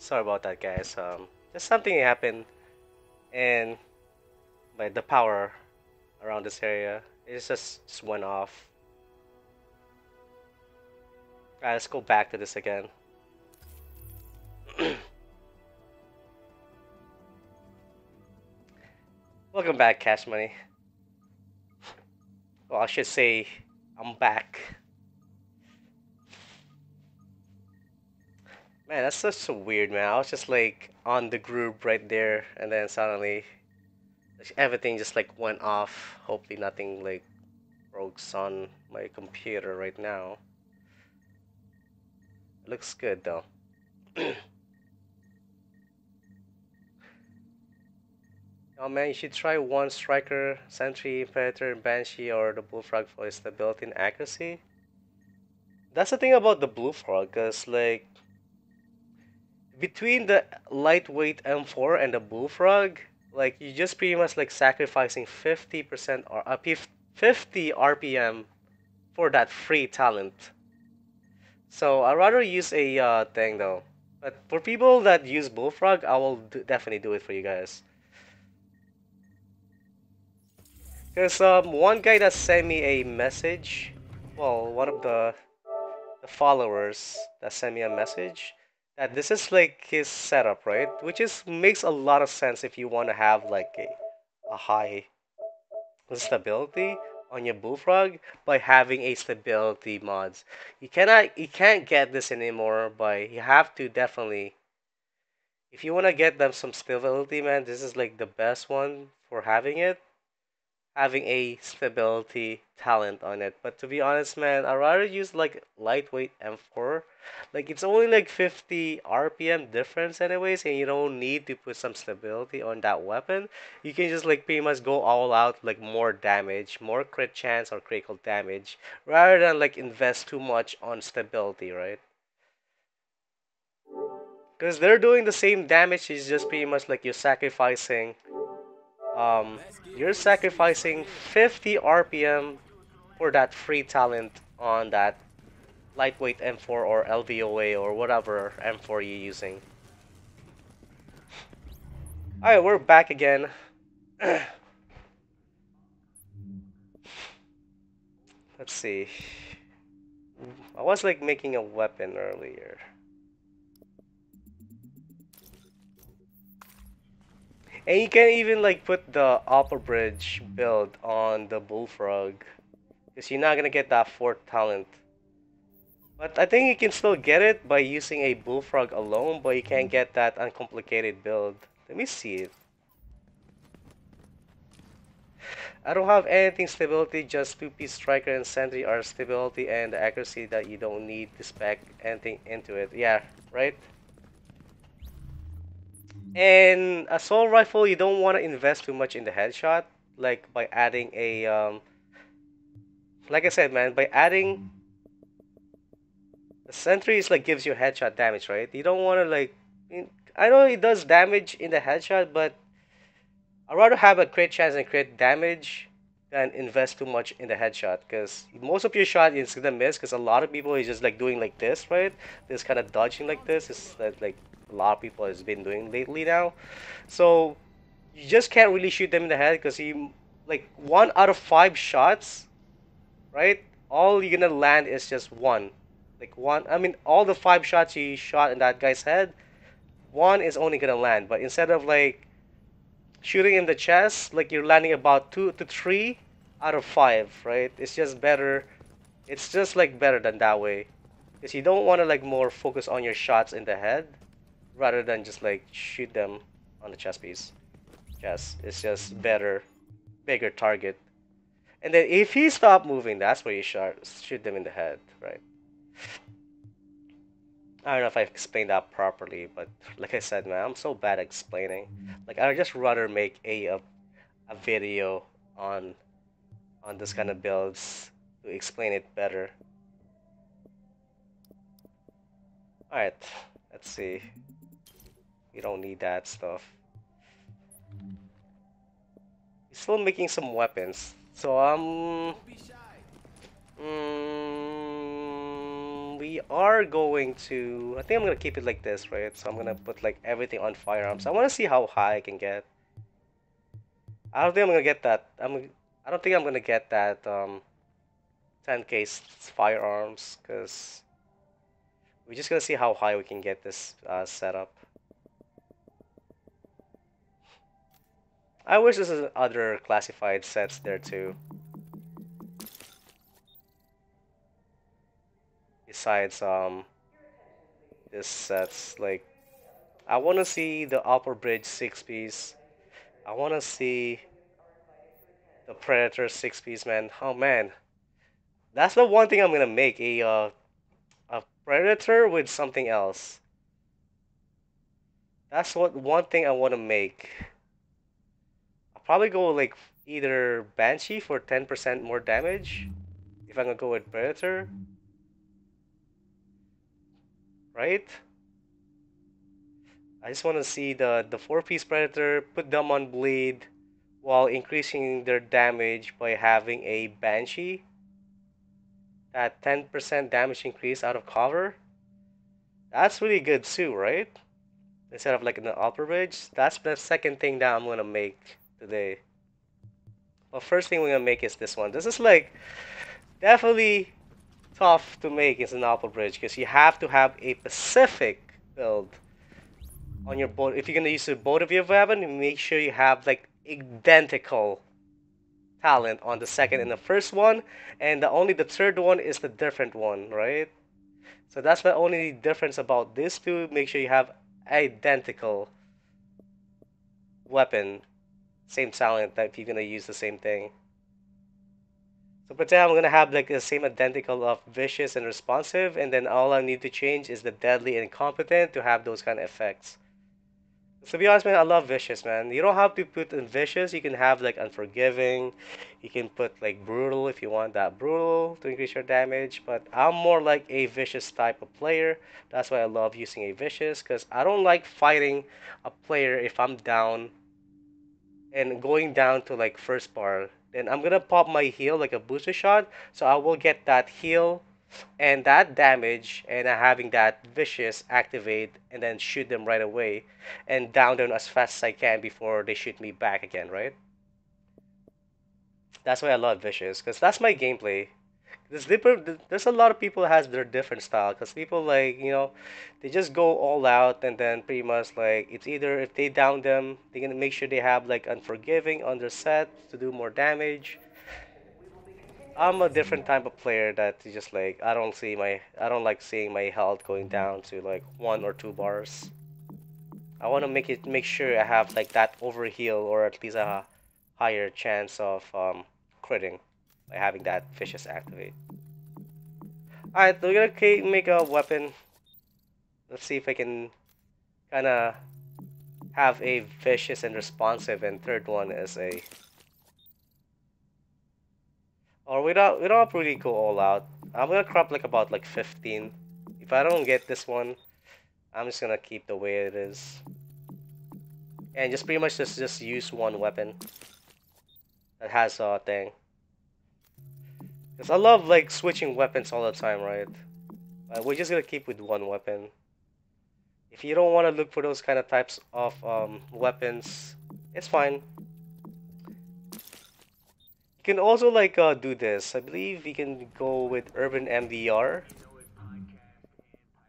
Sorry about that, guys. Just something happened, and by the power around this area, it just went off. Alright, let's go back to this again. Welcome back, Cash Money. Well, I should say, I'm back. Man, that's just so weird, man. I was just like on the group right there, and then suddenly everything just like went off. Hopefully, nothing like broke on my computer right now. It looks good though. Oh man, you should try one striker, sentry, predator, banshee, or the bullfrog for its stability and accuracy. That's the thing about the bullfrog, cause like between the lightweight M4 and the bullfrog, like you just pretty much like sacrificing 50% or 50 RPM for that free talent. So I'd rather use a thing though. But for people that use bullfrog, I will definitely do it for you guys. Because one guy that sent me a message, well, one of the followers that sent me a message, that this is like his setup, right? Which is makes a lot of sense if you want to have like a high stability on your bullfrog by having a stability mods. You can't get this anymore by you have to definitely if you want to get them some stability, man, this is like the best one for having it. Having a stability talent on it. But to be honest, man, I'd rather use like lightweight M4. Like it's only like 50 RPM difference anyways, and you don't need to put some stability on that weapon. You can just like pretty much go all out, like more damage, more crit chance or critical damage, rather than like invest too much on stability, right? Because they're doing the same damage, it's just pretty much like um, you're sacrificing 50 RPM for that free talent on that lightweight M4 or LVOA or whatever M4 you're using. Alright, we're back again. Let's see. I was like making a weapon earlier. And you can even like put the AlphaBridge build on the Bullfrog. Because you're not gonna get that fourth talent. But I think you can still get it by using a Bullfrog alone, but you can't get that uncomplicated build. Let me see it. I don't have anything stability, just 2-piece striker and sentry are stability and accuracy that you don't need to spec anything into it. Yeah, right? And assault rifle, you don't want to invest too much in the headshot, like by adding a like I said, man, by adding the sentry is like gives you headshot damage, right? You don't want to like I know it does damage in the headshot, but I'd rather have a crit chance and crit damage than invest too much in the headshot, because most of your shot is gonna miss, because a lot of people is just like doing like this, right? This kind of dodging like this is like a lot of people has been doing lately now. So you just can't really shoot them in the head, because you like 1 out of 5 shots, right? All you're gonna land is just one. Like one, I mean, all the 5 shots you shot in that guy's head, one is only gonna land. But instead of like shooting in the chest, like you're landing about 2 to 3 out of 5, right? It's just better. It's just like better than that way, because you don't want to like more focus on your shots in the head, rather than just like shoot them on the chest piece. Chest. It's just better, bigger target. And then if he stop moving, that's where you shoot them in the head, right? I don't know if I explained that properly, but like I said, man, I'm so bad at explaining. Like I'd just rather make a video on this kind of builds to explain it better. Alright, let's see. We don't need that stuff. We're still making some weapons. So we we are going to. I think I'm gonna keep it like this, right? So I'm gonna put like everything on firearms. I want to see how high I can get. I don't think I'm gonna get that. I don't think I'm gonna get that 10K firearms because we're just gonna see how high we can get this setup. I wish there's other classified sets there too. Besides this sets like I want to see the AlphaBridge 6 piece. I want to see the Predator 6 piece, man. Oh man, that's the one thing I'm gonna make a Predator with something else. That's what one thing I want to make. I'll probably go like either Banshee for 10% more damage if I'm gonna go with Predator, right? I just want to see the 4 piece Predator, put them on bleed while increasing their damage by having a Banshee. That 10% damage increase out of cover. That's really good too, right? Instead of like an AlphaBridge. That's the second thing that I'm gonna make today. Well, first thing we're gonna make is this one. This is like definitely tough to make as an AlphaBridge because you have to have a specific build on your boat. If you're gonna use a boat of your weapon, make sure you have like identical talent on the second and the first one, and only the third one is the different one, right? So that's the only difference about these two. Make sure you have identical weapon, same talent that if you're gonna use the same thing. So pretend I'm gonna have like the same identical of vicious and responsive, and then all I need to change is the deadly and competent to have those kind of effects. To be honest, man, I love vicious, man. You don't have to put in vicious. You can have like unforgiving. You can put like brutal if you want that brutal to increase your damage. But I'm more like a vicious type of player. That's why I love using a vicious because I don't like fighting a player if I'm down and going down to like first bar. Then I'm gonna pop my heal like a booster shot, so I will get that heal and that damage and having that vicious activate and then shoot them right away and down them as fast as I can before they shoot me back again, right? That's why I love vicious because that's my gameplay. There's a lot of people that has their different style because people like they just go all out and then pretty much like it's either if they down them they're gonna make sure they have like unforgiving on their set to do more damage. I'm a different type of player that just like I don't like seeing my health going down to like 1 or 2 bars. I want to make sure I have like that overheal or at least a higher chance of critting by having that vicious activate. Alright, we're gonna make a weapon. Let's see if I can kind of have a vicious and responsive, and third one is a. Or we don't really go all out. I'm gonna crop like about like 15. If I don't get this one, I'm just gonna keep the way it is. And just pretty much just use one weapon that has a thing. Cause I love like switching weapons all the time, right? We're just gonna keep with one weapon. If you don't want to look for those kind of types of weapons, it's fine. You can also like do this. I believe you can go with Urban MDR.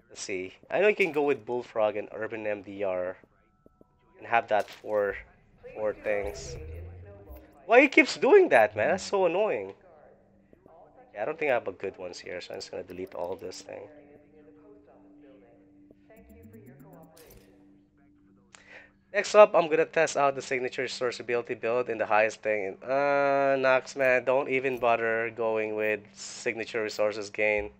Let's see. I know you can go with Bullfrog and Urban MDR and have that four things. Why he keeps doing that, man? That's so annoying. Yeah, I don't think I have a good ones here, so I'm just gonna delete all this thing. Next up, I'm gonna test out the signature sourceability build in the highest thing. Nox, man, don't even bother going with signature resources gain.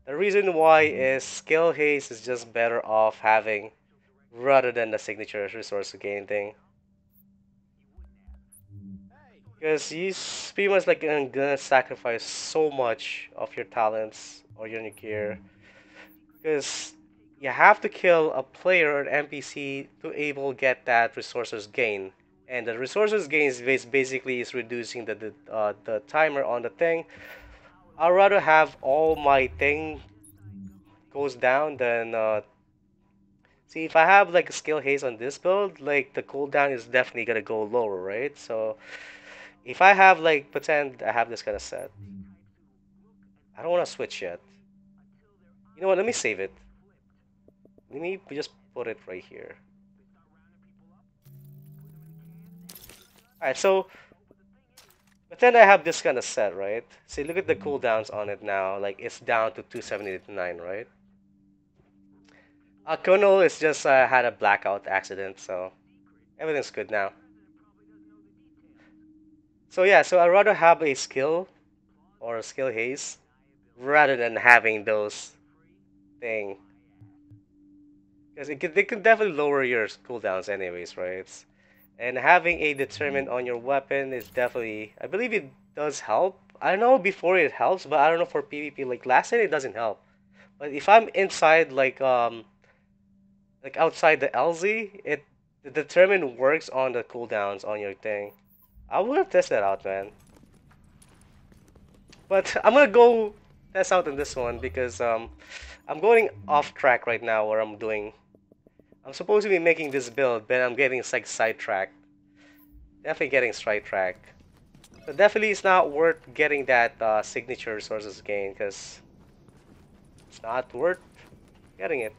The reason why is skill haste is just better off having rather than the signature resource gain thing. Because you pretty much like gonna sacrifice so much of your talents or your gear. Because you have to kill a player or an NPC to able get that resources gain. And the resources gain is basically is reducing the timer on the thing. I'd rather have all my thing goes down, then see, if I have like a skill haste on this build, like the cooldown is definitely gonna go lower, right? So if I have like pretend I have this kind of set, I don't want to switch yet. You know what? Let me save it. Let me just put it right here. Alright, so pretend I have this kind of set, right? See, look at the cooldowns on it now. Like it's down to 279, right? Colonel is just had a blackout accident, so everything's good now. So yeah, so I'd rather have a skill or a skill haste rather than having those thing, because they can definitely lower your cooldowns anyways, right? And having a determined on your weapon is definitely, I believe it does help. I know before it helps, but I don't know for PvP. Like last night it doesn't help. But if I'm inside like outside the LZ, it the determined works on the cooldowns on your thing. I wanna test that out, man. But I'm gonna go test out in this one because I'm going off track right now where I'm supposed to be making this build, but I'm getting like sidetracked. Definitely getting sidetracked. So definitely it's not worth getting that signature resources gain because it's not worth getting it.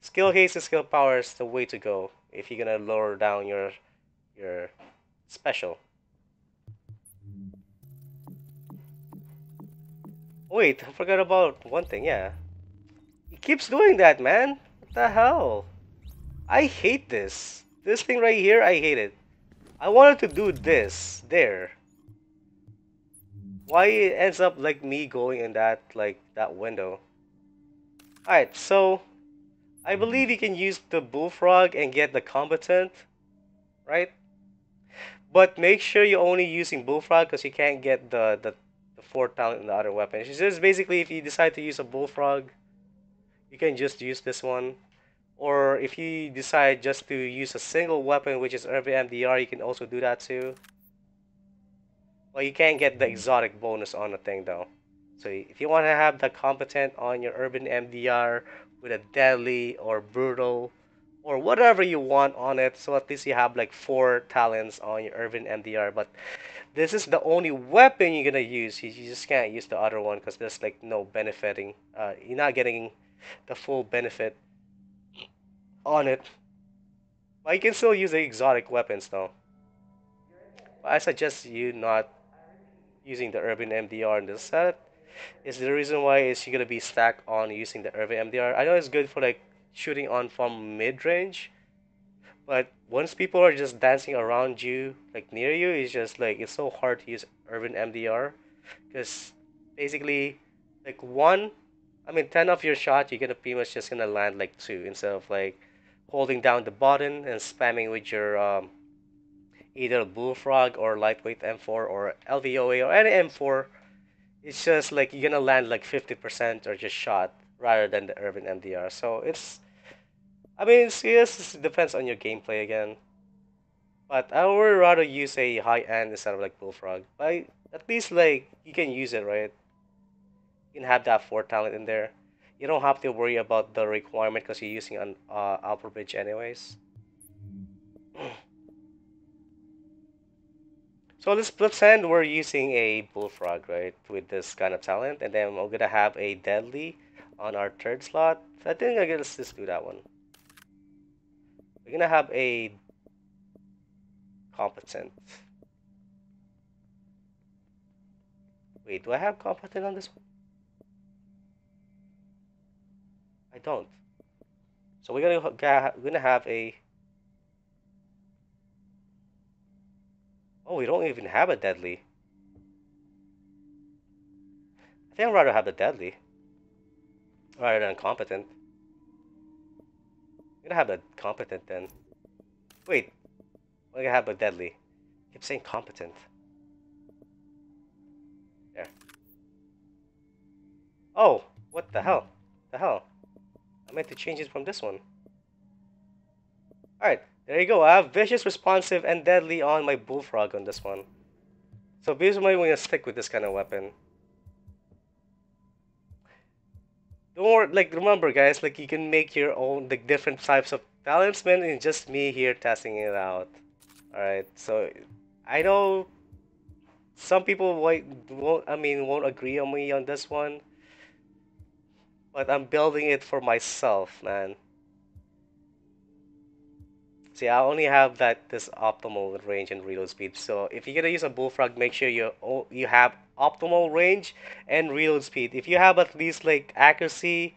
Skill haste and skill power is the way to go if you're gonna lower down your special. Wait, I forgot about one thing, yeah. He keeps doing that, man. What the hell? I hate this. This thing right here, I hate it. I wanted to do this there. Why it ends up like me going in that like that window? Alright, so I believe you can use the bullfrog and get the combatant, right? But make sure you're only using bullfrog because you can't get the fourth talent in the other weapon. It's just basically if you decide to use a bullfrog, you can just use this one. Or if you decide just to use a single weapon, which is Urban MDR, you can also do that too. Well, you can't get the exotic bonus on the thing though. So if you want to have the competent on your Urban MDR with a deadly or brutal or whatever you want on it, so at least you have like 4 talents on your Urban MDR. But this is the only weapon you're gonna use. You just can't use the other one because there's like no benefiting. You're not getting the full benefit on it. But you can still use the exotic weapons though. But I suggest you not using the Urban MDR in this set. Is the reason why is you're gonna be stacked on using the Urban MDR. I know it's good for like shooting on from mid range, but once people are just dancing around you, like near you, it's just like it's so hard to use Urban MDR because basically, like I mean 10 of your shots, you're gonna pretty much just gonna land like 2 instead of like holding down the button and spamming with your either bullfrog or lightweight M4 or LVOA or any M4. It's just like you're gonna land like 50% or just shot rather than the Urban MDR. So it's, I mean, CS depends on your gameplay again. But I would rather use a high end instead of like bullfrog. But at least like you can use it, right? You can have that 4 talent in there. You don't have to worry about the requirement because you're using an AlphaBridge anyways. So let's pretend we're using a bullfrog, right, with this kind of talent, and then we're gonna have a deadly on our 3rd slot. I think I guess let's do that one. We're gonna have a competent. Wait, do I have competent on this one? I don't. So we're gonna have a. Oh, we don't even have a deadly. I think I'd rather have the deadly rather than competent. I'm gonna have the competent then. Wait, we're gonna have a deadly. I keep saying competent. There. Oh, what the hell? The hell? I meant to change it from this one. Alright, there you go. I have vicious, responsive, and deadly on my bullfrog on this one. So basically, we're gonna stick with this kind of weapon. Don't worry, like remember guys, like you can make your own like different types of talents, man, and just me here testing it out. Alright, so I know some people won't agree on me on this one, but I'm building it for myself, man. See, I only have this optimal range and reload speed. So if you're gonna use a bullfrog, make sure you have optimal range and reload speed. If you have at least like accuracy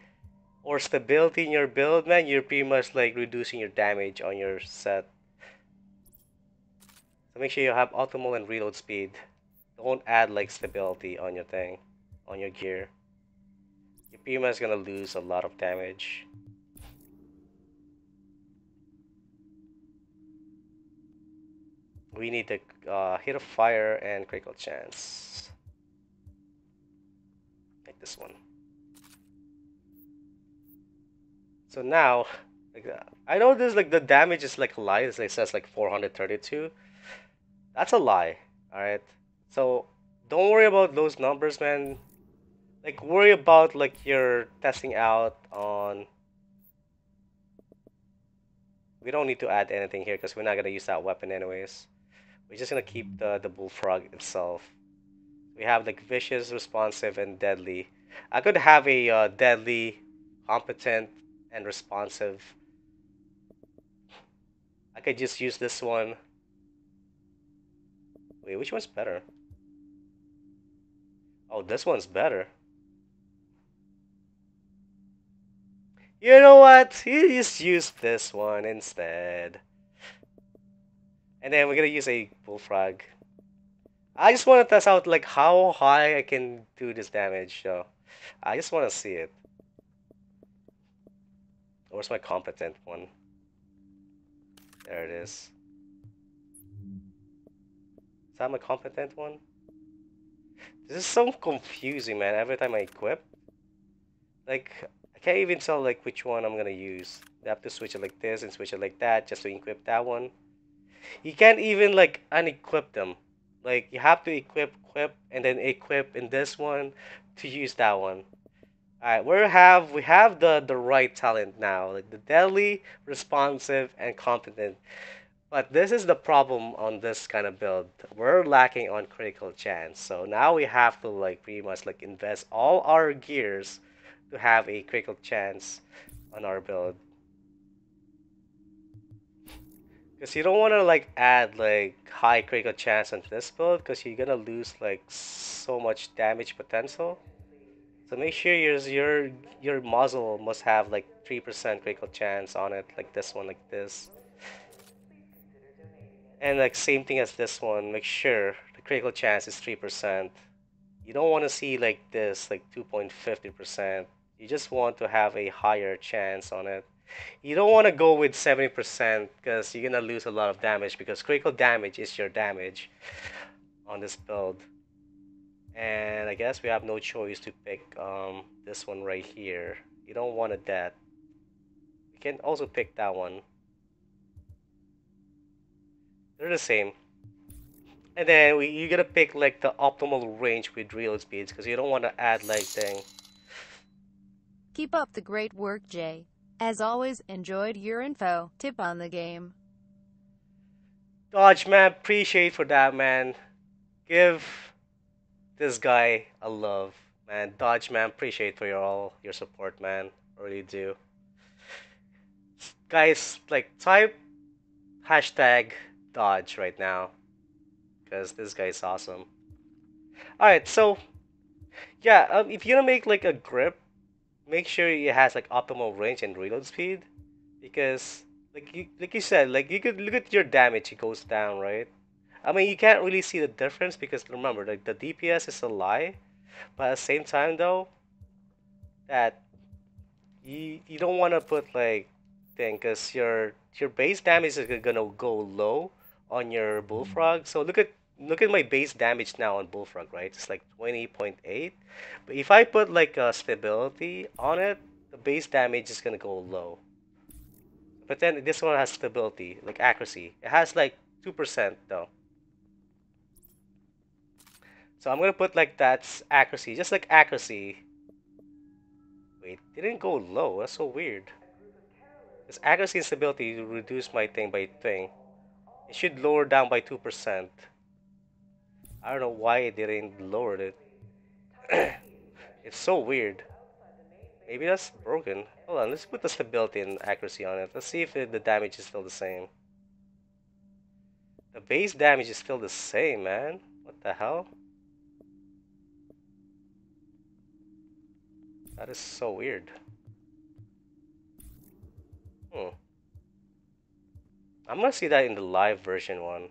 or stability in your build, man, you're pretty much like reducing your damage on your set. So make sure you have optimal and reload speed. Don't add like stability on your thing, on your gear. You're pretty much gonna lose a lot of damage. We need to hit a fire and critical chance. Like this one. So now, like I know this like the damage is like a lie. It says like 432. That's a lie. All right. So don't worry about those numbers, man. Like worry about like you're testing out on. We don't need to add anything here because we're not gonna use that weapon anyways. We're just gonna keep the bullfrog itself. We have like vicious, responsive, and deadly. I could have a deadly, competent, and responsive. I could just use this one. Wait, which one's better? Oh, this one's better. You know what? You just use this one instead. And then we're gonna use a bullfrog. I just want to test out like how high I can do this damage. So I just want to see it. Where's my competent one? There it is. Is that my competent one? This is so confusing, man. Every time I equip, like I can't even tell like which one I'm gonna use. I have to switch it like this and switch it like that just to equip that one. You can't even like unequip them. Like you have to equip, and then equip in this one to use that one. Alright, we have the right talent now, like the deadly, responsive, and competent. But this is the problem on this kind of build. We're lacking on critical chance. So now we have to like pretty much like invest all our gears to have a critical chance on our build. Because you don't want to like add like high critical chance on this build because you're gonna lose like so much damage potential. So make sure your muzzle must have like 3% critical chance on it, like this one, like this. And like same thing as this one, make sure the critical chance is 3%. You don't want to see like this, like 2.50%. You just want to have a higher chance on it. You don't want to go with 70% because you're gonna lose a lot of damage because critical damage is your damage on this build. And I guess we have no choice to pick this one right here. You don't want a that. You can also pick that one. They're the same. And then you're gonna pick like the optimal range with reload speeds because you don't want to add like thing. Keep up the great work, Jay. As always, enjoyed your info. Tip on the game. Dodge man, appreciate for that man. Give this guy a love, man. Dodge man, appreciate for all your support, man. I really do. Guys, like type hashtag Dodge right now because this guy's awesome. All right, so yeah, if you're gonna make like a grip, make sure it has like optimal range and reload speed because like you said, like you could look at your damage, it goes down, right? I mean, you can't really see the difference because remember, like the DPS is a lie, but at the same time though, that you don't want to put like thing because your base damage is gonna go low on your bullfrog. So look at my base damage now on bullfrog, right? It's like 20.8. But if I put like a stability on it, the base damage is gonna go low. But then this one has stability, like accuracy. It has like 2% though. So I'm gonna put like that's accuracy, just like accuracy. Wait, didn't go low. That's so weird. This accuracy and stability reduced my thing by thing. It should lower down by 2%. I don't know why it didn't lower it. It's so weird. Maybe that's broken. Hold on, let's put the stability and accuracy on it. Let's see if the damage is still the same. The base damage is still the same, man. What the hell? That is so weird. I'm gonna see that in the live version one.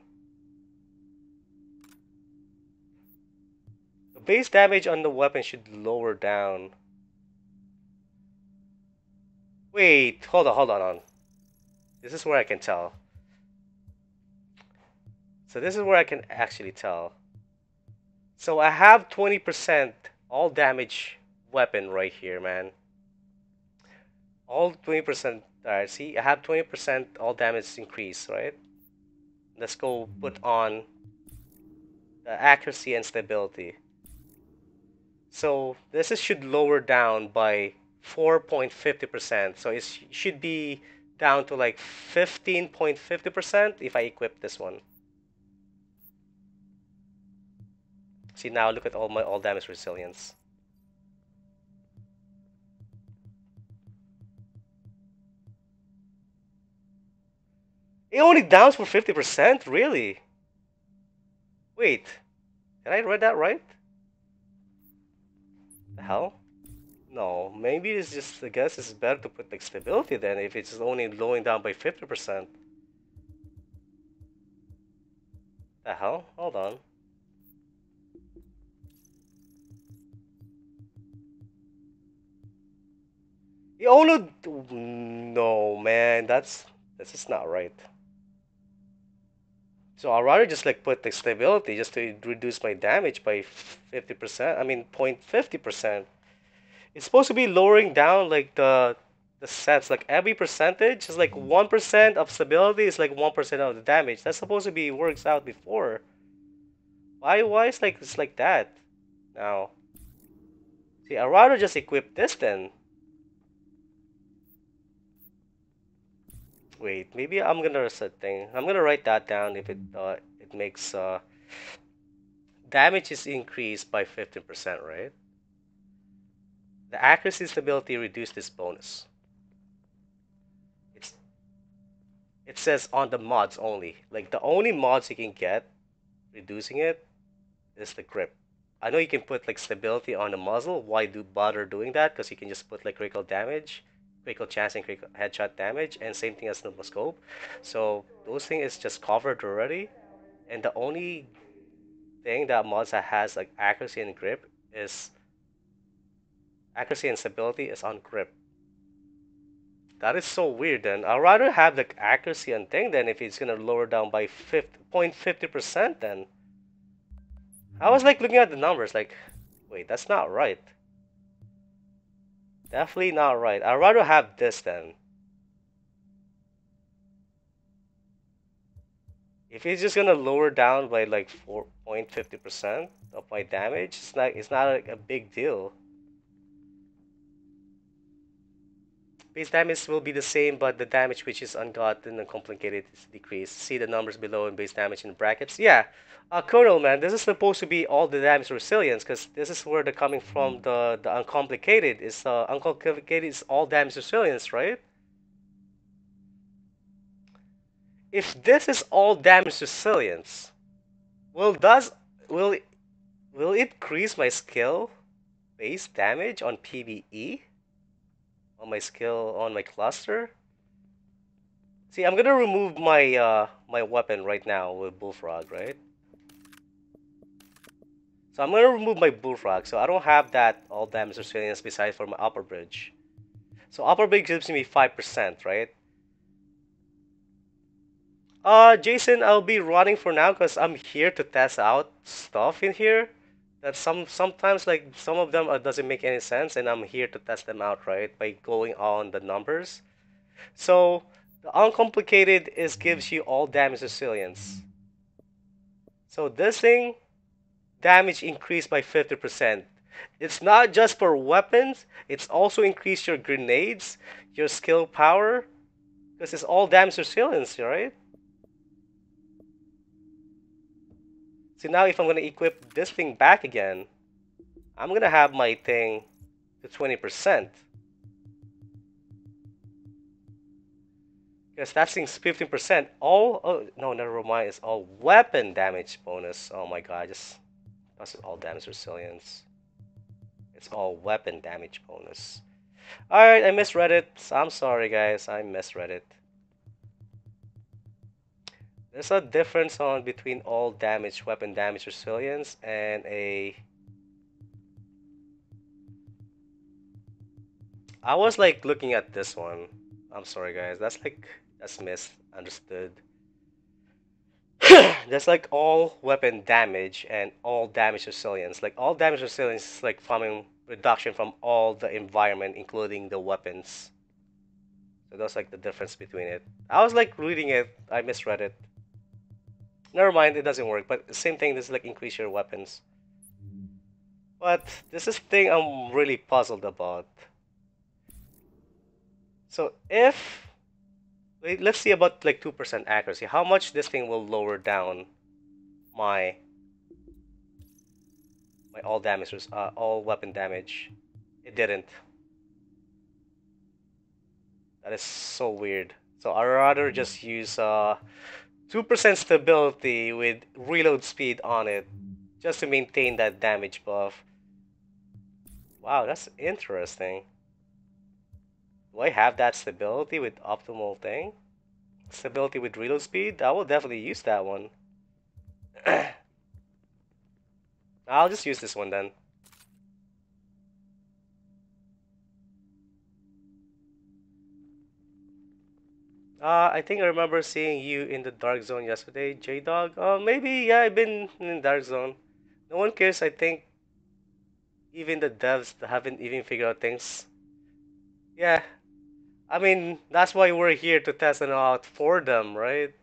The base damage on the weapon should lower down. Wait, hold on. This is where I can tell. So this is where I can actually tell. So I have 20% all damage weapon right here, man. All 20%. Alright, see, I have 20% all damage increase, right? Let's go put on the accuracy and stability. So this should lower down by 4.50%. So it should be down to like 15.50% if I equip this one. See, now look at all my all damage resilience. It only downs for 50%? Really? Wait, did I read that right? The hell? No, maybe it's just, I guess it's better to put like stability then if it's only lowering down by 50%. The hell? Hold on. You only... No, man, that's just not right. So I'd rather just like put the stability just to reduce my damage by 50%. I mean, 0.50%. It's supposed to be lowering down like the sets. Like every percentage is like 1% of stability is like 1% of the damage. That's supposed to be works out before. Why is like it's like that now? See, I'd rather just equip this then. Wait, maybe I'm gonna reset thing. I'm gonna write that down if it makes damage is increased by 15%, right? The accuracy stability reduced this bonus. It says on the mods only. Like the only mods you can get reducing it is the grip. I know you can put like stability on the muzzle. Why bother doing that? Because you can just put like critical damage, critical chance, and critical headshot damage, and same thing as the scope. So those things is just covered already. And the only thing that mods that has like accuracy and grip is accuracy and stability is on grip. That is so weird then. I'd rather have the accuracy and thing than if it's gonna lower down by 0.50% then. I was like looking at the numbers like, wait, that's not right. Definitely not right. I'd rather have this then. If it's just gonna lower down by like 4.50% of my damage, it's not like a big deal. Base damage will be the same, but the damage which is ungotten and uncomplicated is decreased. See the numbers below in base damage in brackets. Yeah, Colonel, man, this is supposed to be all the damage resilience because this is where they're coming from. The uncomplicated is all damage resilience, right? If this is all damage resilience, will will it, will it increase my skill base damage on PvE? On my skill on my cluster. See, I'm gonna remove my my weapon right now with bullfrog, right? So I'm gonna remove my bullfrog, so I don't have that all damage resilience besides for my AlphaBridge. So AlphaBridge gives me 5%, right? Jason, I'll be running for now because I'm here to test out stuff in here. That sometimes like some of them doesn't make any sense, and I'm here to test them out, right? By going on the numbers. So the uncomplicated is gives you all damage resilience. So this thing, damage increased by 50%. It's not just for weapons, it's also increase your grenades, your skill power, because it's all damage resilience, right? So now if I'm gonna equip this thing back again, I'm gonna have my thing to 20%. Because that thing's 15%. All, oh, no, never mind, it's all weapon damage bonus. Oh my god, that's all damage resilience. It's all weapon damage bonus. Alright, I misread it. I'm sorry, guys. I misread it. There's a difference on between all damage, weapon damage resilience, and a... I was like looking at this one. I'm sorry, guys. That's misunderstood. That's like all weapon damage and all damage resilience. Like all damage resilience is like from reduction from all the environment, including the weapons. So that's like the difference between it. I was like reading it, I misread it. Never mind, it doesn't work. But same thing, this is like increase your weapons. But this is the thing I'm really puzzled about. So if let's see about like 2% accuracy, how much this thing will lower down my all damage, all weapon damage. It didn't. That is so weird. So I'd rather just use 2% stability with reload speed on it, just to maintain that damage buff. Wow, that's interesting. Do I have that stability with optimal thing? Stability with reload speed? I will definitely use that one. I'll just use this one then. I think I remember seeing you in the dark zone yesterday, J-Dog. Maybe, yeah, I've been in dark zone. No one cares, I think. Even the devs haven't even figured out things. Yeah, I mean, that's why we're here to test it out for them, right?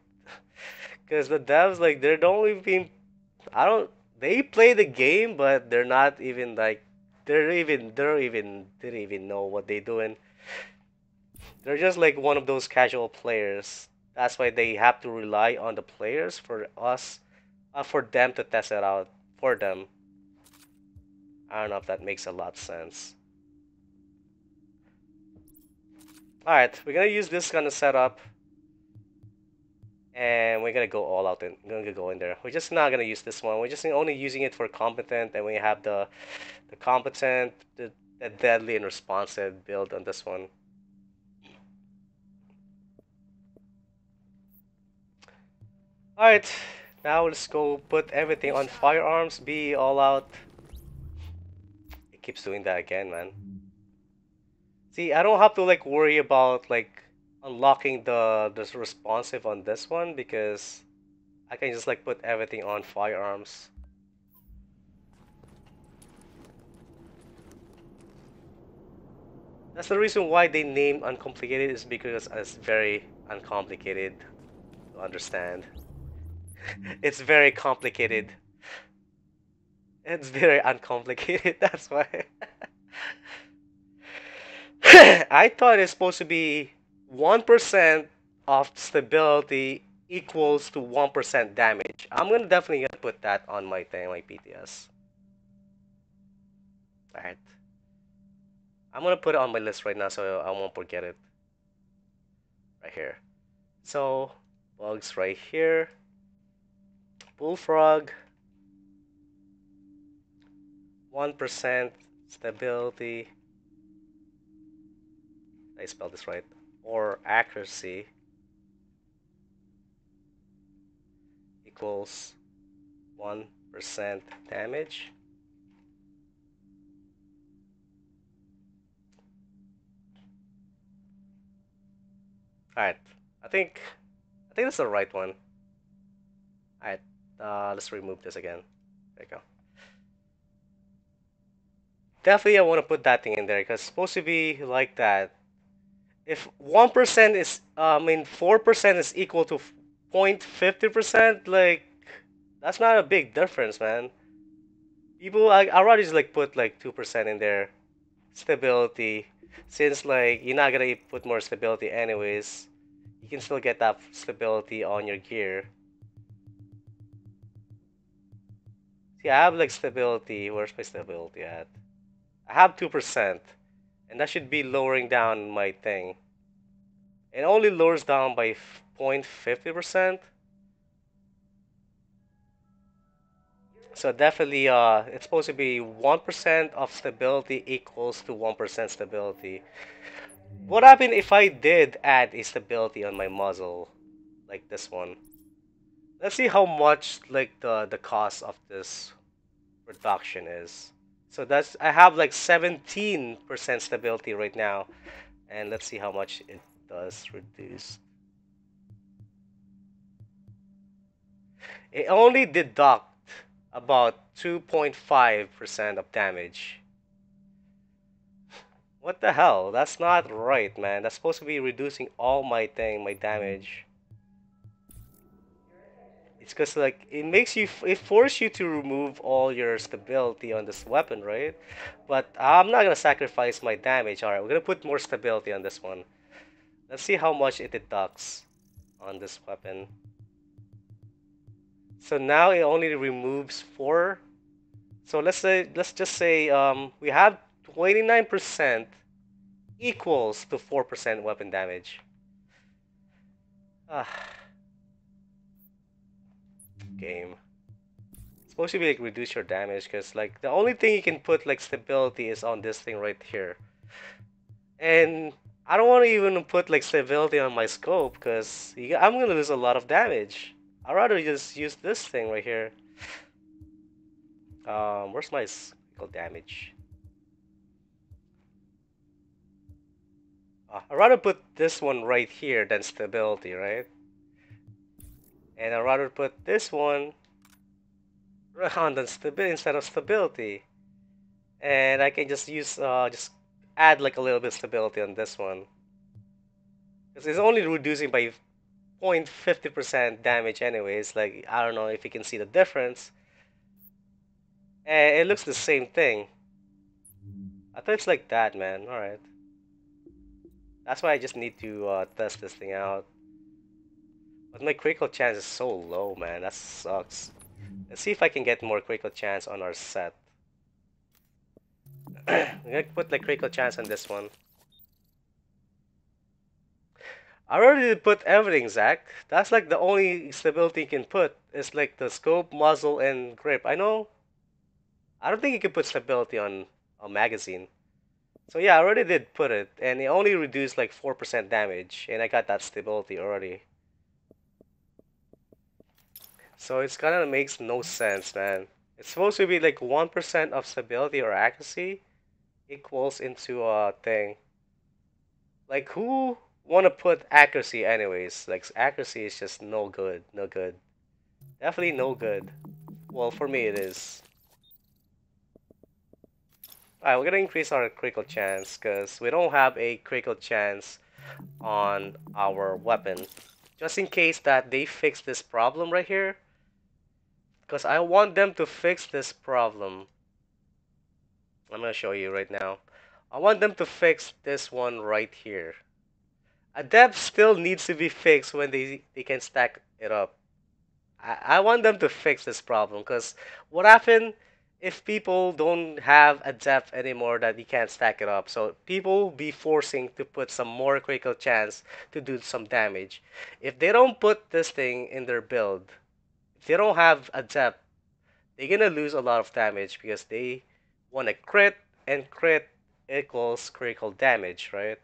Because the devs, like, they're don't even, I don't, they play the game, but they're not even like, they don't even know what they're doing. They're just like one of those casual players. That's why they have to rely on the players for us, for them to test it out for them. I don't know if that makes a lot of sense. Alright, we're gonna use this kind of setup. And we're gonna go all out and gonna go in there. We're just not gonna use this one. We're just only using it for competent, and we have the competent, the deadly and responsive build on this one. Alright, now let's go put everything on firearms, be all out. It keeps doing that again, man. See, I don't have to like worry about like unlocking the responsive on this one because I can just like put everything on firearms. That's the reason why they named Uncomplicated, is because it's very uncomplicated to understand. It's very complicated. It's very uncomplicated, that's why. I thought it's supposed to be 1% of stability equals to 1% damage. I'm gonna definitely gonna put that on my thing, my PTS. Alright. I'm gonna put it on my list right now so I won't forget it. Right here. So, bugs right here. Bullfrog. 1% stability. Did I spell this right? Or accuracy equals 1% damage. Alright, I think that's the right one. Alright, let's remove this again. There you go. Definitely I want to put that thing in there because it's supposed to be like that. If 1% is, 4% is equal to 0.50%, like, that's not a big difference, man. People, I rather just like put like 2% in there stability, since like you're not gonna put more stability anyways. You can still get that stability on your gear. See, I have like stability. Where's my stability at? I have 2%, and that should be lowering down my thing. It only lowers down by 0.50%. So definitely, it's supposed to be 1% of stability equals to 1% stability. What happened if I did add a stability on my muzzle, like this one? Let's see how much like the cost of this reduction is. So that's I have like 17% stability right now, and let's see how much it does reduce. It only deduct about 2.5% of damage. What the hell? That's not right, man. That's supposed to be reducing all my my damage. It's because like it forces you to remove all your stability on this weapon, right? But I'm not gonna sacrifice my damage. All right, we're gonna put more stability on this one. Let's see how much it deducts on this weapon. So now it only removes 4. So let's just say we have 29% equals to 4% weapon damage. Ah, game. It's supposed to be like reduce your damage because like the only thing you can put like stability is on this thing right here. And I don't want to even put like stability on my scope because I'm gonna lose a lot of damage. I'd rather just use this thing right here. Where's my critical damage? I'd rather put this one right here than stability, right? And I'd rather put this one around than stability instead of stability. And I can just add like a little bit of stability on this one. Because it's only reducing by 0.50% damage anyways. Like, I don't know if you can see the difference. And it looks the same thing. I thought it's like that, man. Alright. That's why I just need to test this thing out. But my critical chance is so low, man. That sucks. Let's see if I can get more critical chance on our set. I'm gonna put like critical chance on this one. I already put everything, Zach. That's like the only stability you can put. It's like the scope, muzzle, and grip. I know. I don't think you can put stability on a magazine. So yeah, I already did put it, and it only reduced like 4% damage, and I got that stability already. So it's kind of makes no sense, man. It's supposed to be like 1% of stability or accuracy equals into a thing. Like who wanna put accuracy anyways? Like accuracy is just no good, no good. Definitely no good. Well, for me it is. Alright, we're gonna increase our critical chance because we don't have a critical chance on our weapon. Just in case that they fix this problem right here. Because I want them to fix this problem. I'm gonna show you right now. I want them to fix this one right here. A depth still needs to be fixed when they can stack it up. I want them to fix this problem because what happened if people don't have a depth anymore that you can't stack it up? So people will be forcing to put some more critical chance to do some damage. If they don't put this thing in their build, if they don't have a depth, they're gonna lose a lot of damage because they want to crit, and crit equals critical damage, right?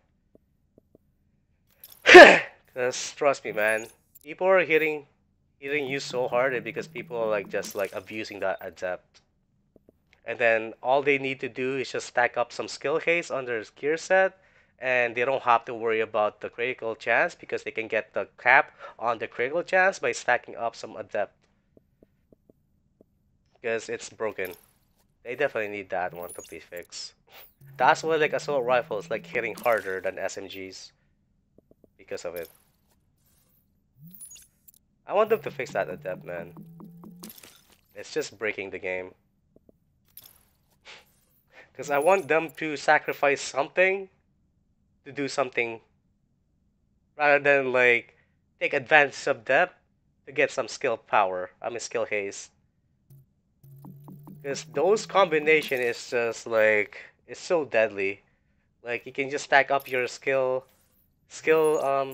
Because trust me, man, people are hitting you so hard because people are like just like abusing that adept. And then all they need to do is just stack up some skill haste on their gear set, and they don't have to worry about the critical chance because they can get the cap on the critical chance by stacking up some adept. Because it's broken. They definitely need that one to be fixed. That's why like assault rifles like hitting harder than SMGs because of it. I want them to fix that adept, man. It's just breaking the game. Because I want them to sacrifice something to do something rather than like take advantage of depth to get some skill power. I mean skill haste. Because those combination is just like it's so deadly. Like you can just stack up your skill I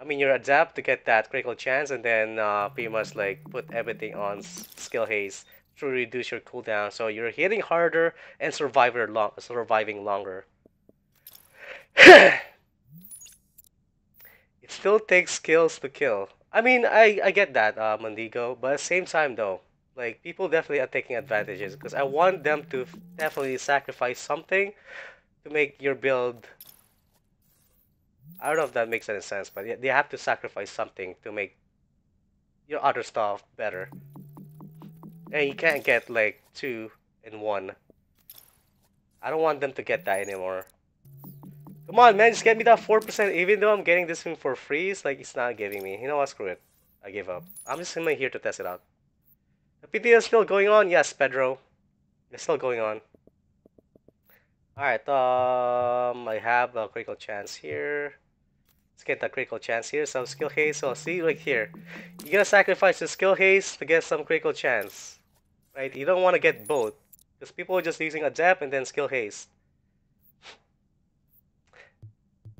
mean your adapt to get that critical chance and then pretty much like put everything on skill haste to reduce your cooldown so you're hitting harder and surviving longer. It still takes skills to kill. I mean I get that Mandigo, but at the same time though, like people definitely are taking advantages because I want them to definitely sacrifice something to make your build. I don't know if that makes any sense, but they have to sacrifice something to make your other stuff better. And you can't get like 2 in 1. I don't want them to get that anymore. Come on, man, just get me that 4%. Even though I'm getting this thing for free, it's like it's not giving me. You know what? Screw it. I give up. I'm just here to test it out. The PTS is still going on? Yes, Pedro. It's still going on. Alright, I have a critical chance here. Let's get the critical chance here. Some skill haste. So see right here. You're gonna sacrifice the skill haste to get some critical chance. Right? You don't want to get both. Because people are just using adept and then skill haste.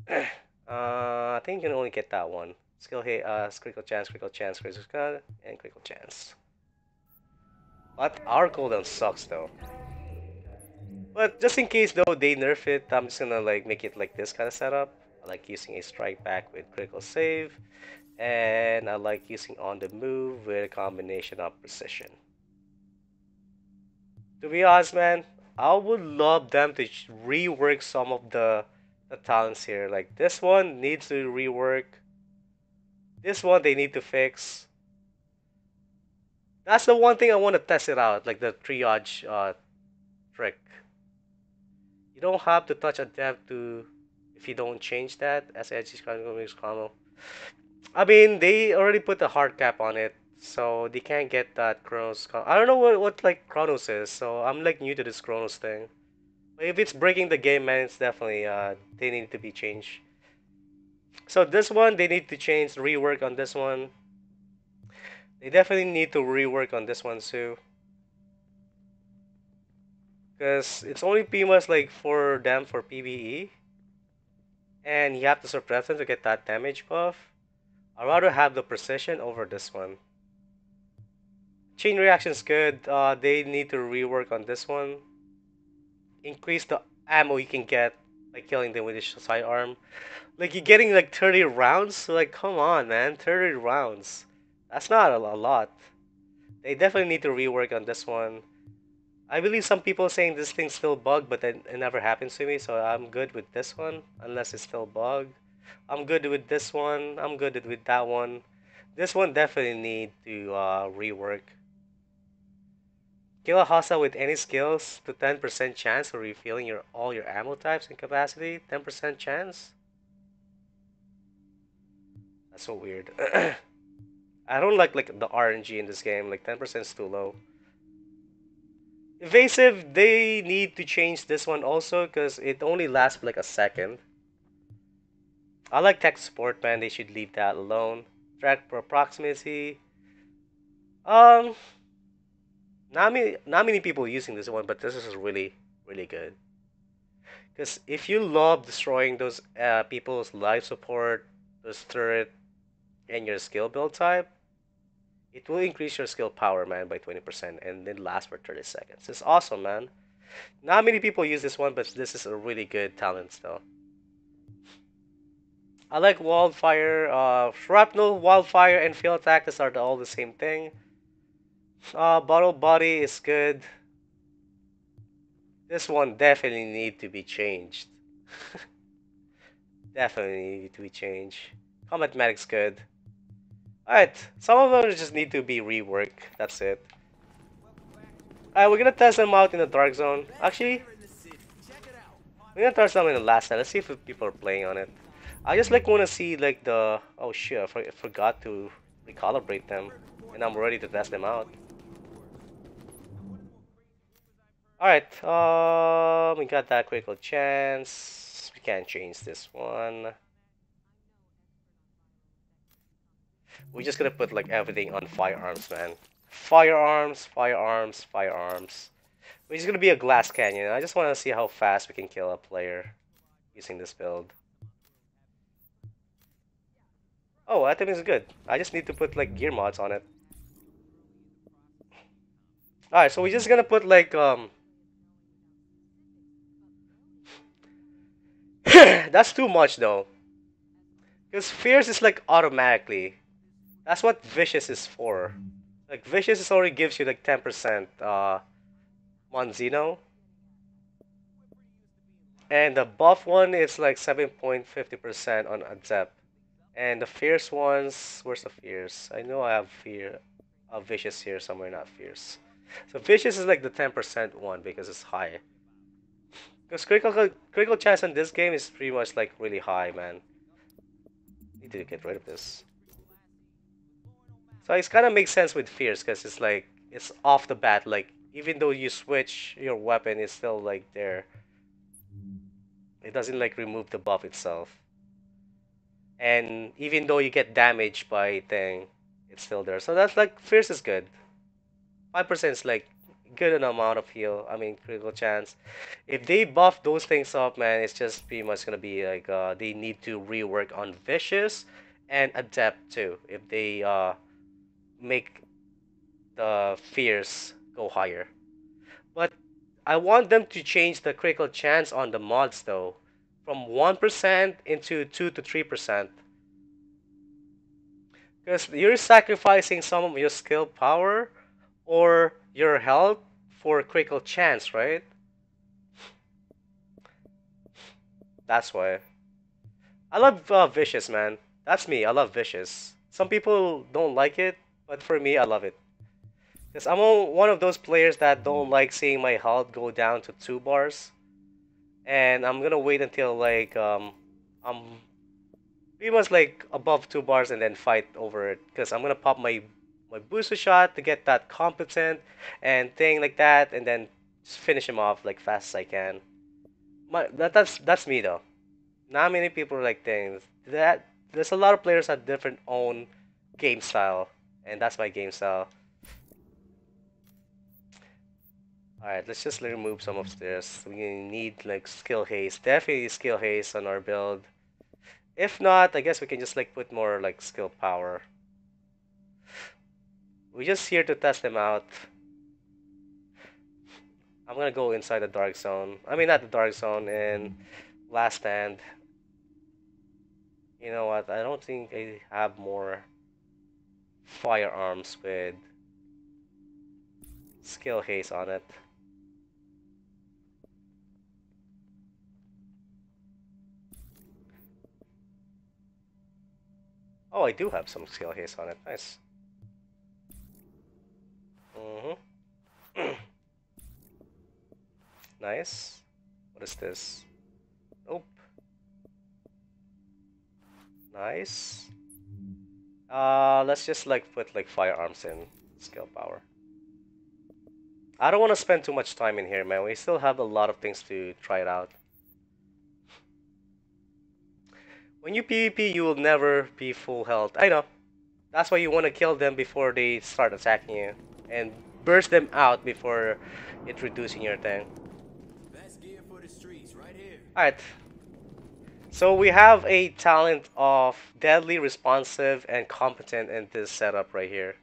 I think you can only get that one. Skill haste, critical chance, critical chance, critical chance, and critical chance. But our cooldown sucks though. But just in case though they nerf it, I'm just gonna like make it like this kind of setup. I like using a strike back with critical save, and I like using on the move with a combination of precision. To be honest, man, I would love them to rework some of the talents here. Like this one needs to rework. This one they need to fix. That's the one thing I want to test it out, like the triage trick. You don't have to touch a dev to if you don't change that as edge combo. I mean, they already put a hard cap on it, so they can't get that Chronos. I don't know what like Chronos is, so I'm like new to this Chronos thing. But if it's breaking the game, man, it's definitely they need to be changed. So this one they need to change, rework on this one. They definitely need to rework on this one too. Because it's only pretty much like for them for PvE. And you have to suppress them to get that damage buff. I'd rather have the precision over this one. Chain reaction's good. They need to rework on this one. Increase the ammo you can get by killing them with the sidearm. Like you're getting like 30 rounds. So like come on, man, 30 rounds. That's not a lot. They definitely need to rework on this one. I believe some people saying this thing's still bugged, but then it never happens to me, so I'm good with this one, unless it's still bugged. I'm good with this one. I'm good with that one. This one definitely need to rework. Kill a hostile with any skills to 10% chance of refilling all your ammo types and capacity. 10% chance? That's so weird. I don't like the RNG in this game. Like 10% is too low. Evasive, they need to change this one also because it only lasts for like a second. I like tech support, man. They should leave that alone. Track for proximity. Um, not many people using this one, but this is really good. Because if you love destroying those people's life support, those turret, and your skill build type, it will increase your skill power, man, by 20% and then last for 30 seconds. It's awesome, man. Not many people use this one, but this is a really good talent still. I like Wildfire, Shrapnel, Wildfire, and Field Attack. These are all the same thing. Bottle Body is good. This one definitely need to be changed. Definitely need to be changed. Combat Medic's good. Alright, some of them just need to be reworked. That's it. Alright, we're gonna test them out in the Dark Zone. Actually, we're gonna test them in the last night. Let's see if people are playing on it. I just like want to see like the... Oh shit, I forgot to recalibrate them. And I'm ready to test them out. Alright, we got that critical chance. We can't change this one. We're just gonna put like everything on firearms, man. Firearms, firearms, firearms. We're just gonna be a glass canyon. I just wanna see how fast we can kill a player using this build. Oh, I think it's good. I just need to put like gear mods on it. Alright, so we're just gonna put like that's too much though. Because fierce is like automatically. That's what vicious is for. Like vicious is already gives you like 10% Monzino. And the buff one is like 7.50% on adept. And the fierce ones, where's the fierce? I know I have vicious here somewhere, not fierce. So vicious is like the 10% one because it's high. Because critical chance in this game is pretty much like really high, man. Need to get rid of this. So it kind of makes sense with fierce because it's like it's off the bat. Like even though you switch your weapon, it's still like there. It doesn't like remove the buff itself. And even though you get damaged by thing, it's still there. So that's like fierce is good. 5% is like good amount of heal. I mean critical chance. If they buff those things up, man, it's just pretty much gonna be like they need to rework on vicious and adept too. If they make the fierce go higher. But I want them to change the critical chance on the mods though, from 1% into 2 to 3%. Because you're sacrificing some of your skill power or your health for critical chance, right? That's why. I love Vicious, man. That's me. I love Vicious. Some people don't like it, but for me, I love it. Because I'm one of those players that don't like seeing my health go down to 2 bars. And I'm gonna wait until like I'm pretty much like above 2 bars and then fight over it. Because I'm gonna pop my booster shot to get that competent and thing like that, and then just finish him off like fast as I can. That's me though. Not many people like things. That there's a lot of players that different own game style, and that's my game style. Alright, let's just remove some of this. We need like skill haste. Definitely skill haste on our build. If not, I guess we can just like put more like skill power. We're just here to test them out. I'm gonna go inside the dark zone. I mean not the dark zone, and last stand. You know what? I don't think I have more firearms with skill haste on it. Oh, I do have some skill haste on it. Nice. Nice. What is this? Nope. Nice. Let's just like put like firearms in skill power. I don't want to spend too much time in here, man. We still have a lot of things to try it out. When you PvP, you will never be full health. I know. That's why you want to kill them before they start attacking you. And burst them out before introducing your thing. Alright. So we have a talent of deadly, responsive, and competent in this setup right here.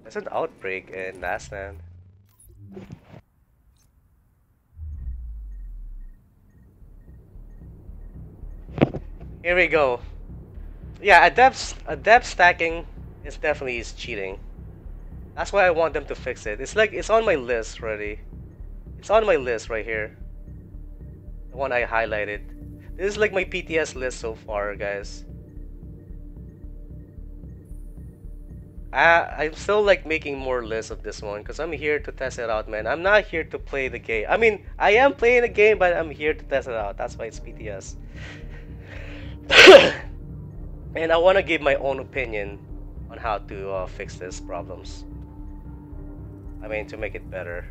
There's an outbreak in last stand. Here we go. Yeah, adept stacking is definitely cheating. That's why I want them to fix it. It's like it's on my list already. It's on my list right here. The one I highlighted. This is like my PTS list so far, guys. I'm still like making more lists of this one because I'm here to test it out, man. I'm not here to play the game. I mean, I am playing the game, but I'm here to test it out. That's why it's PTS. And I want to give my own opinion on how to fix these problems. I mean, to make it better.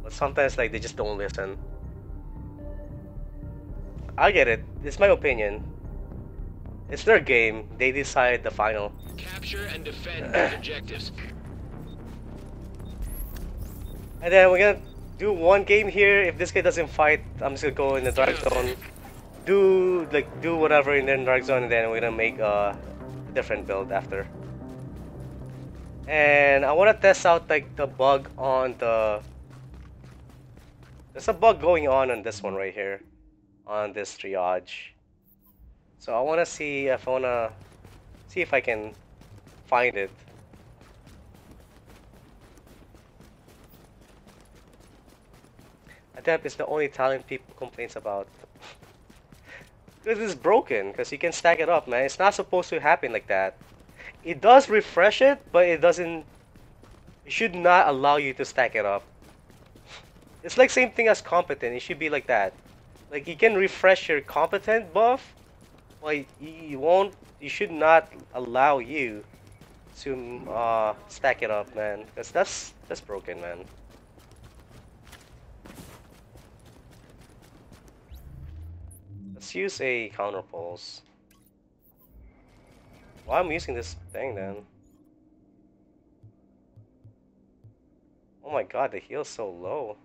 But sometimes, like, they just don't listen. I get it. It's my opinion. It's their game. They decide the final. Capture and defend those objectives. And then we're gonna do one game here. If this guy doesn't fight, I'm just gonna go in the dark zone. Do whatever in the dark zone, and then we're gonna make a different build after. And I wanna test out like the bug on the. There's a bug going on this one right here, on this triage. So I wanna see if I can find it. Adapt is the only talent people complains about. Because it's broken, because you can stack it up, man. It's not supposed to happen like that. It does refresh it, but it doesn't. It should not allow you to stack it up. It's like same thing as competent. It should be like that. Like you can refresh your competent buff, but you should not allow you to stack it up, man. Because that's broken, man. Let's use a counter pulse. Why am I using this thing then? Oh my god, the heal's so low.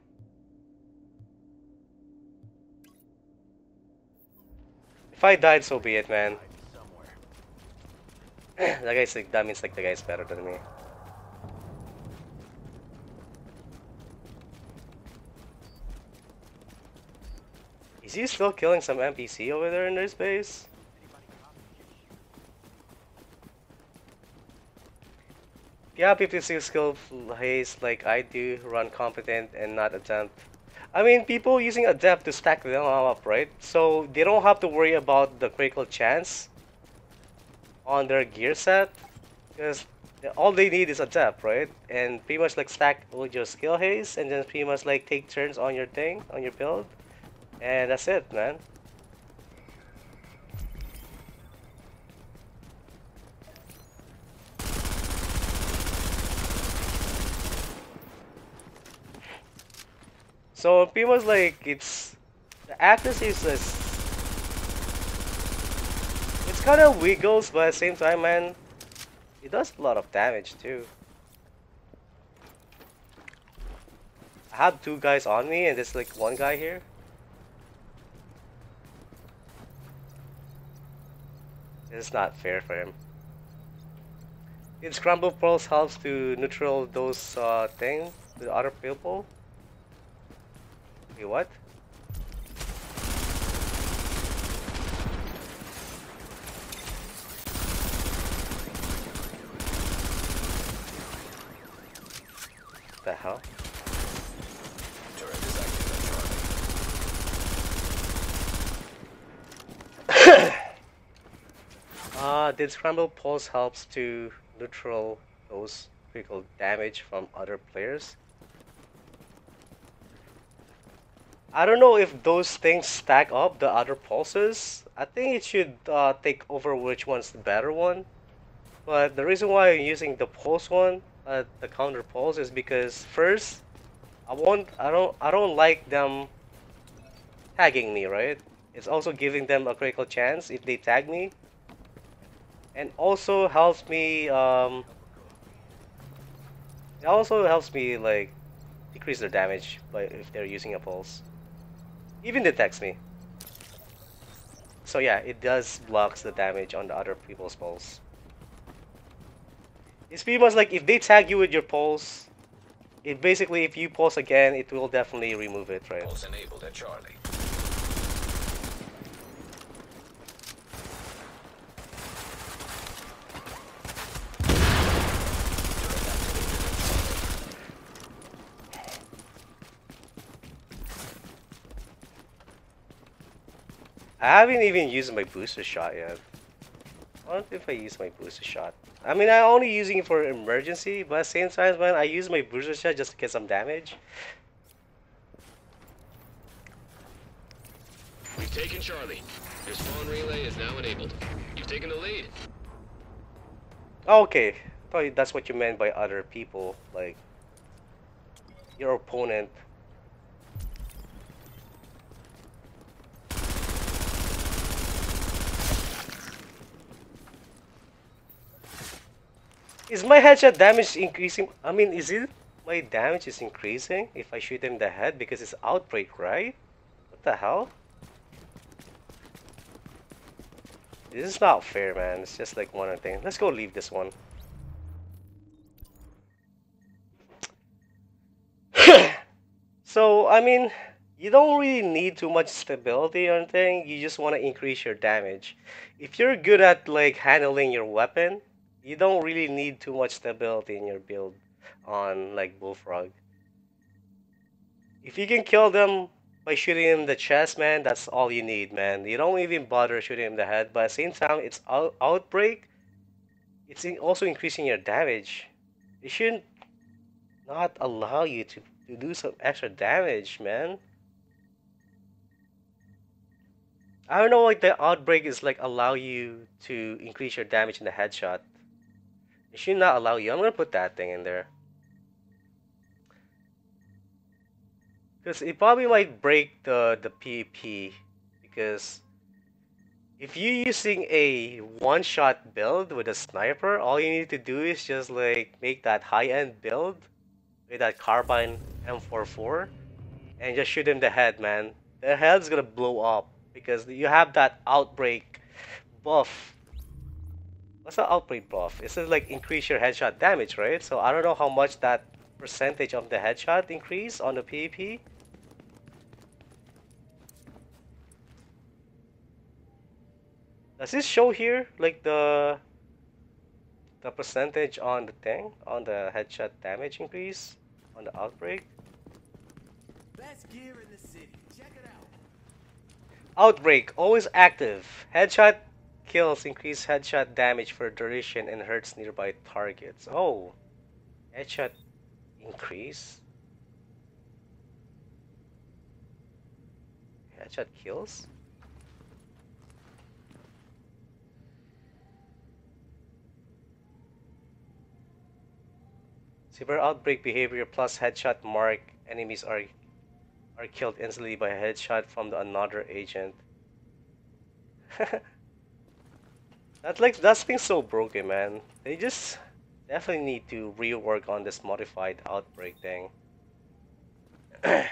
If I died, so be it, man. That means like the guy's better than me. Is he still killing some NPC over there in their space? Yeah, 56 skill haste like I do, run competent and not adept. I mean, people using adept to stack them all up, right? So they don't have to worry about the critical chance on their gear set, because all they need is adept, right? And pretty much like stack with your skill haste, and then pretty much like take turns on your thing, on your build. And that's it, man. So pretty much like the accuracy is it's kind of wiggles, but at the same time, man, it does a lot of damage too. I have two guys on me, and there's like one guy here. It's not fair for him. Did Scramble Pearls helps to neutral those thing, the other people? Wait, what? What the hell? Did Scramble Pulse helps to neutral those critical damage from other players? I don't know if those things stack up the other pulses. I think it should take over which one's the better one. But the reason why I'm using the pulse one, the counter pulse, is because first, I don't like them tagging me, right? It's also giving them a critical chance if they tag me. And also helps me, it also helps me like decrease their damage if they're using a pulse. Even detects me. So yeah, it does blocks the damage on the other people's pulse. It's pretty much like if they tag you with your pulse, it basically if you pulse again, it will definitely remove it, right? Pulse enabled at Charlie. I haven't even used my booster shot yet. What if I use my booster shot? I mean, I'm only using it for emergency, but at the same time, man, I use my booster shot just to get some damage. We've taken Charlie. Your spawn relay is now enabled. You've taken the lead. Okay, I thought that's what you meant by other people, like your opponent. Is my headshot damage increasing? I mean, is it my damage is increasing if I shoot him in the head because it's outbreak, right? What the hell? This is not fair, man. It's just like one thing. Let's go leave this one. So, I mean, you don't really need too much stability or anything. You just want to increase your damage. If you're good at like handling your weapon, you don't really need too much stability in your build on like Bullfrog. If you can kill them by shooting him in the chest, man, that's all you need, man. You don't even bother shooting him in the head, but at the same time, it's outbreak. It's also increasing your damage. It shouldn't not allow you to do some extra damage, man. I don't know, like the outbreak is like allow you to increase your damage in the headshot. It should not allow you. I'm gonna put that thing in there. Because it probably might break the PvP. Because if you're using a one-shot build with a sniper, all you need to do is just like make that high-end build with that carbine M44 and just shoot him in the head, man. The head's gonna blow up because you have that outbreak buff. What's the outbreak buff? It's just like increase your headshot damage, right? So I don't know how much that percentage of the headshot increase on the PvP. Does this show here like the percentage on the thing on the headshot damage increase on the outbreak? Best gear in the city. Check it out. Outbreak always active. Headshot kills increase headshot damage for duration and hurts nearby targets. Oh, headshot increase. Headshot kills. Severe outbreak behavior plus headshot mark. Enemies are killed instantly by a headshot from another agent. That's been so broken, man. They just definitely need to rework on this modified outbreak thing. I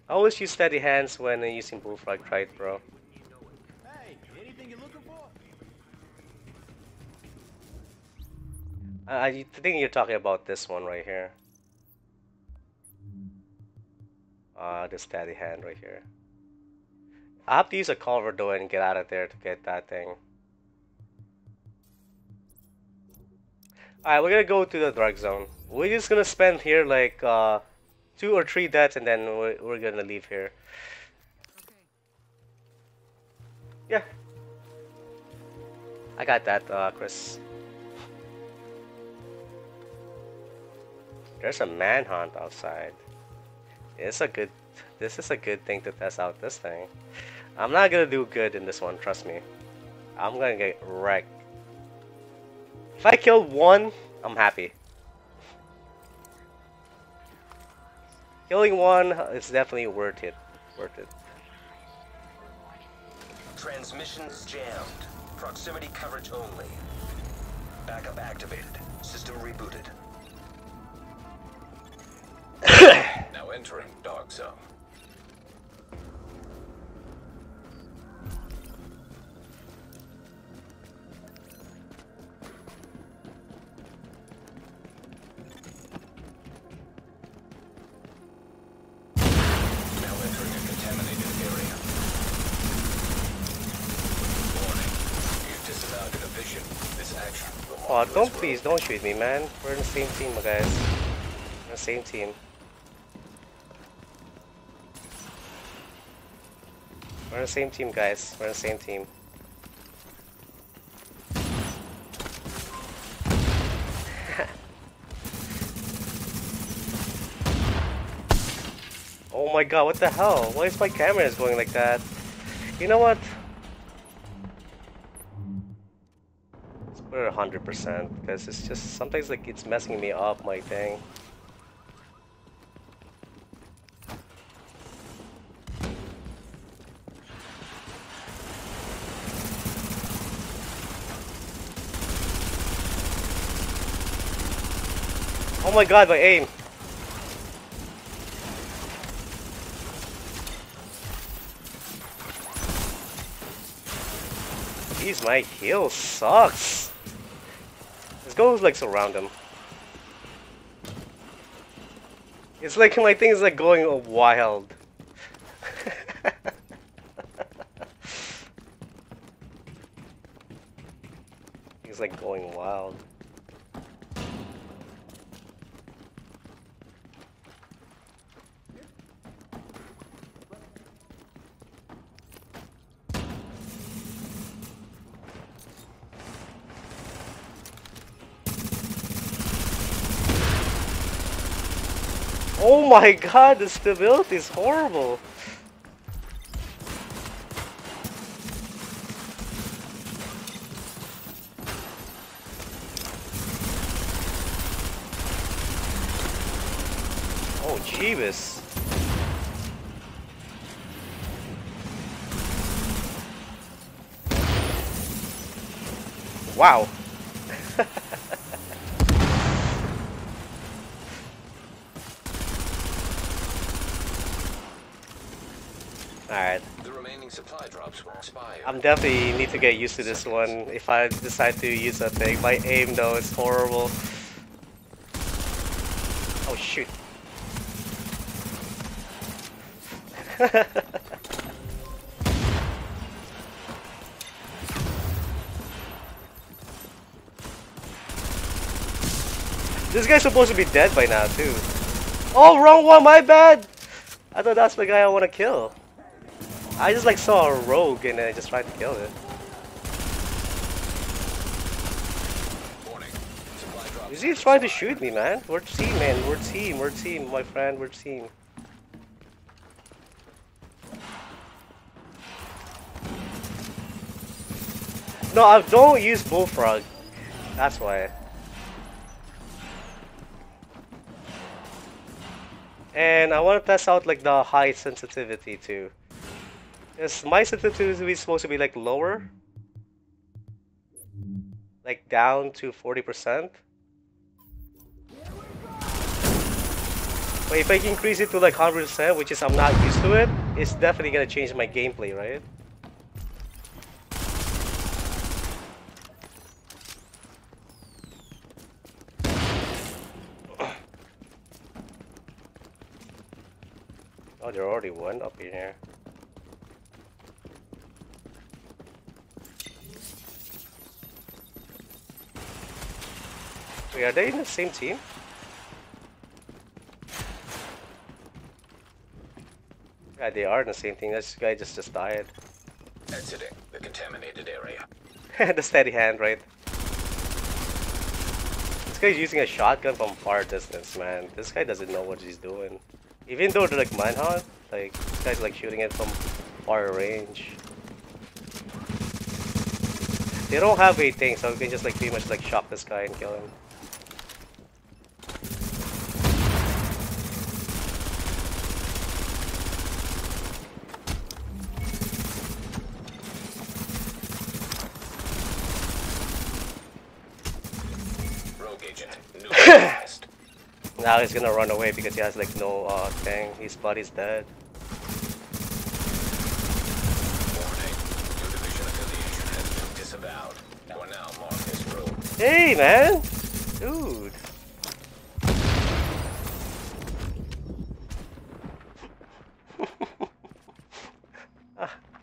always use steady hands when using Bullfrog, right, bro? Hey, anything you're looking for? I think you're talking about this one right here. The steady hand right here. I have to use a cover though and get out of there to get that thing. Alright, we're gonna go to the dark zone. We're just gonna spend here like 2 or 3 deaths and then we're gonna leave here. Yeah. I got that, Chris. There's a manhunt outside. This is a good thing to test out this thing. I'm not gonna do good in this one, trust me. I'm gonna get wrecked. If I kill one, I'm happy. Killing one is definitely worth it. Worth it. Transmissions jammed. Proximity coverage only. Backup activated. System rebooted. Now entering dog zone. Now entering a contaminated area. Warning. You've disavowed inhibition. This action will Oh, don't shoot me, man. We're in the same team, guys. We're in the same team. We're in the same team, guys. We're in the same team. Oh my god, what the hell? Why is my camera going like that? You know what? put it 100% because it's just sometimes like it's messing me up my thing. Oh my god, my aim! Jeez, my heal sucks. Let's go like surround him. It's like my thing is like going wild. He's like going wild. Oh my god, the stability is horrible. Oh, Jayvee. Wow. Alright. The remaining supply drops will expire. I'm definitely need to get used to this one if I decide to use that thing. My aim though is horrible. Oh shoot. This guy's supposed to be dead by now too. Oh, wrong one, my bad! I thought that's the guy I want to kill. I just like saw a rogue and I just tried to kill it. Is he trying to shoot me, man? We're team, man. We're team. We're team, my friend. We're team. No, I don't use bullfrog. That's why. And I want to test out like the high sensitivity too. Because my sensitivity is supposed to be like lower. Like down to 40%. But if I can increase it to like 100%, which is I'm not used to it, it's definitely gonna change my gameplay, right? Oh, there already one up in here. Wait, are they in the same team? Yeah, they are in the same team. This guy just died. Exiting the contaminated area. The steady hand, right? This guy's using a shotgun from far distance, man. This guy doesn't know what he's doing. Even though they're like manhunt, like this guy's like shooting it from far range. They don't have a thing, so we can just like pretty much like shock this guy and kill him. Rogue agent. New test. Now he's gonna run away because he has like no thing. His body's dead. Warning. Your division affiliation has been disavowed. You are now marked as rogue. Hey man! Dude.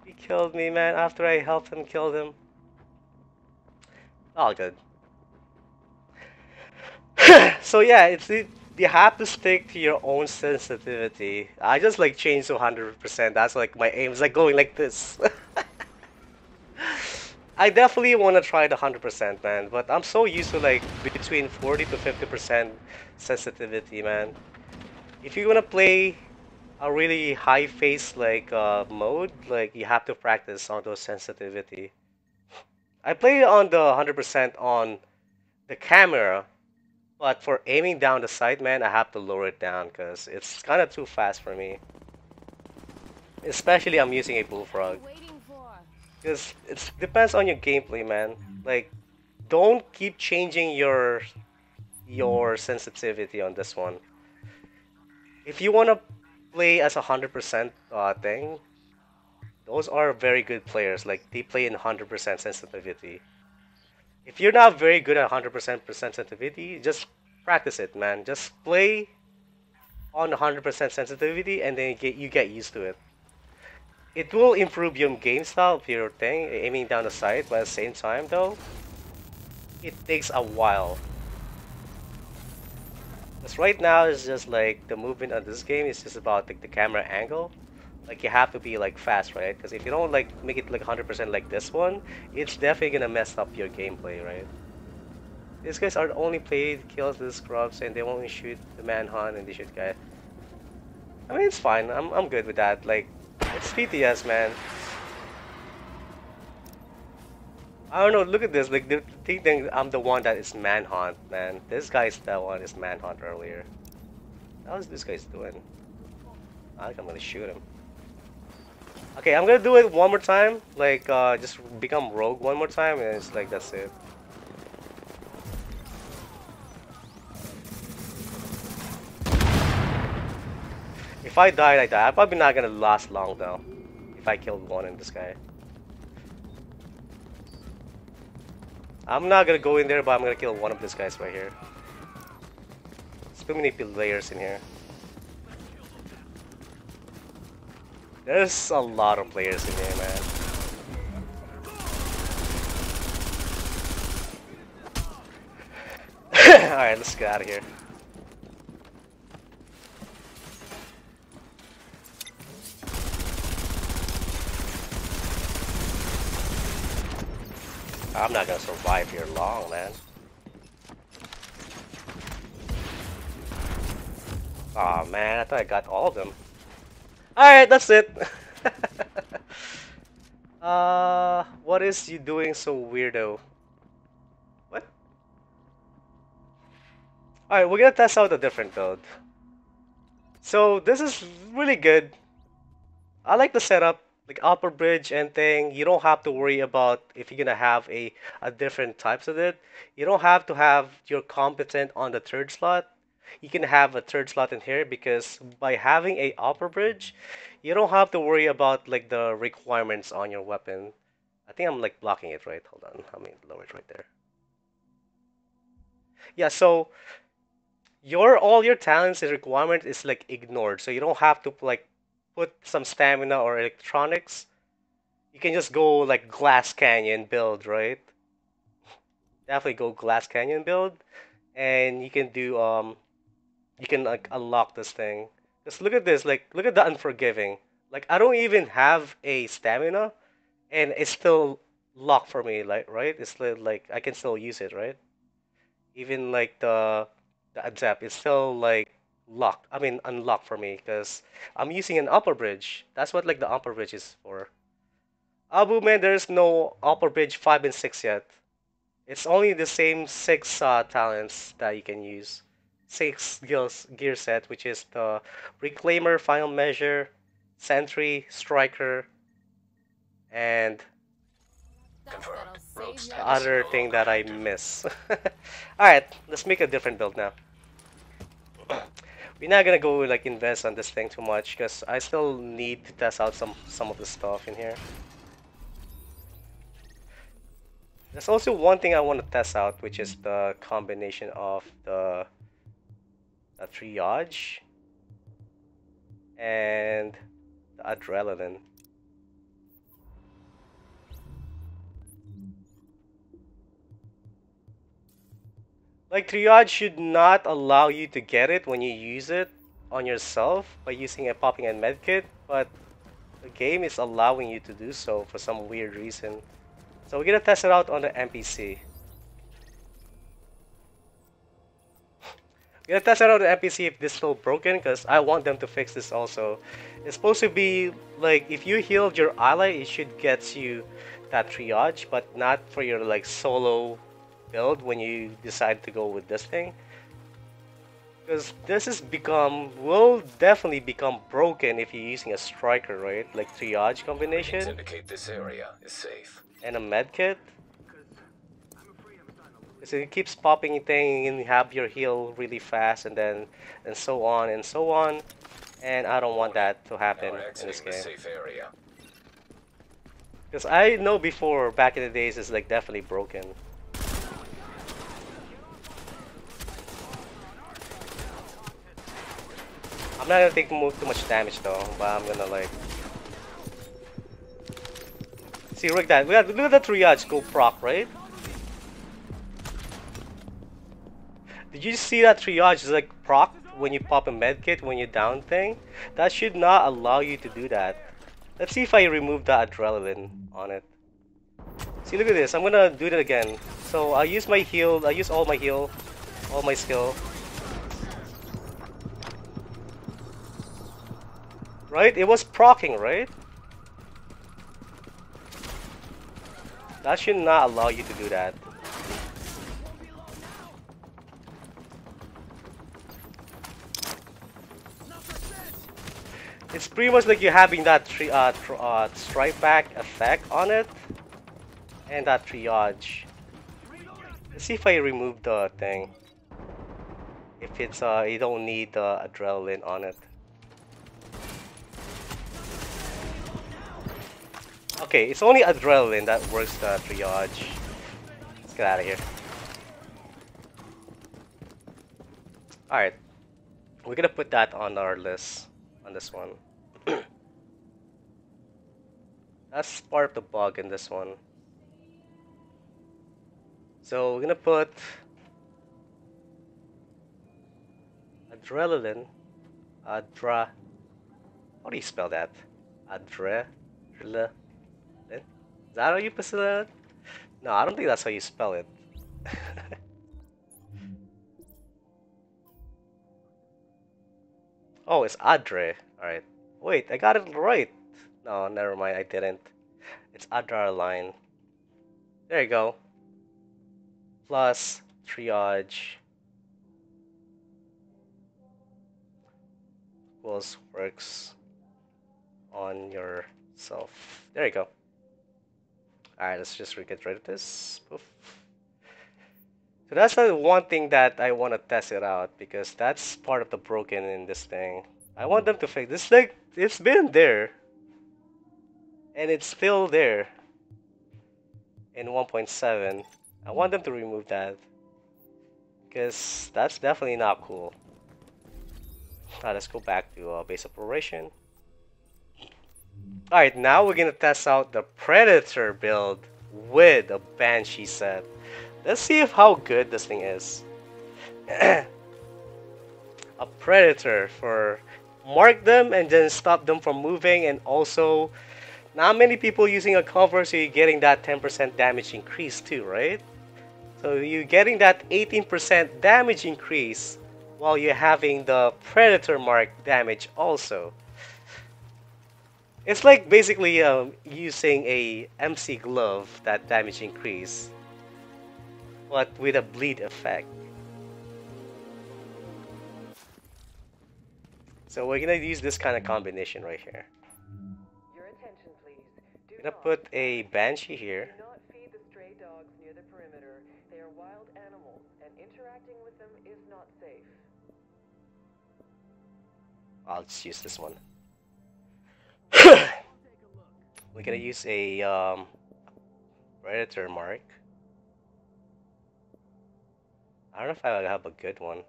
He killed me, man, after I helped him kill him. All good. So yeah, you have to stick to your own sensitivity. I just like changed to 100%. That's like my aim is like going like this. I definitely want to try the 100%, man, but I'm so used to like between 40 to 50% sensitivity, man. If you want to play a really high face like mode, like you have to practice on those sensitivity. I play on the 100% on the camera, but for aiming down the sight, man, I have to lower it down because it's kind of too fast for me. Especially I'm using a bullfrog. Because it depends on your gameplay, man. Like, don't keep changing your sensitivity on this one. If you want to play as 100% thing, those are very good players. Like, they play in 100% sensitivity. If you're not very good at 100% sensitivity, just practice it, man. Just play on 100% sensitivity, and then you get used to it. It will improve your game style of your thing, aiming down the sight, but at the same time, though, it takes a while. Because right now, it's just like the movement on this game is just about like the camera angle. Like, you have to be like fast, right? Because if you don't like make it like 100% like this one, it's definitely gonna mess up your gameplay, right? These guys are only played kills the scrubs, and they only shoot the manhunt and they shoot guy. I mean, it's fine. I'm good with that. Like, it's PTS, man. I don't know. Look at this. Like, the thing I'm the one that is manhunt, man. This guy's the one is manhunt earlier. How's this guy's doing? I think I'm gonna shoot him. Okay, I'm gonna do it one more time. Like, just become rogue one more time, and it's like that's it. If I died, I die. I'm probably not gonna last long though. If I killed one in this guy. I'm not gonna go in there, but I'm gonna kill one of these guys right here. There's too many players in here. There's a lot of players in here, man. Alright, let's get out of here. I'm not gonna survive here long, man. Aw, man, I thought I got all of them. Alright, that's it. What is you doing so weirdo? What? Alright, we're gonna test out a different build. So, this is really good. I like the setup. Like AlphaBridge and thing, you don't have to worry about if you're gonna have a different types of it. You don't have to have your competent on the third slot. You can have a third slot in here because by having a AlphaBridge, you don't have to worry about like the requirements on your weapon. I think I'm like blocking it, right? Hold on, let me lower it right there. Yeah, so all your talents and requirement is like ignored, so you don't have to like put some stamina or electronics. You can just go like Glass Canyon build, right? Definitely go Glass Canyon build, and you can do you can like unlock this thing. Just look at this, like look at the Unforgiving. Like I don't even have a stamina, and it's still locked for me, like right? It's still, like I can still use it, right? Even like the Adept, it's still like locked. I mean unlocked for me because I'm using an AlphaBridge. That's what like the AlphaBridge is for. Abu man, there's no AlphaBridge 5 and 6 yet. It's only the same 6 talents that you can use. 6 gear set, which is the Reclaimer, Final Measure, Sentry, Striker, and Confirmed. Rogue the status other no thing longer that I active. miss. Alright, let's make a different build now. We're not gonna go like invest on this thing too much because I still need to test out some of the stuff in here. There's also one thing I want to test out, which is the combination of the triage and the adrenaline. Like triage should not allow you to get it when you use it on yourself by using a popping and medkit, but the game is allowing you to do so for some weird reason. So we're gonna test it out on the NPC. We're gonna test it out on the NPC if this is still broken, because I want them to fix this also. It's supposed to be like if you healed your ally, it should get you that triage, but not for your like solo build when you decide to go with this thing. Because this will definitely become broken if you're using a striker, right? Like triage combination Indicate this area is safe. and a medkit. So it keeps popping thing and you have your heal really fast and then and so on and so on. And I don't want that to happen in this game. Safe area. Because I know before, back in the days, it's like definitely broken. I'm not gonna take too much damage though, but I'm gonna like... See, look at that. Look at that triage go proc, right? Did you see that triage is like proc when you pop a medkit when you down thing? That should not allow you to do that. Let's see if I remove the adrenaline on it. See, look at this. I'm gonna do that again. So I use my heal. I use all my heal, all my skill. Right? It was proccing, right? That should not allow you to do that. It's pretty much like you're having that strike back effect on it, and that triage. Let's see if I remove the thing. If it's you don't need the adrenaline on it. Okay, it's only adrenaline that works the triage. Let's get out of here. Alright, we're gonna put that on our list. On this one. That's part of the bug in this one. So we're gonna put adrenaline. How do you spell that? Adrenaline. Is that how you spell it? No, I don't think that's how you spell it. Oh, it's Adre. Alright. Wait, I got it right. No, never mind, I didn't. It's adrenaline. There you go. Plus triage equals works on yourself. There you go. Alright, let's just get rid of this. Poof. So that's the one thing that I want to test it out because that's part of the broken in this thing. I want them to fix this. Like it's been there, and it's still there in 1.7. I want them to remove that because that's definitely not cool. Now let's go back to base operation. All right, now we're gonna test out the Predator build with a Banshee set. Let's see how good this thing is. A Predator for mark them and then stop them from moving, and also not many people using a cover, so you're getting that 10% damage increase too, right? So you're getting that 18% damage increase while you're having the Predator mark damage also. It's like basically using a MC glove, that damage increase, but with a bleed effect. So we're gonna use this kind of combination right here. Your attention, please. I'm gonna put a Banshee here. Do not feed the stray dogs near the perimeter. They are wild animals, and interacting with them is not safe. I'll just use this one. We're gonna use a Predator mark. I don't know if I have a good one.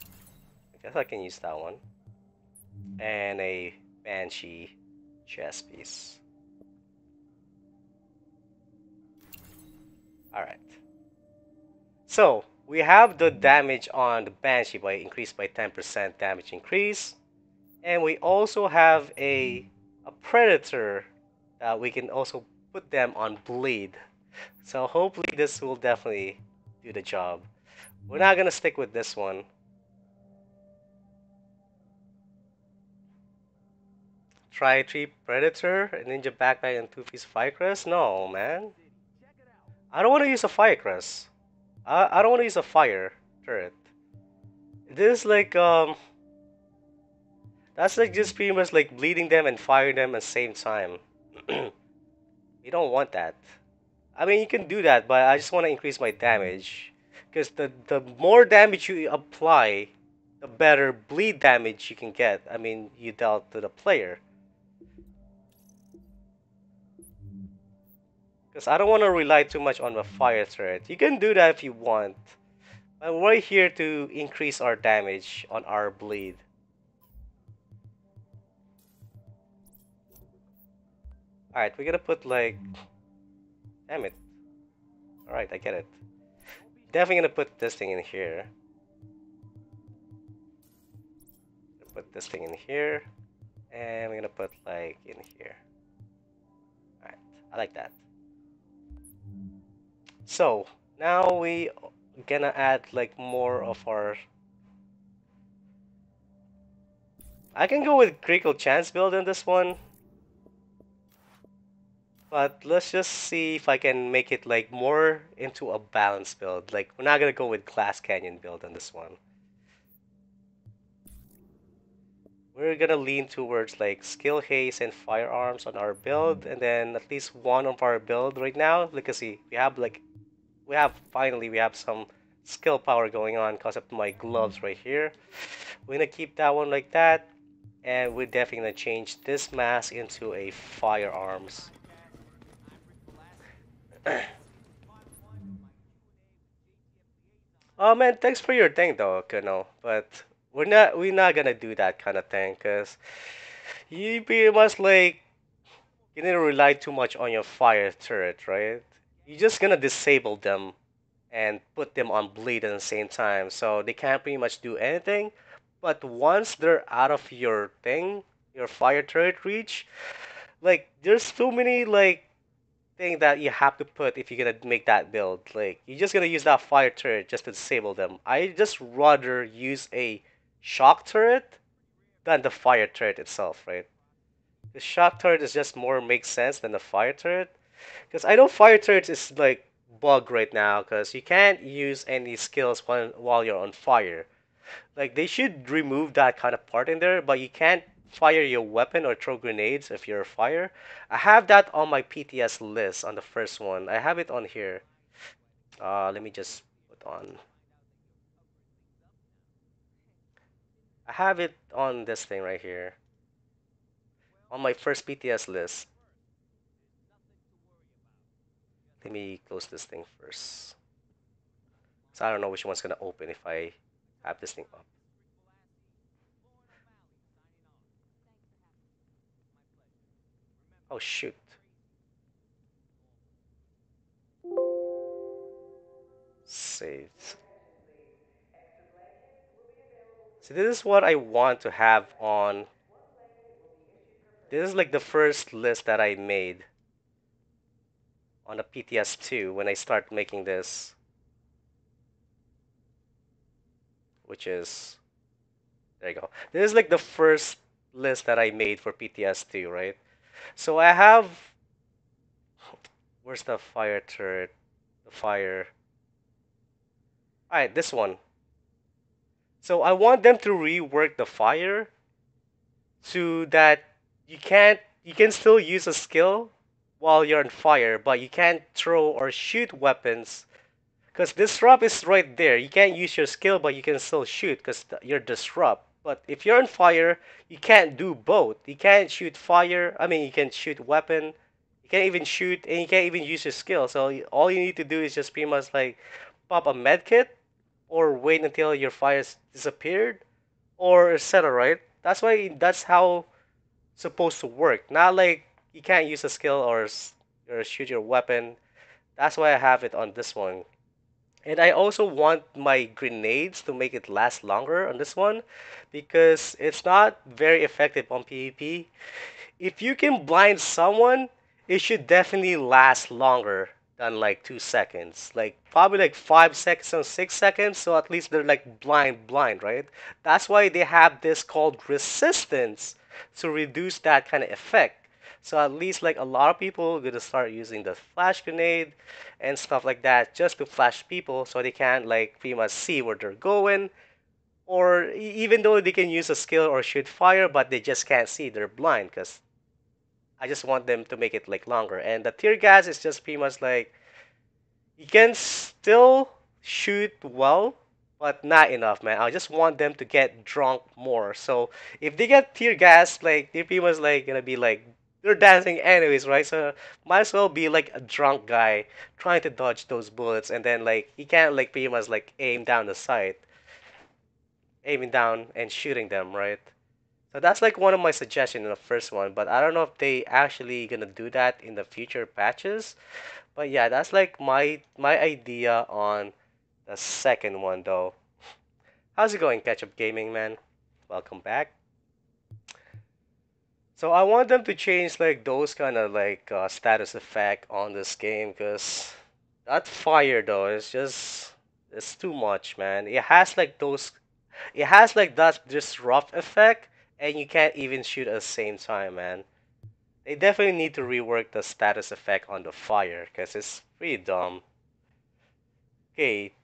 I guess I can use that one. And a Banshee chest piece. Alright. So, we have the damage on the Banshee by increased by 10% damage increase. And we also have a Predator that we can also put them on bleed. So hopefully this will definitely do the job. We're not gonna stick with this one. Tri-Tree Predator, a Ninja Backpack, and 2-piece Firecrest? No, man. I don't want to use a Firecrest. I don't want to use a fire turret. This is like, that's like just pretty much like bleeding them and firing them at the same time. You don't want that. I mean, you can do that, but I just want to increase my damage. Because the more damage you apply, the better bleed damage you can get. I mean, you dealt to the player. Because I don't want to rely too much on the fire turret. You can do that if you want. But we're here to increase our damage on our bleed. Alright, we're gonna put like... Damn it. Alright, I get it. Definitely gonna put this thing in here. Put this thing in here. And we're gonna put like in here. Alright, I like that. So, now we gonna add like more of our... I can go with critical chance build in this one. But let's just see if I can make it like more into a balanced build. Like, we're not gonna go with Glass Canyon build on this one. We're gonna lean towards like skill haste and firearms on our build, and then at least one of our build right now. Look, see, we have finally some skill power going on because of my gloves right here. We're gonna keep that one like that, and we're definitely gonna change this mask into a firearms. Oh man, thanks for your thing though, Kuno. But we're not gonna do that kind of thing, cause you pretty much like you need to rely too much on your fire turret, right? You're just gonna disable them and put them on bleed at the same time, so they can't pretty much do anything. But once they're out of your thing, your fire turret reach, like there's so many like thing that you have to put if you're gonna make that build. Like, you're just gonna use that fire turret just to disable them. I just rather use a shock turret than the fire turret itself, right? The shock turret is just more makes sense than the fire turret. Because I know fire turret is like bug right now because you can't use any skills while you're on fire. Like, they should remove that kind of part in there, but you can't fire your weapon or throw grenades if you're a fire. I have that on my PTS list on the first one. I have it on here. Let me just put on. I have it on this thing right here. On my first PTS list. Let me close this thing first. So I don't know which one's gonna open if I have this thing up. Oh shoot. Save. So this is what I want to have on. This is like the first list that I made on the PTS2 when I start making this. Which is, there you go. This is like the first list that I made for PTS2, right? So I have, where's the fire turret? The fire. Alright, this one. So I want them to rework the fire so that you can still use a skill while you're on fire, but you can't throw or shoot weapons. Because disrupt is right there. You can't use your skill, but you can still shoot because you're disrupt. But if you're on fire, you can't do both. You can't shoot fire. I mean, you can shoot weapon. You can't even shoot, and you can't even use your skill. So all you need to do is just pretty much like pop a med kit, or wait until your fire's disappeared, or etc. Right? That's how it's supposed to work. Not like you can't use a skill or shoot your weapon. That's why I have it on this one. And I also want my grenades to make it last longer on this one because it's not very effective on PvP. If you can blind someone, it should definitely last longer than like 2 seconds. Like probably like 5 seconds or 6 seconds, so at least they're like blind, right? That's why they have this called resistance to reduce that kind of effect. So at least like a lot of people are gonna start using the flash grenade and stuff like that just to flash people so they can't like pretty much see where they're going. Or even though they can use a skill or shoot fire, but they just can't see, they're blind. Because I just want them to make it like longer. And the tear gas is just pretty much like you can still shoot well, but not enough, man. I just want them to get drunk more. So if they get tear gas, like they're pretty much like gonna be like they're dancing anyways, right? So might as well be like a drunk guy trying to dodge those bullets, and then like he can't like pretty much like aim down the sight, aiming down and shooting them, right? So that's like one of my suggestions in the first one, but I don't know if they actually gonna do that in the future patches. But yeah, that's like my idea on the second one though. How's it going, Ketchup Gaming, man? Welcome back. So I want them to change like those kind of like status effect on this game, because that fire though is just it's too much, man. It has like that disrupt effect, and you can't even shoot at the same time, man. They definitely need to rework the status effect on the fire, because it's pretty dumb. Okay,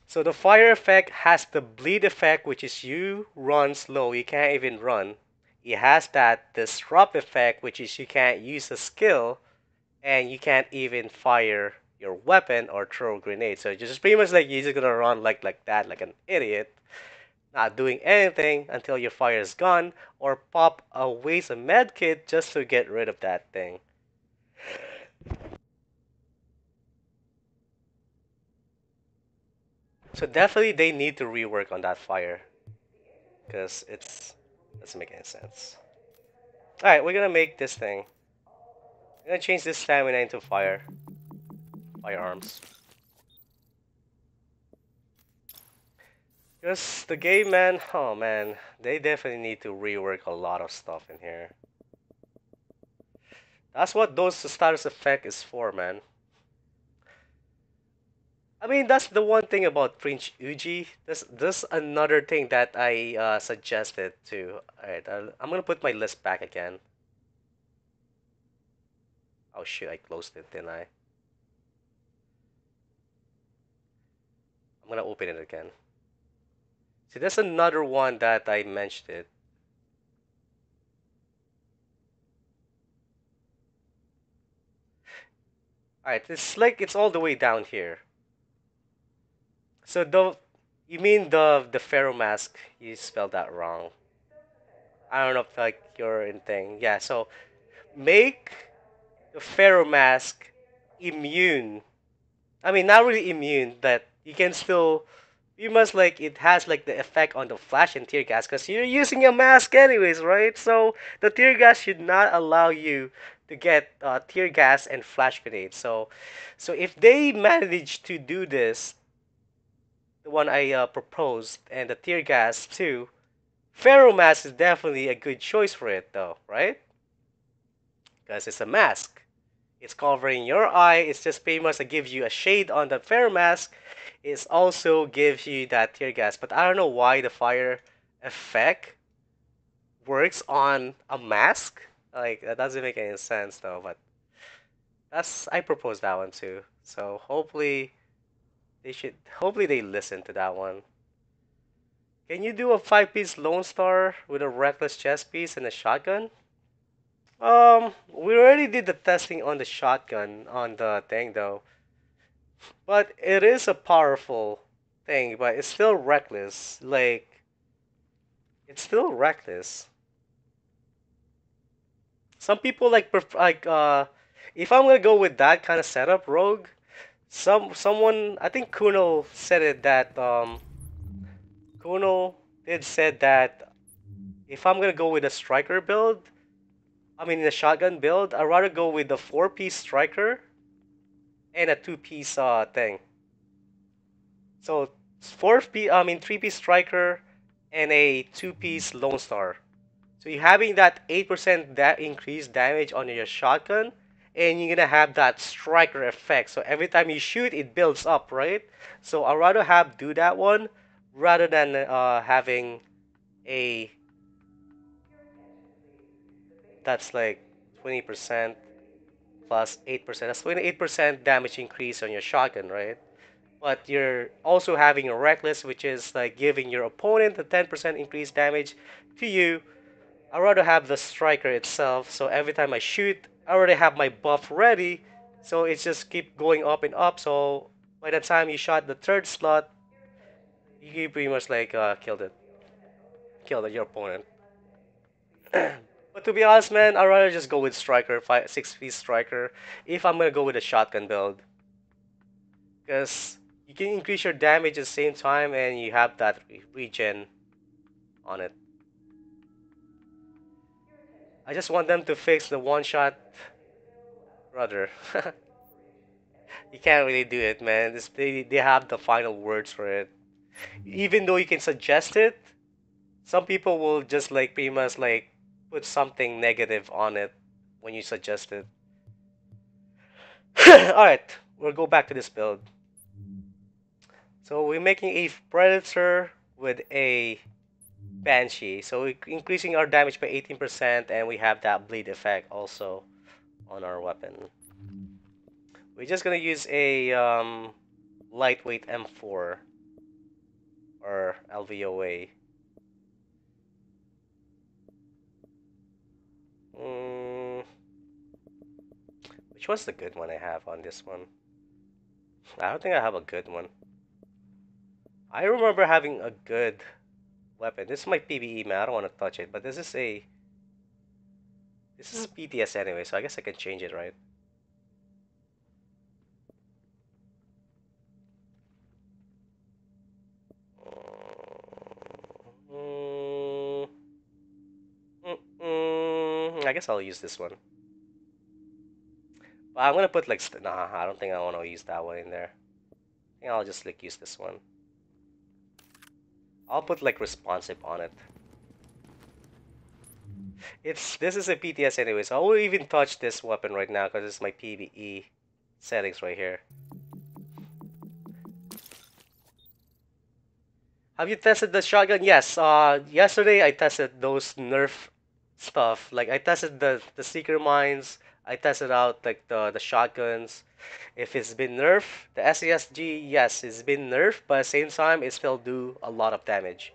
so the fire effect has the bleed effect, which is you run slow, you can't even run. It has that disrupt effect, which is you can't use a skill, and you can't even fire your weapon or throw grenades. So just pretty much like you're just gonna run like that, like an idiot, not doing anything until your fire is gone, or pop a waste a med kit just to get rid of that thing. So definitely they need to rework on that fire, because it's doesn't make any sense. Alright, we're gonna make this thing. We're gonna change this stamina into firearms. Because the game, man, oh man, they definitely need to rework a lot of stuff in here. That's what those status effect is for, man. I mean, that's the one thing about Prince Uji. This another thing that I suggested too. Alright, I'm gonna put my list back again. Oh shit, I closed it, didn't I? I'm gonna open it again. See, there's another one that I mentioned it. Alright, it's like it's all the way down here. So you mean the Pharaoh mask? You spelled that wrong. I don't know if like you're in thing. Yeah, so make the Pharaoh mask immune. I mean, not really immune, but you can still. You must like it has like the effect on the flash and tear gas, because you're using a mask anyways, right? So the tear gas should not allow you to get tear gas and flash grenades. So if they manage to do this, the one I proposed, and the tear gas too, Pharaoh mask is definitely a good choice for it, though, right? Because it's a mask. It's covering your eye. It's just pretty much to give you a shade on the Pharaoh mask. It also gives you that tear gas. But I don't know why the fire effect works on a mask. Like that doesn't make any sense though. But I proposed that one too. So hopefully they listen to that one. Can you do a 5-piece Lone Star with a reckless chest piece and a shotgun? We already did the testing on the shotgun on the thing though. But it is a powerful thing, but it's still reckless. Like, it's still reckless. Some people like if I'm gonna go with that kind of setup, Rogue. Someone I think Kuno said it that Kuno did said that if I'm gonna go with a striker build, I mean the shotgun build, I'd rather go with the 4-piece striker and a 2-piece thing. So 3-piece striker and a 2-piece Lone Star. So you're having that 8% increased damage on your shotgun, and you're gonna have that striker effect. So every time you shoot, it builds up, right? So I'd rather do that one rather than having a that's like 20% plus 8%. That's 28% damage increase on your shotgun, right? But you're also having a reckless, which is like giving your opponent a 10% increased damage to you. I'd rather have the striker itself, so every time I shoot, I already have my buff ready, so it's just keep going up and up. So by the time you shot the third slot, you pretty much like killed your opponent. But to be honest, man, I'd rather just go with striker, 6 piece striker, if I'm gonna go with a shotgun build, because you can increase your damage at the same time, and you have that regen on it. I just want them to fix the one shot, brother. You can't really do it, man. They have the final words for it. Even though you can suggest it, some people will just like pretty much like put something negative on it when you suggest it. Alright, we'll go back to this build. So we're making a Predator with a Banshee. So we're increasing our damage by 18%, and we have that bleed effect also on our weapon. We're just gonna use a lightweight M4 or LVOA. Which was the good one I have on this one? I don't think I have a good one. I remember having a good weapon. This is my PvE, man. I don't want to touch it, but this is a PTS anyway, so I guess I can change it, right? I guess I'll use this one. But I'm gonna put like nah. I don't think I want to use that one in there. I think I'll just like use this one. I'll put like responsive on it. This is a PTS anyway, so I won't even touch this weapon right now because it's my PvE settings right here. Have you tested the shotgun? Yes. Yesterday I tested those nerf stuff. Like I tested the seeker mines. I tested out like the shotguns. If it's been nerfed, the SESG, yes, it's been nerfed, but at the same time it still do a lot of damage.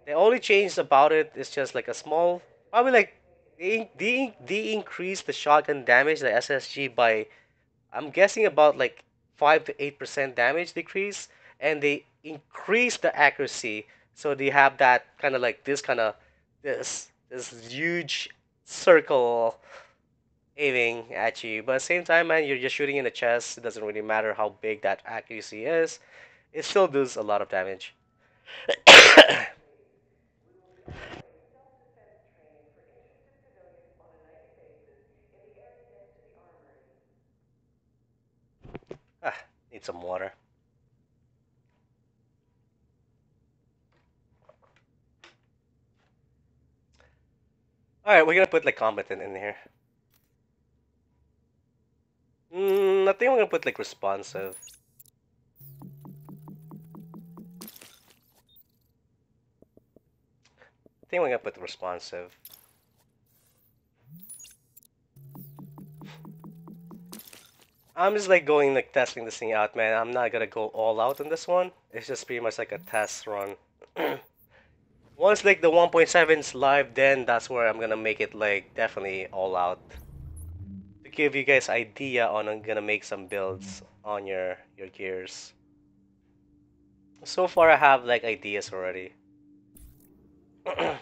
The only change about it is just like a small, probably like they increase the shotgun damage, the SSG by, I'm guessing about like 5 to 8% damage decrease, and they increase the accuracy, so they have that kind of like this huge circle aiming at you. But at the same time, man, you're just shooting in the chest. It doesn't really matter how big that accuracy is. It still does a lot of damage. Ah, need some water. Alright, we're gonna put like combatant in here. I think we're gonna put like responsive. I think we're gonna put responsive. I'm just like going like testing this thing out, man. I'm not gonna go all out on this one. It's just pretty much like a test run. Once like the 1.7 is live, then that's where I'm gonna make it like definitely all out. To give you guys idea on, I'm gonna make some builds on your gears. So far I have like ideas already. Alright,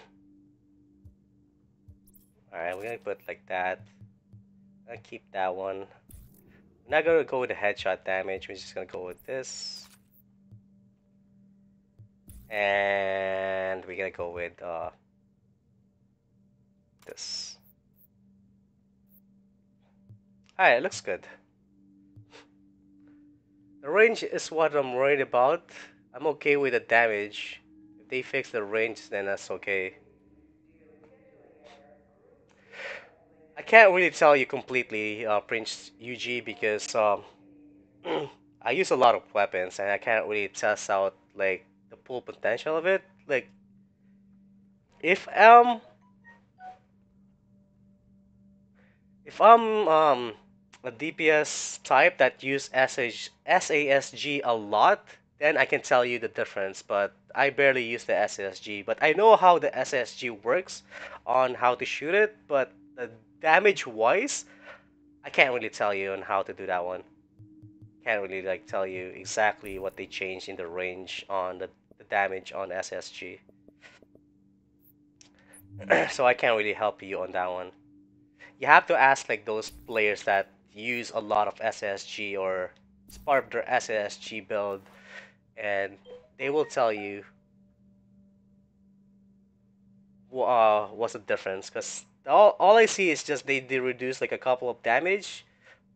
we're gonna put like that. I'll keep that one. I'm not gonna go with the headshot damage, we're just gonna go with this. And we're gonna go with this. Alright, it looks good. The range is what I'm worried about. I'm okay with the damage. If they fix the range, then that's okay. I can't really tell you completely, Prince UG, because I use a lot of weapons and I can't really test out like the full potential of it. Like if If I'm a DPS type that use SASG a lot, then I can tell you the difference. But I barely use the SASG. But I know how the SASG works on how to shoot it. But the damage wise, I can't really tell you on how to do that one. Can't really like tell you exactly what they changed in the range on the damage on SSG. So I can't really help you on that one. You have to ask like those players that use a lot of SSG or it's part of their SSG build, and they will tell you what's the difference. Because all I see is just they reduce like a couple of damage,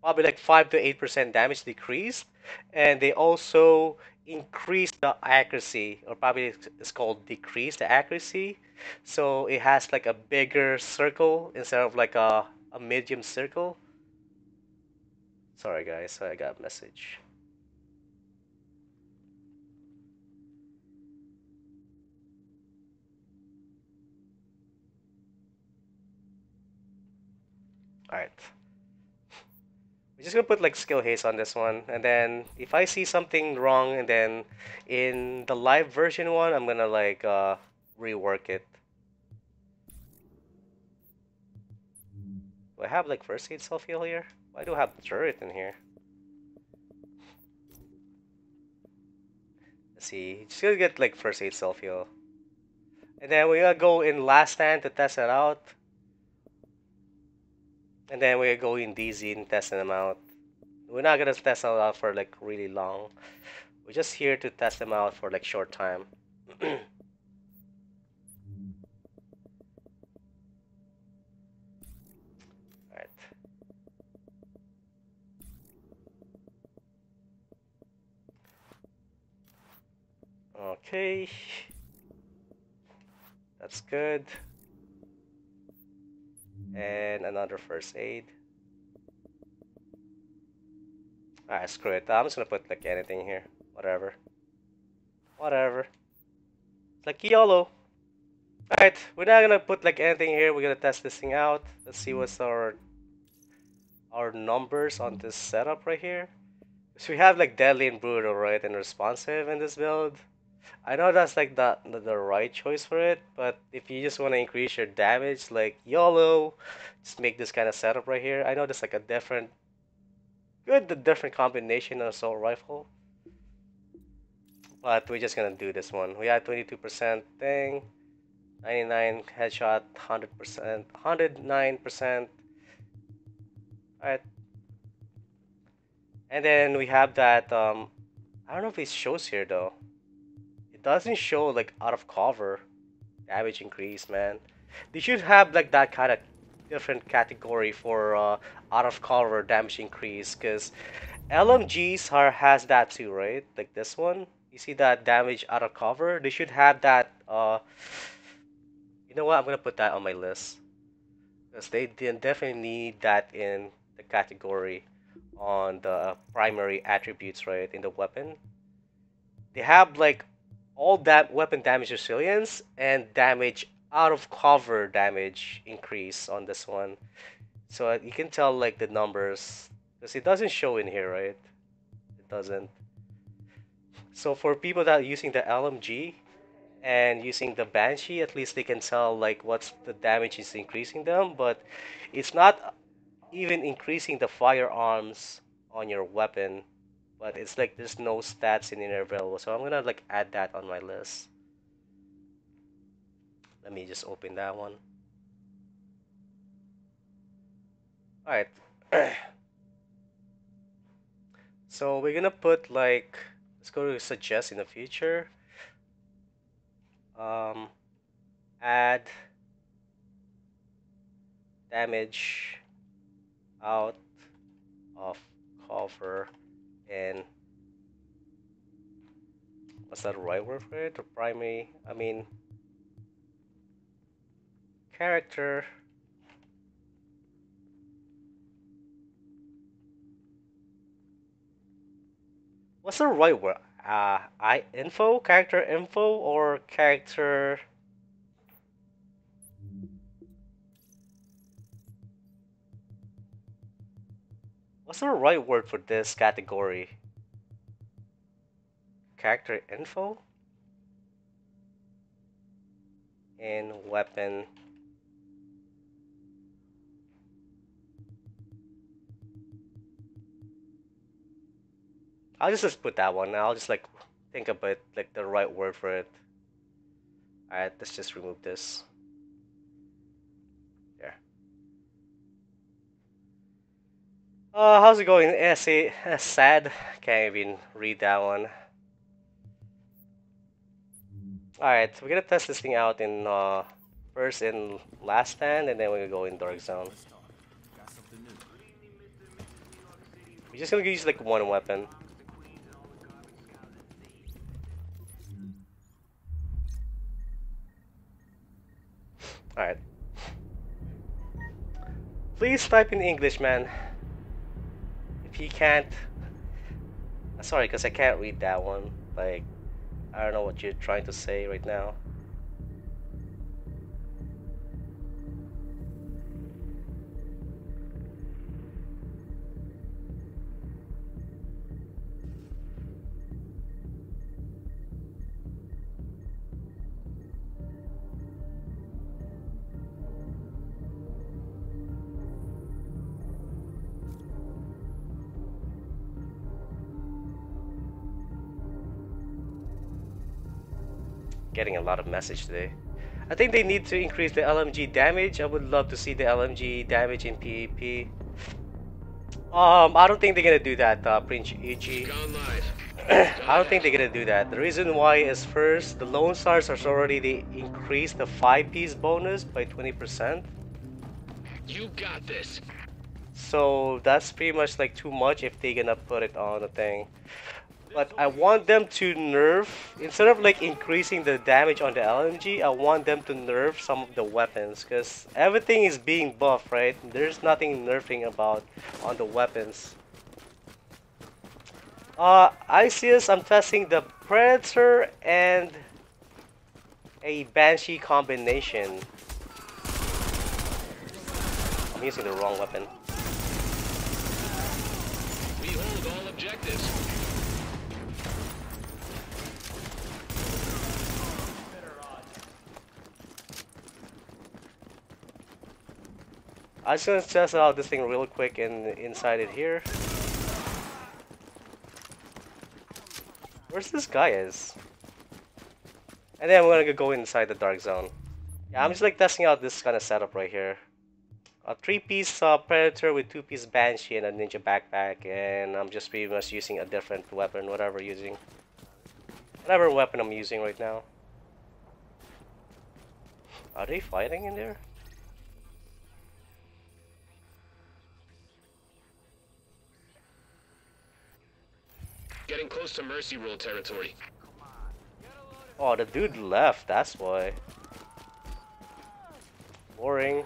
probably like 5 to 8% damage decreased, and they also increase the accuracy, or probably it's called decrease the accuracy. So it has like a bigger circle instead of like a medium circle. Sorry guys, I got a message. Alright. We're just gonna put like skill haste on this one, and then if I see something wrong, and then in the live version one, I'm gonna like rework it. Do I have like first aid self heal here? Why do I have turret in here? Let's see, just gonna get like first aid self heal, and then we're gonna go in last stand to test it out, and then we're gonna go in DZ and testing them out. We're not gonna test them out for like really long. We're just here to test them out for like short time. Alright. Okay. That's good. And another first aid. Alright, screw it. I'm just gonna put like anything here. Whatever. Whatever. It's like YOLO. Alright, we're not gonna put like anything here. We're gonna test this thing out. Let's see what's our numbers on this setup right here. So we have like deadly and brutal, right, and responsive in this build. I know that's like the right choice for it, but if you just want to increase your damage, like YOLO, just make this kind of setup right here. I know there's like a different combination of assault rifle, but we're just gonna do this one. We had 22% thing, 99 headshot, 100%, 109%. Alright. And then we have that, I don't know if it shows here though. It doesn't show like out of cover damage increase, man. They should have like that kind of different category for out of cover damage increase, because LMGs has that too, right? Like this one, you see that damage out of cover. They should have that. You know what? I'm gonna put that on my list because they definitely need that in the category on the primary attributes, right? In the weapon, they have like all that weapon damage resilience and damage out of cover damage increase on this one. So you can tell like the numbers because it doesn't show in here, right? It doesn't. So for people that are using the LMG and using the Banshee, at least they can tell like what's the damage is increasing them, but it's not even increasing the firearms on your weapon, but it's like there's no stats in there available. So I'm gonna like add that on my list. Let me just open that one. Alright. So we're gonna put like, let's go to suggest in the future. Add damage out of cover and what's that right word for it? The primary, I mean character what's the right word? Character info or character What's the right word for this category? Character info? And weapon. I'll just put that one. I'll just like think about like the right word for it. Alright, let's just remove this. There. How's it going? Essay sad. Can't even read that one. Alright, we're gonna test this thing out in first in last stand, and then we're gonna go in dark zone. We're just gonna use like one weapon. Alright. Please type in English, man. If he can't... Sorry, because I can't read that one. Like, I don't know what you're trying to say right now. Getting a lot of message today. I think they need to increase the LMG damage. I would love to see the LMG damage in PvP. I don't think they're gonna do that, Prince EG. I don't think they're gonna do that. The reason why is first, the Lone Stars has already increased the 5-piece bonus by 20%. You got this. So that's pretty much like too much if they're gonna put it on the thing. But I want them to nerf, instead of like increasing the damage on the LMG, I want them to nerf some of the weapons, because everything is being buffed, right? There's nothing nerfing about on the weapons. ICS, I'm testing the Predator and a Banshee combination. I'm using the wrong weapon. We hold all objectives. I'm just gonna test out this thing real quick and inside it here. Where's this guy is? And then we're gonna go inside the dark zone. Yeah, I'm just like testing out this kind of setup right here. A 3-piece Predator with 2-piece Banshee and a Ninja backpack, and I'm just pretty much using a different weapon, whatever weapon I'm using right now. Are they fighting in there? Getting close to Mercy Rule territory. Oh, the dude left, that's why. Boring. You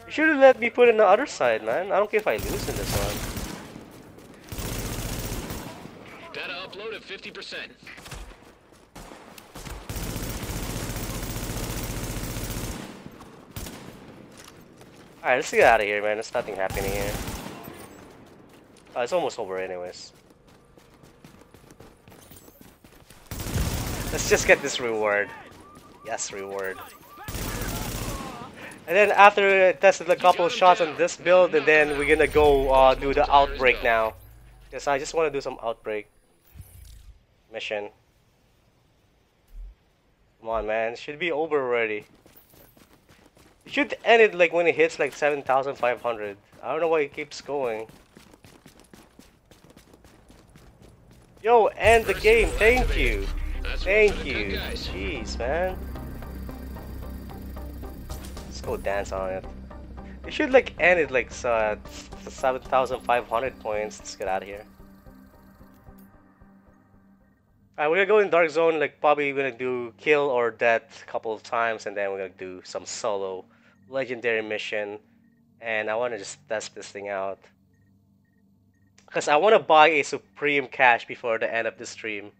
should have let me put in the other side, man. I don't care if I lose in this one. Data upload at 50%. Alright, let's get out of here, man. There's nothing happening here. Oh, it's almost over anyways. Let's just get this reward. Yes, reward. And then after I tested a couple of shots on this build, and then we're gonna go do the outbreak now. Because I just want to do some outbreak mission. Come on, man. It should be over already. It should end it like when it hits like 7,500. I don't know why it keeps going. Yo, end the game. Thank you. Thank you. Jeez, man. Let's go dance on it. It should like end it like 7,500 points. Let's get out of here. Alright, we're gonna go in dark zone. Like probably gonna do kill or death a couple of times, and then we're gonna do some solo legendary mission. And I want to just test this thing out, because I want to buy a supreme cache before the end of the stream.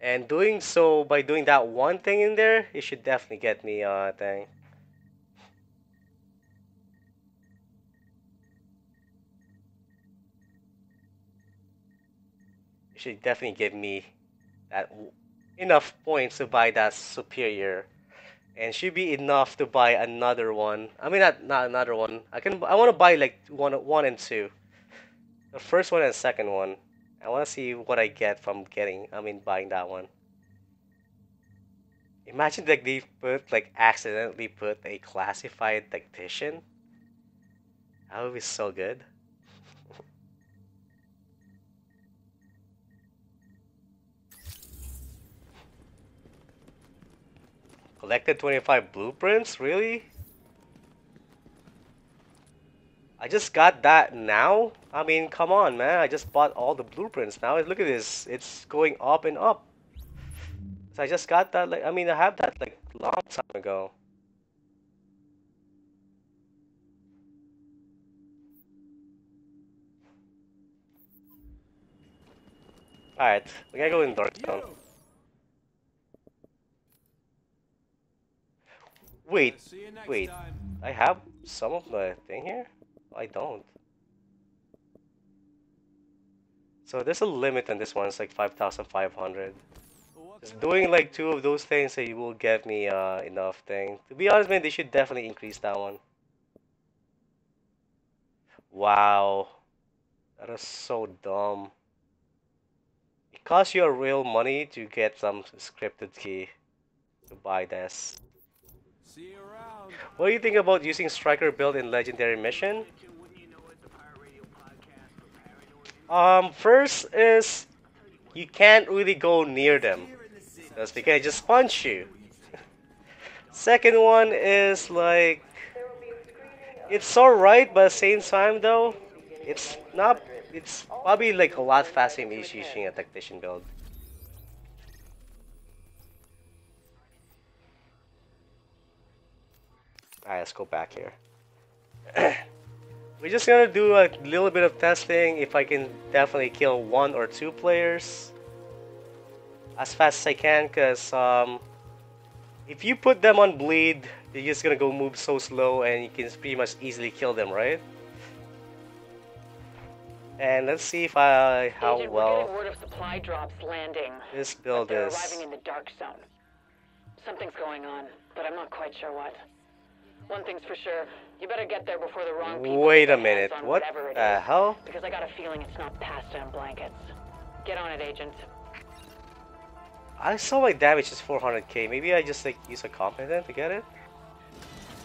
And doing so, by doing that one thing in there, it should definitely get me a thing. should definitely give me that enough points to buy that superior, and should be enough to buy another one. I mean, not another one. I want to buy like one and two. The first one and second one. I want to see what I get from buying that one. Imagine like they accidentally put a classified tactician. That would be so good. Collected 25 blueprints? Really? I just got that now? I mean, come on, man. I just bought all the blueprints now. Look at this. It's going up and up. So I just got that, I have that, long time ago. Alright, we gotta go in Dark Zone. Wait, I have some of the thing here? I don't. So there's a limit on this one, it's like 5,500. Just doing like 2 of those things so you will get me enough thing. To be honest, man, they should definitely increase that one. Wow. That is so dumb. It costs you a real money to get some scripted key to buy this. See you around. What do you think about using striker build in legendary mission? First is you can't really go near them because they can just punch you. Second one is like it's alright, but at the same time though, it's not. It's probably like a lot faster than using a tactician build. Alright, let's go back here. We're just gonna do a little bit of testing if I can definitely kill 1 or 2 players as fast as I can, because if you put them on bleed, they're just gonna go move so slow and you can pretty much easily kill them, right? And let's see if how Agent, well we're getting word of supply drops landing. this build They're is. arriving in the dark zone. Something's going on, but I'm not quite sure what. One thing's for sure, you better get there before the wrong people Wait get a their minute, hands on what whatever it the is. hell? Because I got a feeling it's not pasta and blankets. Get on it, Agent. I saw my damage is 400k. Maybe I just use a competent to get it?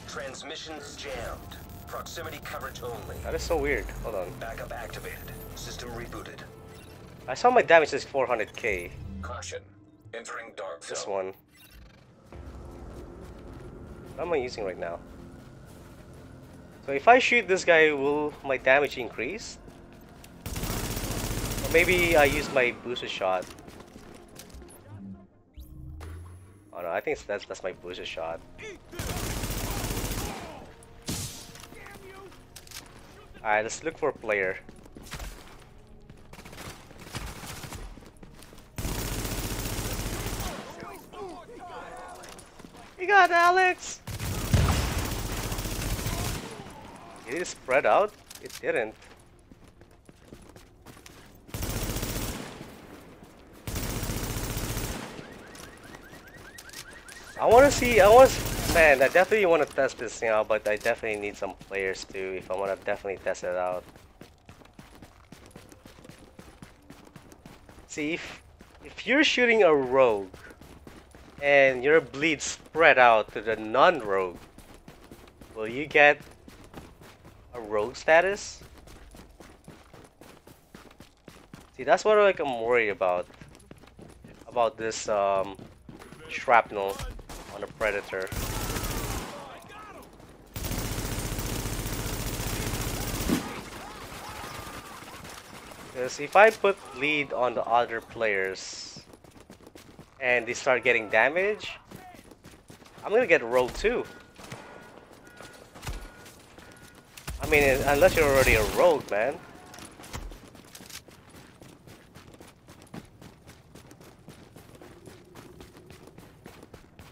Transmissions jammed. Proximity coverage only. That is so weird. Hold on. Backup activated. System rebooted. I saw my damage is 400k. Caution. Entering dark zone. This one. What am I using right now? So if I shoot this guy, will my damage increase? Or maybe I use my booster shot. Oh no, I think that's my booster shot. Alright, let's look for a player. You got Alex! Did it spread out? It didn't. Man, I definitely want to test this now, but I definitely need some players too if I want to definitely test it out. See, if you're shooting a rogue and your bleed spread out to the non-rogue, will you get a rogue status? See, that's what I'm worried about this shrapnel on the Predator. Because if I put lead on the other players and they start getting damage, I'm gonna get rogue too. I mean, unless you're already a rogue, man.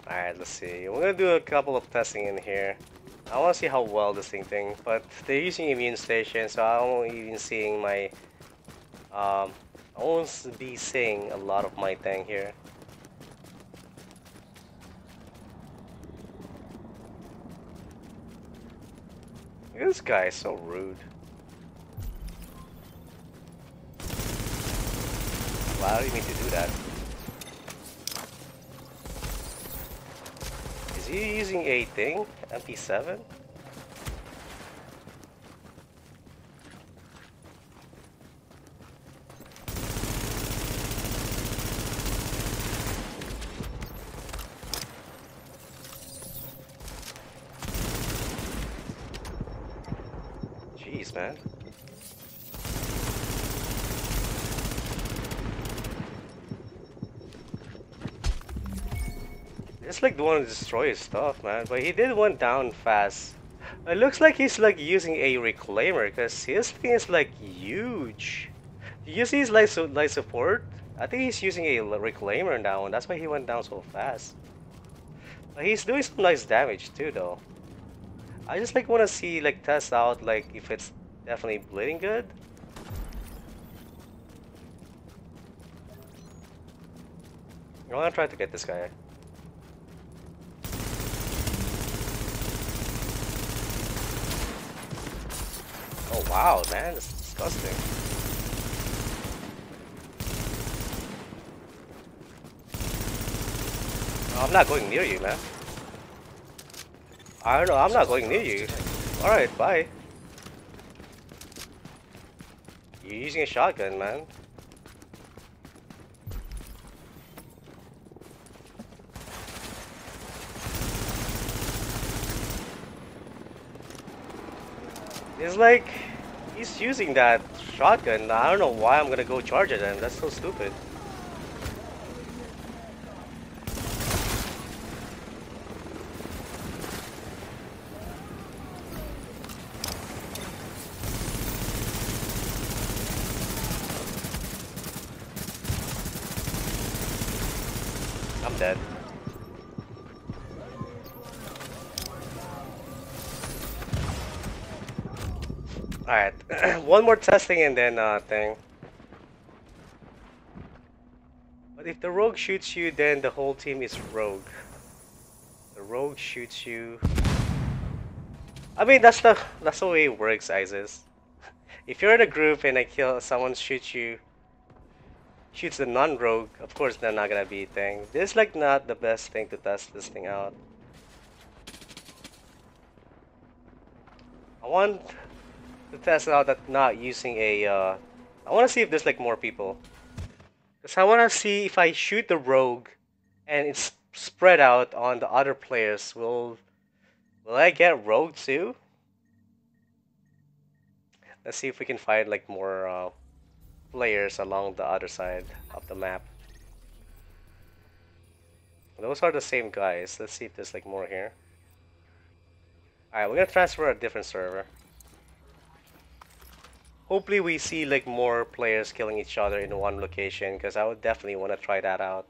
Alright, let's see. We're gonna do a couple of testing in here. I wanna see how well this thing, but they're using immune station, so I'm even seeing my I won't be saying a lot of my thing here. This guy is so rude. Why do you mean to do that? Is he using a thing? MP7? Jeez, man. It's like the one to destroy his stuff, man. But he did one down fast. It looks like he's like using a reclaimer because his thing is like huge. You see his light support? I think he's using a reclaimer now, and that's why he went down so fast. But he's doing some nice damage too, though. I just like want to see like test out like if it's definitely bleeding good. I want to try to get this guy. Oh wow, man, it's disgusting. I'm not going near you, man. I don't know, I'm not going near you. Alright, bye. You're using a shotgun, man. It's like, he's using that shotgun. I don't know why I'm gonna go charge at him. That's so stupid. I'm dead. Alright, one more testing and then thing. But if the rogue shoots you, then the whole team is rogue. The rogue shoots you. I mean, that's the way it works, ISIS. If you're in a group and someone shoots the non-rogue, of course they're not gonna be a thing. This is like not the best thing to test this thing out. I want to test out that not using a I want to see if there's like more people, because I want to see if I shoot the rogue and it's spread out on the other players, will I get rogue too? Let's see if we can find like more players along the other side of the map. Those are the same guys. Let's see if there's like more here. Alright, we're gonna transfer a different server. Hopefully we see like more players killing each other in one location, because I would definitely want to try that out.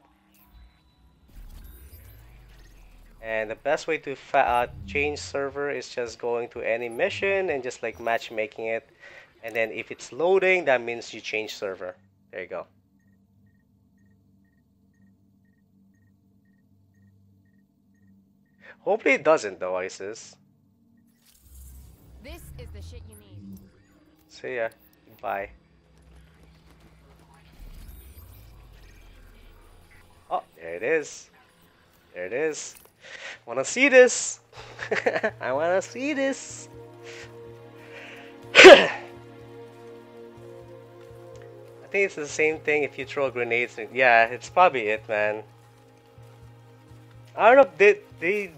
And the best way to change server is just going to any mission and just like matchmaking it. And then if it's loading, that means you change server. There you go. Hopefully it doesn't though, ISIS. This is the shit you need. See ya. Bye. Oh, there it is. There it is. Wanna see this? I wanna see this. I think it's the same thing if you throw grenades in. Yeah, it's probably it, man. I don't know, they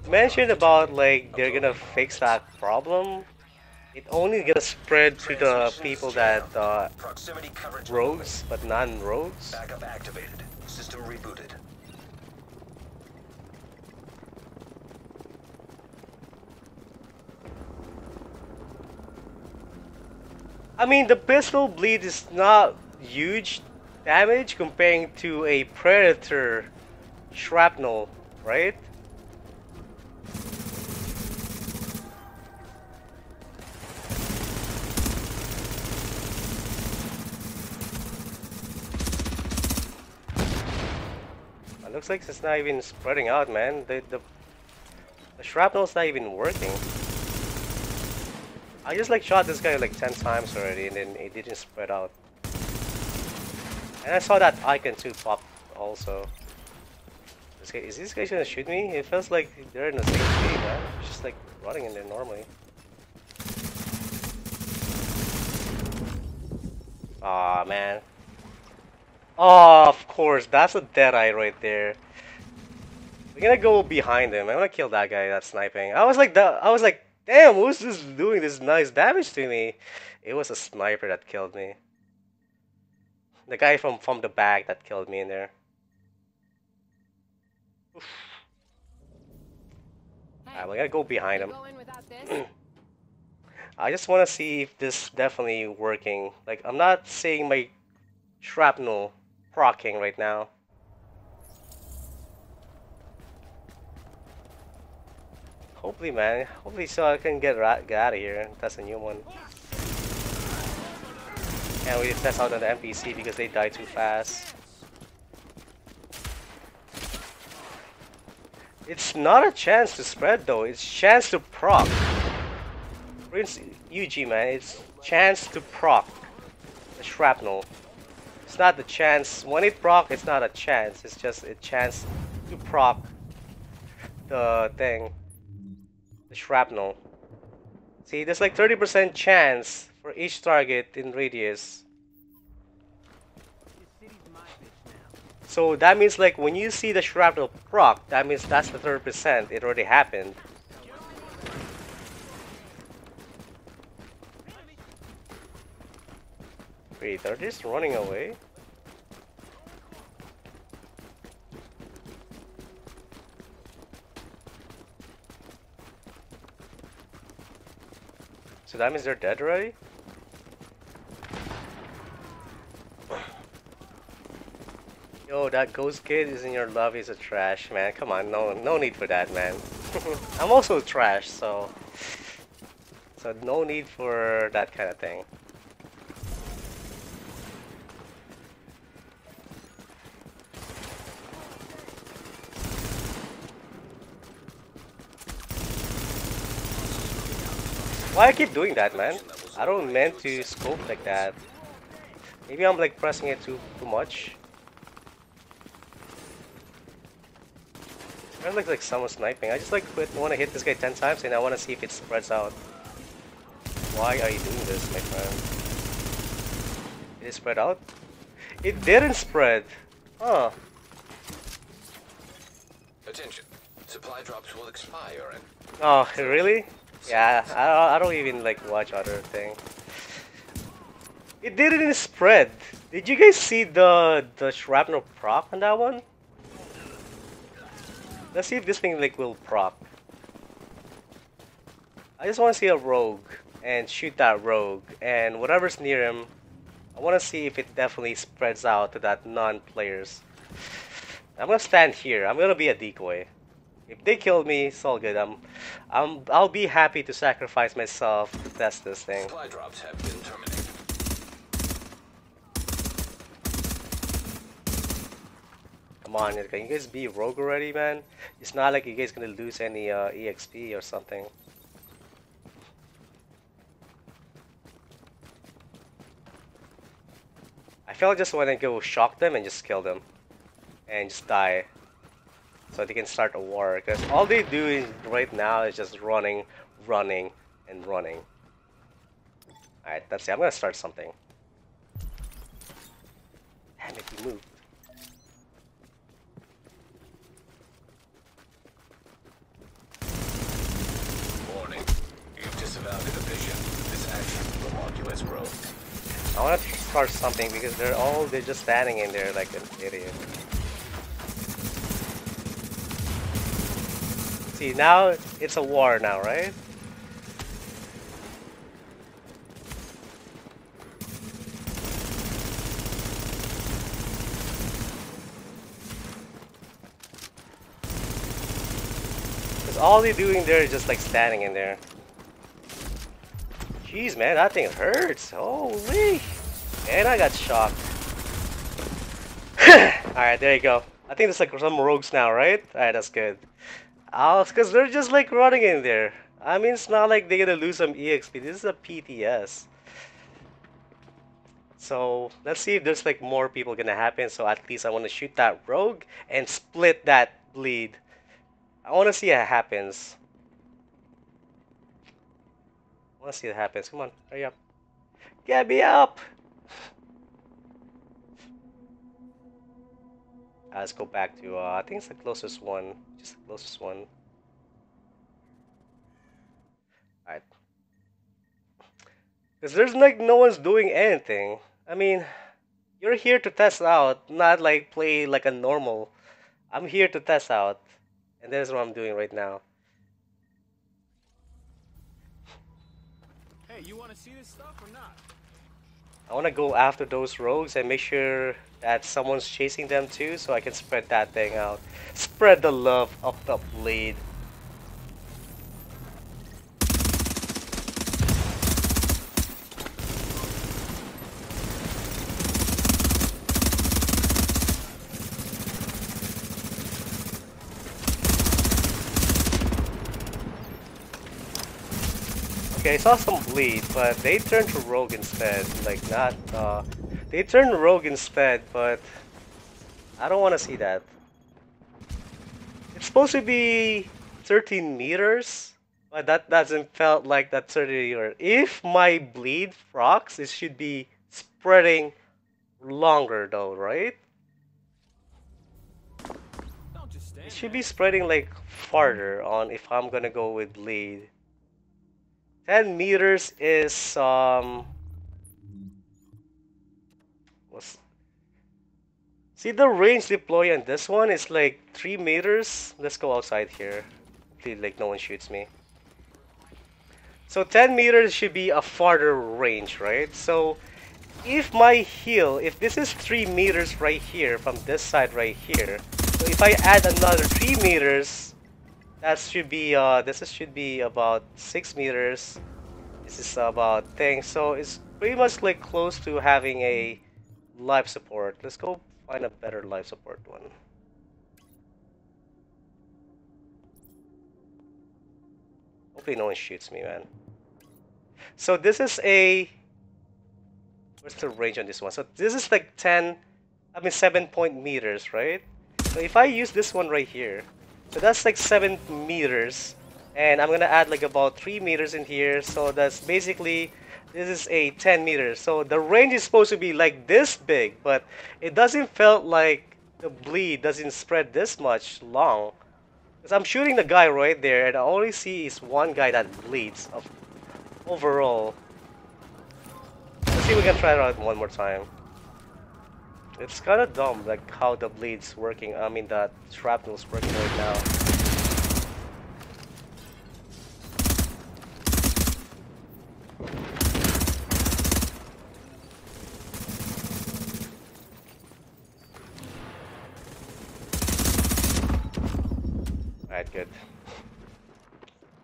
mentioned about like they're gonna fix that problem. It only gonna spread to the people that rogues, but non-rogues. Backup activated. System rebooted. I mean, the pistol bleed is not huge damage comparing to a Predator shrapnel, right? It looks like it's not even spreading out, man. The shrapnel's not even working. I just like shot this guy like 10 times already and then it didn't spread out. And I saw that icon too pop also. Is this guy gonna shoot me? It feels like they're in the same speed, man. It's just like running in there normally. Aw, man. Oh, of course, that's a dead eye right there. We're gonna go behind him. I'm gonna kill that guy that's sniping. I was like, damn, who's this doing this nice damage to me? It was a sniper that killed me. The guy from the back that killed me in there. Oof. Alright, we're gonna go behind him. I just want to see if this definitely working. Like, I'm not seeing my shrapnel proccing right now. Hopefully, man. Hopefully, so I can get out of here. That's a new one. Can't really test out on the NPC because they die too fast. It's not a chance to spread though. It's chance to proc. For instance, UG, man. It's chance to proc the shrapnel. It's not the chance. When it proc, it's not a chance. It's just a chance to proc the thing. The shrapnel. See, there's like 30% chance for each target in radius. So that means like when you see the shrapnel proc, that means that's the 30%. It already happened. Wait, they're just running away? So that means they're dead already? Yo, that ghost kid is in your lobby is a trash, man. Come on, no need for that, man. I'm also trash, so no need for that kind of thing. Why I keep doing that, man? I don't meant to scope like that. Maybe I'm like pressing it too much. It looks like someone sniping. I just like want to hit this guy 10 times and I want to see if it spreads out. Why are you doing this, my friend? Did it spread out? It didn't spread. Huh. Attention. Supply drops will expire and... Oh, really? Yeah, I don't even like watch other thing. It didn't spread. Did you guys see the shrapnel proc on that one? Let's see if this thing like will proc. I just want to see a rogue and shoot that rogue and whatever's near him. I want to see if it definitely spreads out to that non-players. I'm gonna stand here. I'm gonna be a decoy. If they kill me, it's all good. I'll be happy to sacrifice myself to test this thing. Supply drops have been terminated. Come on, can you guys be rogue already, man? It's not like you guys gonna lose any EXP or something. I feel like I just want to go shock them and just kill them. And just die. So they can start a war. Because all they do is, right now is just running, running, and running. Alright, that's it. I'm gonna start something. Damn it, he moved. Warning. You've disavowed the division. This action will mark you as rogue. I want to start something because they're just standing in there like an idiot. See, now it's a war now, right? Because all they're doing there is just like standing in there. Jeez, man, that thing hurts. Holy. And I got shocked. Alright, there you go. I think there's like some rogues now, right? Alright, that's good. Because they're just like running in there. I mean, it's not like they're gonna lose some EXP. This is a PTS. So let's see if there's like more people gonna happen. So at least I want to shoot that rogue and split that bleed. I want to see it happens. I want to see it happens. Come on, hurry up. Get me up! Let's go back to, I think it's the closest one. Just the closest one. Alright. Because there's like no one's doing anything. I mean, you're here to test out, not like play like a normal. I'm here to test out. And that's what I'm doing right now. Hey, you want to see this stuff or not? I want to go after those rogues and make sure that someone's chasing them too, so I can spread that thing out. Spread the love of the bleed. Okay, I saw some bleed, but they turned to rogue instead. Like, not, they turned rogue instead, but I don't want to see that. It's supposed to be 13 meters, but that doesn't felt like that 30 meters. If my bleed procs, it should be spreading longer though, right? Don't just stand It should be spreading like farther on if I'm gonna go with bleed. 10 meters is see the range deploy on this one is like 3 meters. Let's go outside here. Hopefully like no one shoots me. So 10 meters should be a farther range, right? So if my heal, if this is 3 meters right here from this side right here, so if I add another 3 meters, that should be this should be about 6 meters. This is about thing. So it's pretty much like close to having a life support. Let's go find a better life support one. Hopefully no one shoots me, man. So this is a, what's the range on this one? So this is like 7 meters, right? So if I use this one right here, so that's like 7 meters, and I'm gonna add like about 3 meters in here, so that's basically, this is a 10 meters. So the range is supposed to be like this big, but it doesn't felt like the bleed doesn't spread this much long. Because I'm shooting the guy right there, and I only see is one guy that bleeds overall. Let's see if we can try it out one more time. It's kind of dumb, like how the bleed's working. I mean, that shrapnel's working right now. Alright, good.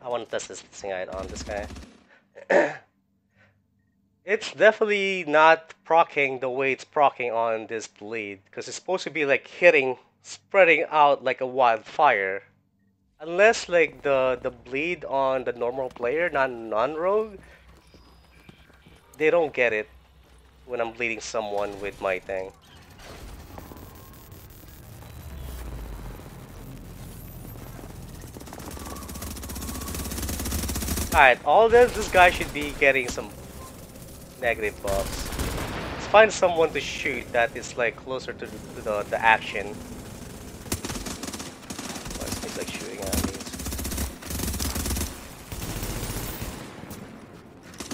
I want to test this thing out on this guy. It's definitely not proccing the way it's proccing on this bleed, because it's supposed to be like hitting, spreading out like a wildfire. Unless like the bleed on the normal player, not non-rogue, they don't get it when I'm bleeding someone with my thing. Alright, all this guy should be getting some negative buffs. Let's find someone to shoot that is like closer to the action. Oh, it's like shooting enemies.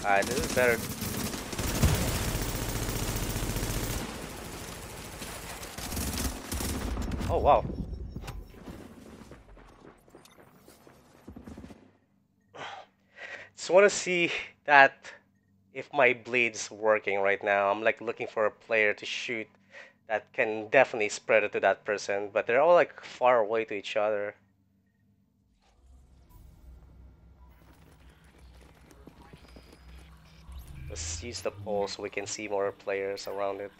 Alright, this is better. Oh wow. Just want to see that if my bleed's working right now. I'm like looking for a player to shoot that can definitely spread it to that person, but they're all like far away to each other. Let's use the pole so we can see more players around it.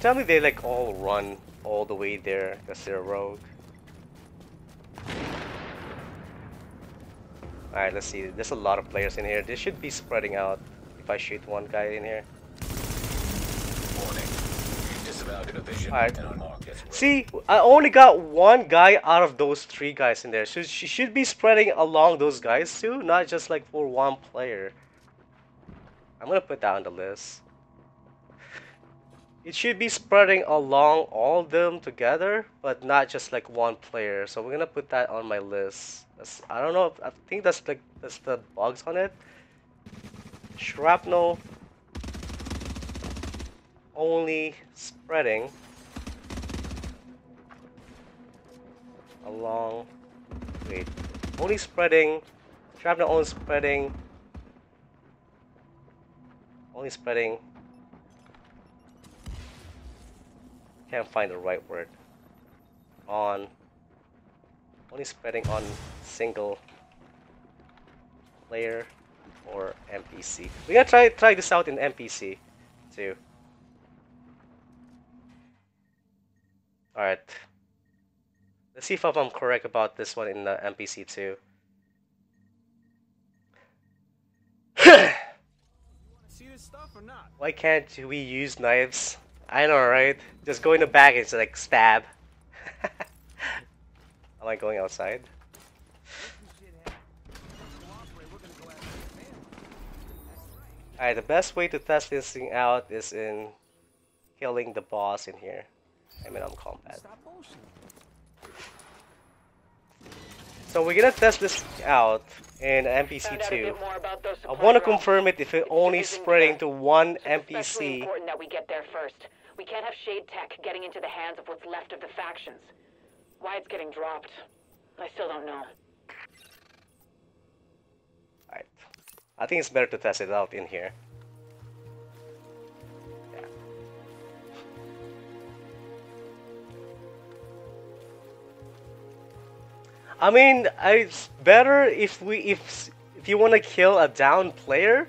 tell me they like all run all the way there because they're rogue. Alright, let's see. There's a lot of players in here. They should be spreading out if I shoot one guy in here. Warning. You disavowed a division. Alright. And unmarked as well. See, I only got one guy out of those 3 guys in there. So she should be spreading along those guys too, not just like for one player. I'm gonna put that on the list. It should be spreading along all of them together, but not just like one player. So we're gonna put that on my list. I don't know. I think that's the bugs on it. Shrapnel only spreading along. Wait, only spreading. Shrapnel only spreading. Only spreading. Can't find the right word. On. Only spreading on single player or NPC. We're gonna try this out in NPC too. Alright. Let's see if I'm correct about this one in the NPC too. See this stuff or not? Why can't we use knives? I know, right? Just go in the back and it's like stab. Am I going outside? Alright, the best way to test this thing out is in killing the boss in here. I mean, on combat. So we're gonna test this out in NPC2. I want to confirm it if it only spreading to one Especially NPC. important that we get there first. We can't have Shade Tech getting into the hands of what's left of the factions. Why it's getting dropped, I still don't know. Alright. I think it's better to test it out in here. Yeah. I mean, it's better if you want to kill a down player,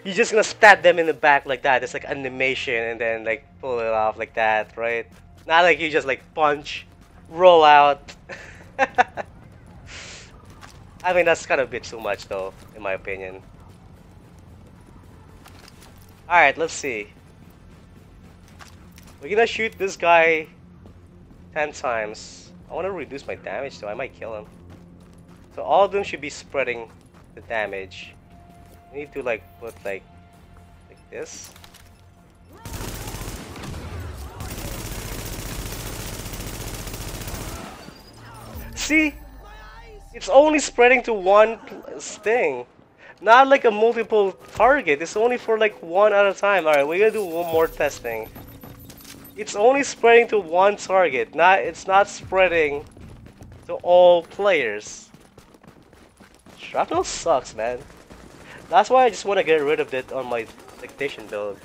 you're just gonna stab them in the back like that. It's like animation and then like pull it off like that, right? Not like you just like punch, roll out. I mean, that's kind of a bit too much though, in my opinion. Alright, let's see. We're gonna shoot this guy 10 times. I want to reduce my damage though, I might kill him. So all of them should be spreading the damage. We need to like put like this. See? It's only spreading to one thing. Not like a multiple target. It's only for like one at a time. Alright, we're gonna do one more testing. It's only spreading to one target. It's not spreading to all players. Shrapnel sucks, man. That's why I just want to get rid of it on my dictation build.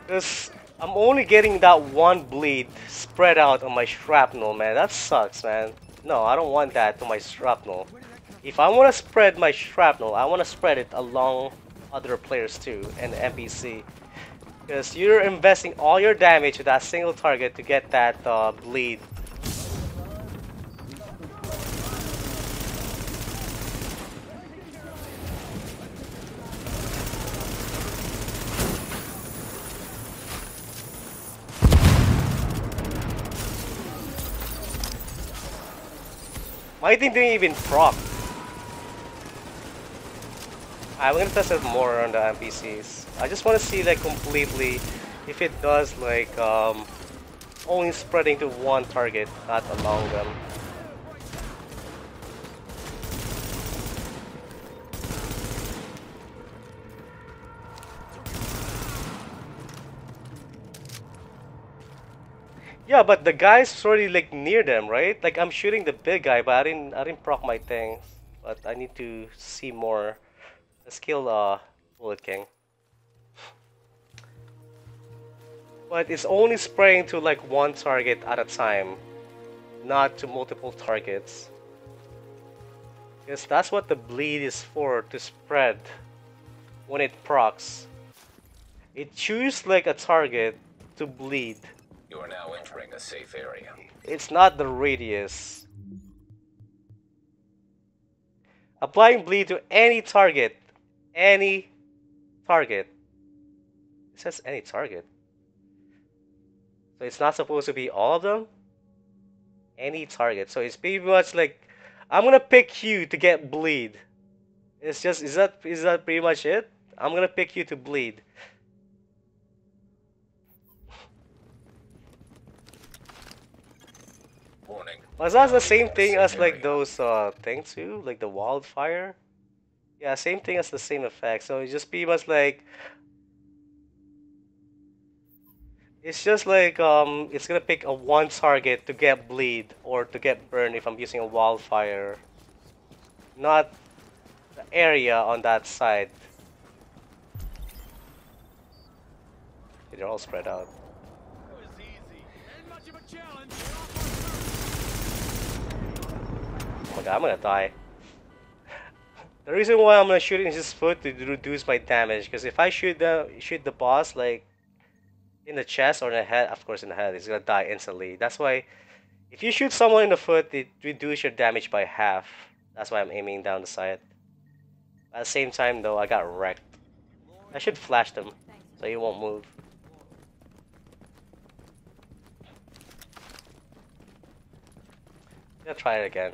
Because I'm only getting that one bleed spread out on my shrapnel, man. That sucks, man. No, I don't want that to my shrapnel. If I want to spread my shrapnel, I want to spread it along other players too, and NPC. Because you're investing all your damage to that single target to get that bleed. My thing didn't even proc. I'm gonna test it more on the NPCs. I just want to see like completely if it does like only spreading to one target, not along them. Yeah, but the guy's already like near them, right? Like I'm shooting the big guy, but I didn't proc my thing. But I need to see more. Let's kill Bullet King. But it's only spraying to like one target at a time, not to multiple targets. Because that's what the bleed is for, to spread when it procs. It chooses like a target to bleed. You are now entering a safe area. It's not the radius. Applying bleed to any target. Any target. It says any target. So it's not supposed to be all of them? Any target. So it's pretty much like I'm gonna pick you to get bleed. It's just is that pretty much it? I'm gonna pick you to bleed. Warning. Was that the same Now thing leaving a as safe like area. those things too? Like the wildfire? Yeah, same thing as the same effect. So it's just pretty much like it's just like it's gonna pick a one target to get bleed or to get burned if I'm using a wildfire. Not the area on that side. Okay, they're all spread out. That was easy. Ain't much of a challenge. Oh my god, I'm gonna die. The reason why I'm gonna shoot in his foot to reduce my damage, because if I shoot the boss like in the chest or in the head, of course in the head, he's gonna die instantly. That's why if you shoot someone in the foot, it reduces your damage by half. That's why I'm aiming down the side. At the same time though, I got wrecked. I should flash them so he won't move. I'm gonna try it again.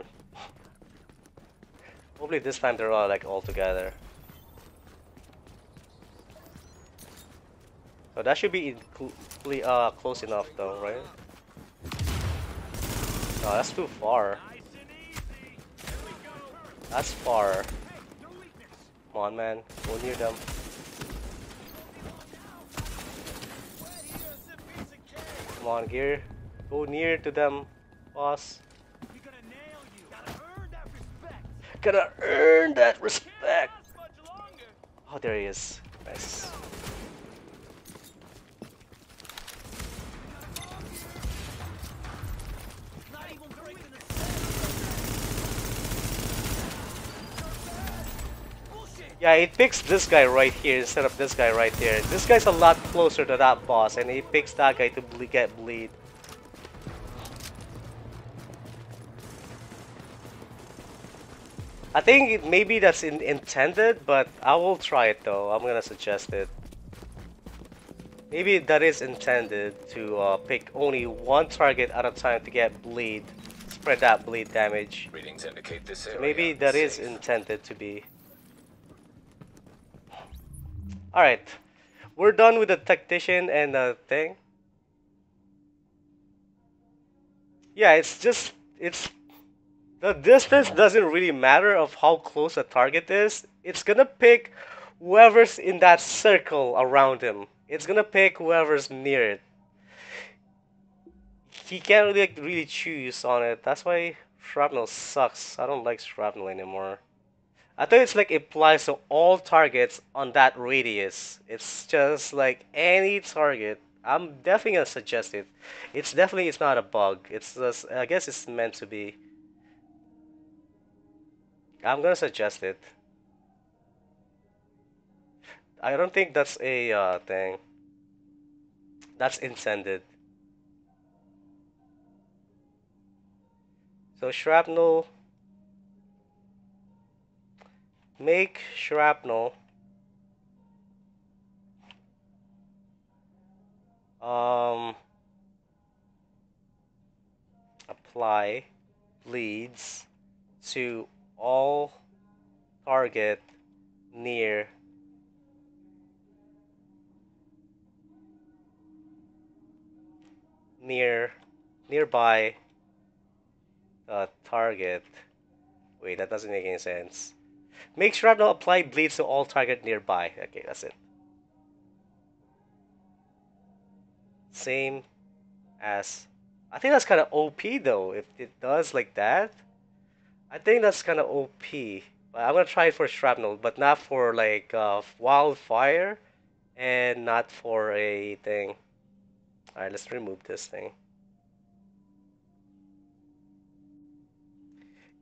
Hopefully this time they're all like all together. So that should be close enough though, right? No, that's too far. Nice and easy. Here we go. That's far. Hey, no weakness. Come on, man. Go near them. Come on, Gear. Go near to them, boss. We're gonna nail you. Gotta earn that respect. Gotta earn that respect. Last much longer. Oh, there he is. Nice. Not even breaking the bullshit. Yeah, it picks this guy right here instead of this guy right there. This guy's a lot closer to that boss, and he picks that guy to get bleed. I think maybe that's intended, but I will try it though. I'm gonna suggest it. Maybe that is intended to pick only one target at a time to get bleed. Spread that bleed damage. Readings indicate this area. So maybe that is safe. intended to be. Alright. We're done with the tactician and the thing. Yeah, the distance doesn't really matter of how close the target is. It's gonna pick whoever's in that circle around him. It's gonna pick whoever's near it. He can't really choose on it. That's why shrapnel sucks. I don't like shrapnel anymore. I thought it's like it applies to all targets on that radius. It's just like any target. I'm definitely gonna suggest it. It's not a bug. It's just I guess it's meant to be. I'm gonna suggest it. I don't think that's a thing. That's intended. So shrapnel. Make shrapnel. Apply bleeds to all target nearby the target. Wait, that doesn't make any sense. Make shrapnel apply bleeds to all target nearby. Okay, that's it. Same as. I think that's kind of OP though. If it does like that, I think that's kind of OP. But I'm gonna try it for shrapnel, but not for like wildfire, and not for a thing. All right, let's remove this thing.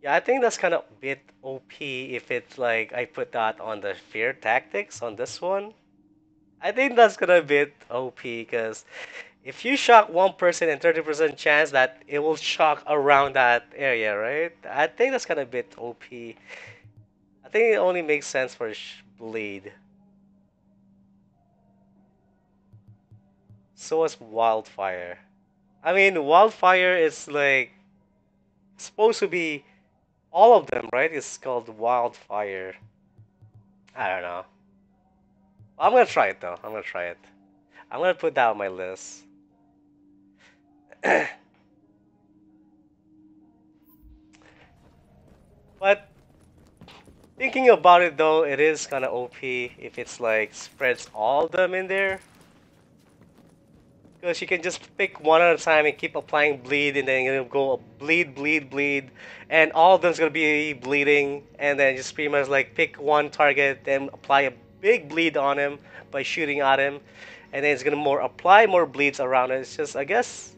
Yeah, I think that's kind of a bit OP if it's like I put that on the fear tactics on this one. I think that's gonna be OP because if you shock one person and 30% chance that it will shock around that area, right? I think that's gonna be OP. I think it only makes sense for bleed. So is Wildfire. I mean, Wildfire is like supposed to be all of them, right? It's called Wildfire. I don't know. I'm gonna try it though. I'm gonna try it. I'm gonna put that on my list. But thinking about it though, it is kind of OP if it's like spreads all of them in there. Because you can just pick one at a time and keep applying bleed, and then you're gonna go bleed, bleed, bleed, and all of them's gonna be bleeding, and then just pretty much like pick one target, then apply a big bleed on him by shooting at him, and then it's gonna apply more bleeds around it. It's just I guess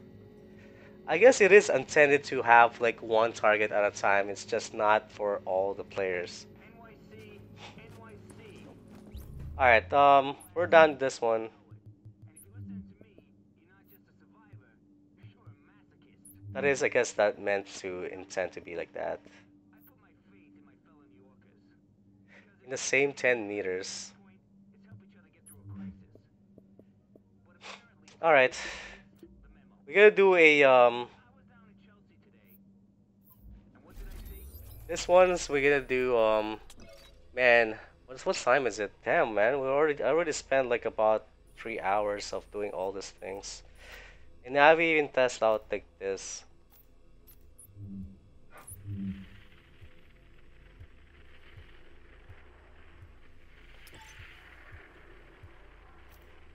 it is intended to have like one target at a time. It's just not for all the players. All right, we're done this one. That is, I guess, that meant to intend to be like that. In the same 10 meters. Alright. We're gonna do a, this one's, we're gonna do, man, what time is it? Damn, man, I already spent like about 3 hours of doing all these things. And I've even tested out like this.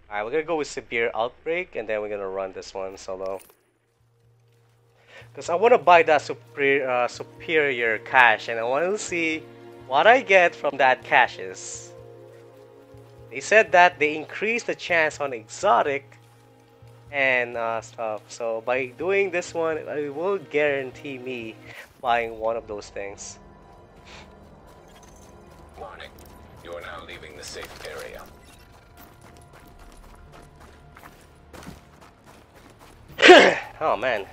Alright, we're gonna go with Severe Outbreak, and then we're gonna run this one solo. Because I want to buy that superior cache, and I want to see what I get from that caches. They said that they increase the chance on exotic and stuff. So by doing this one, it will guarantee me buying one of those things. Warning. You are now leaving the safe area. Oh man.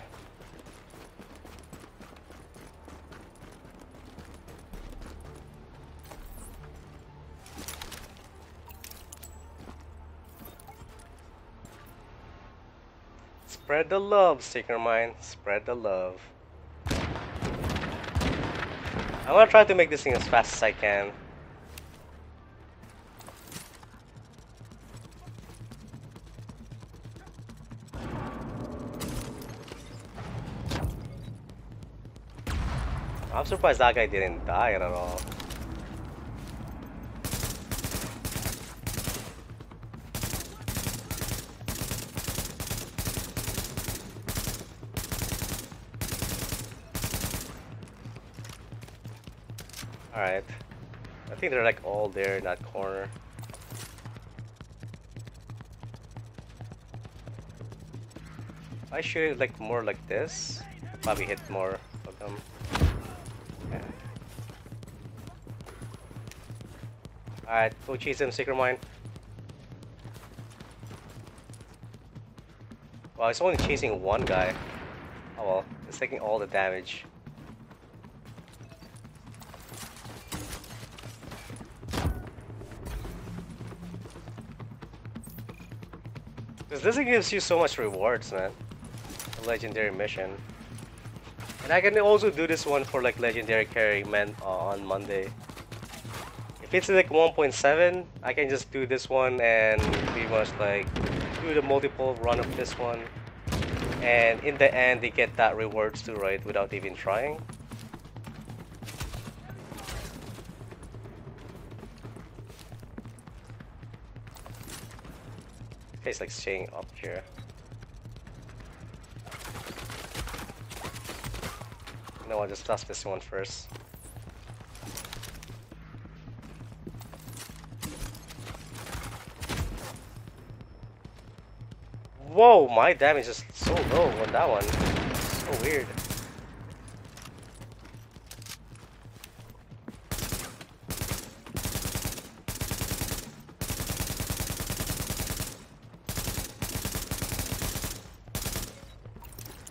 Spread the love, Seeker Mine. Spread the love. I'm gonna try to make this thing as fast as I can. I'm surprised that guy didn't die at all. Alright. I think they're like all there in that corner. If I shoot it like more like this, I'll probably hit more of them. Yeah. Alright, go chase him, Secret Mine. Well, it's only chasing one guy. Oh well, it's taking all the damage. This gives you so much rewards, man. A legendary mission. And I can also do this one for like legendary carry man on Monday. If it's like 1.7, I can just do this one and pretty much like do the multiple run of this one. And in the end, they get that rewards too, right? Without even trying. It's like staying up here. No, I'll just test this one first. Whoa, my damage is so low on that one. So weird.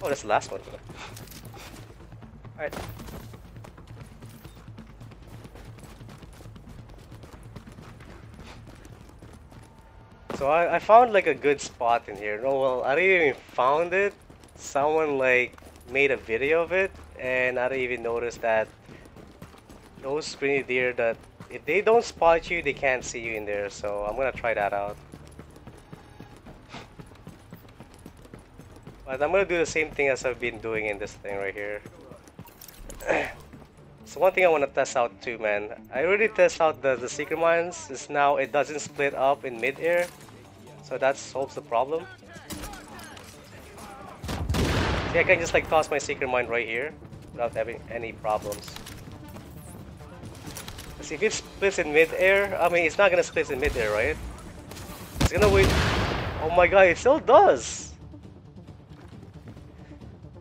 Oh, that's the last one. Alright. So I found like a good spot in here. No, well, I didn't even found it. Someone like made a video of it, and I didn't even notice that those grenadier that if they don't spot you, they can't see you in there. So I'm gonna try that out. But I'm gonna do the same thing as I've been doing in this thing right here. So one thing I want to test out too, man. I already test out the secret mines. It's now it doesn't split up in mid-air, so that solves the problem. See, I can just like toss my secret mine right here without having any problems. See, if it splits in mid-air, I mean, it's not gonna split in mid-air, right? It's gonna wait. Oh my god, it still does.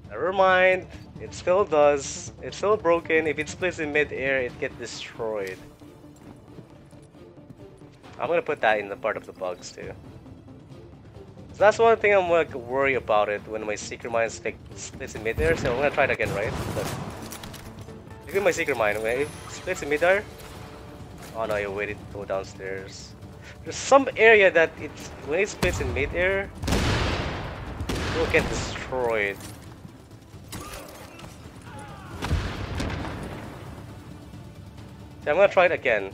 Never mind. It still does. It's still broken. If it splits in mid-air, it gets destroyed. I'm gonna put that in the part of the bugs too. So that's one thing I'm like worried about it when my secret mine splits in mid-air. So I'm gonna try it again, right? But look at my secret mine. When it splits in mid-air. Oh no, you waited to go downstairs. There's some area that it's when it splits in mid-air, it will get destroyed. So I'm gonna try it again.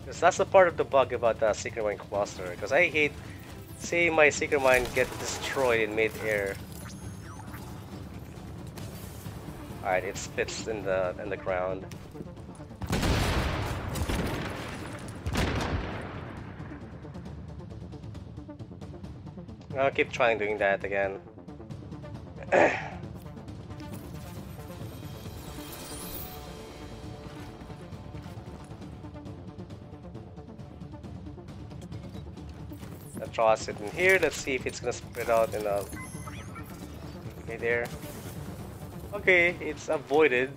Because that's the part of the bug about the secret mine cluster. Because I hate seeing my secret mine get destroyed in mid-air. Alright, it spits in the ground. I'll keep trying doing that again. I'll toss it in here. Let's see if it's gonna spread out in a mid-air. Okay, it's avoided.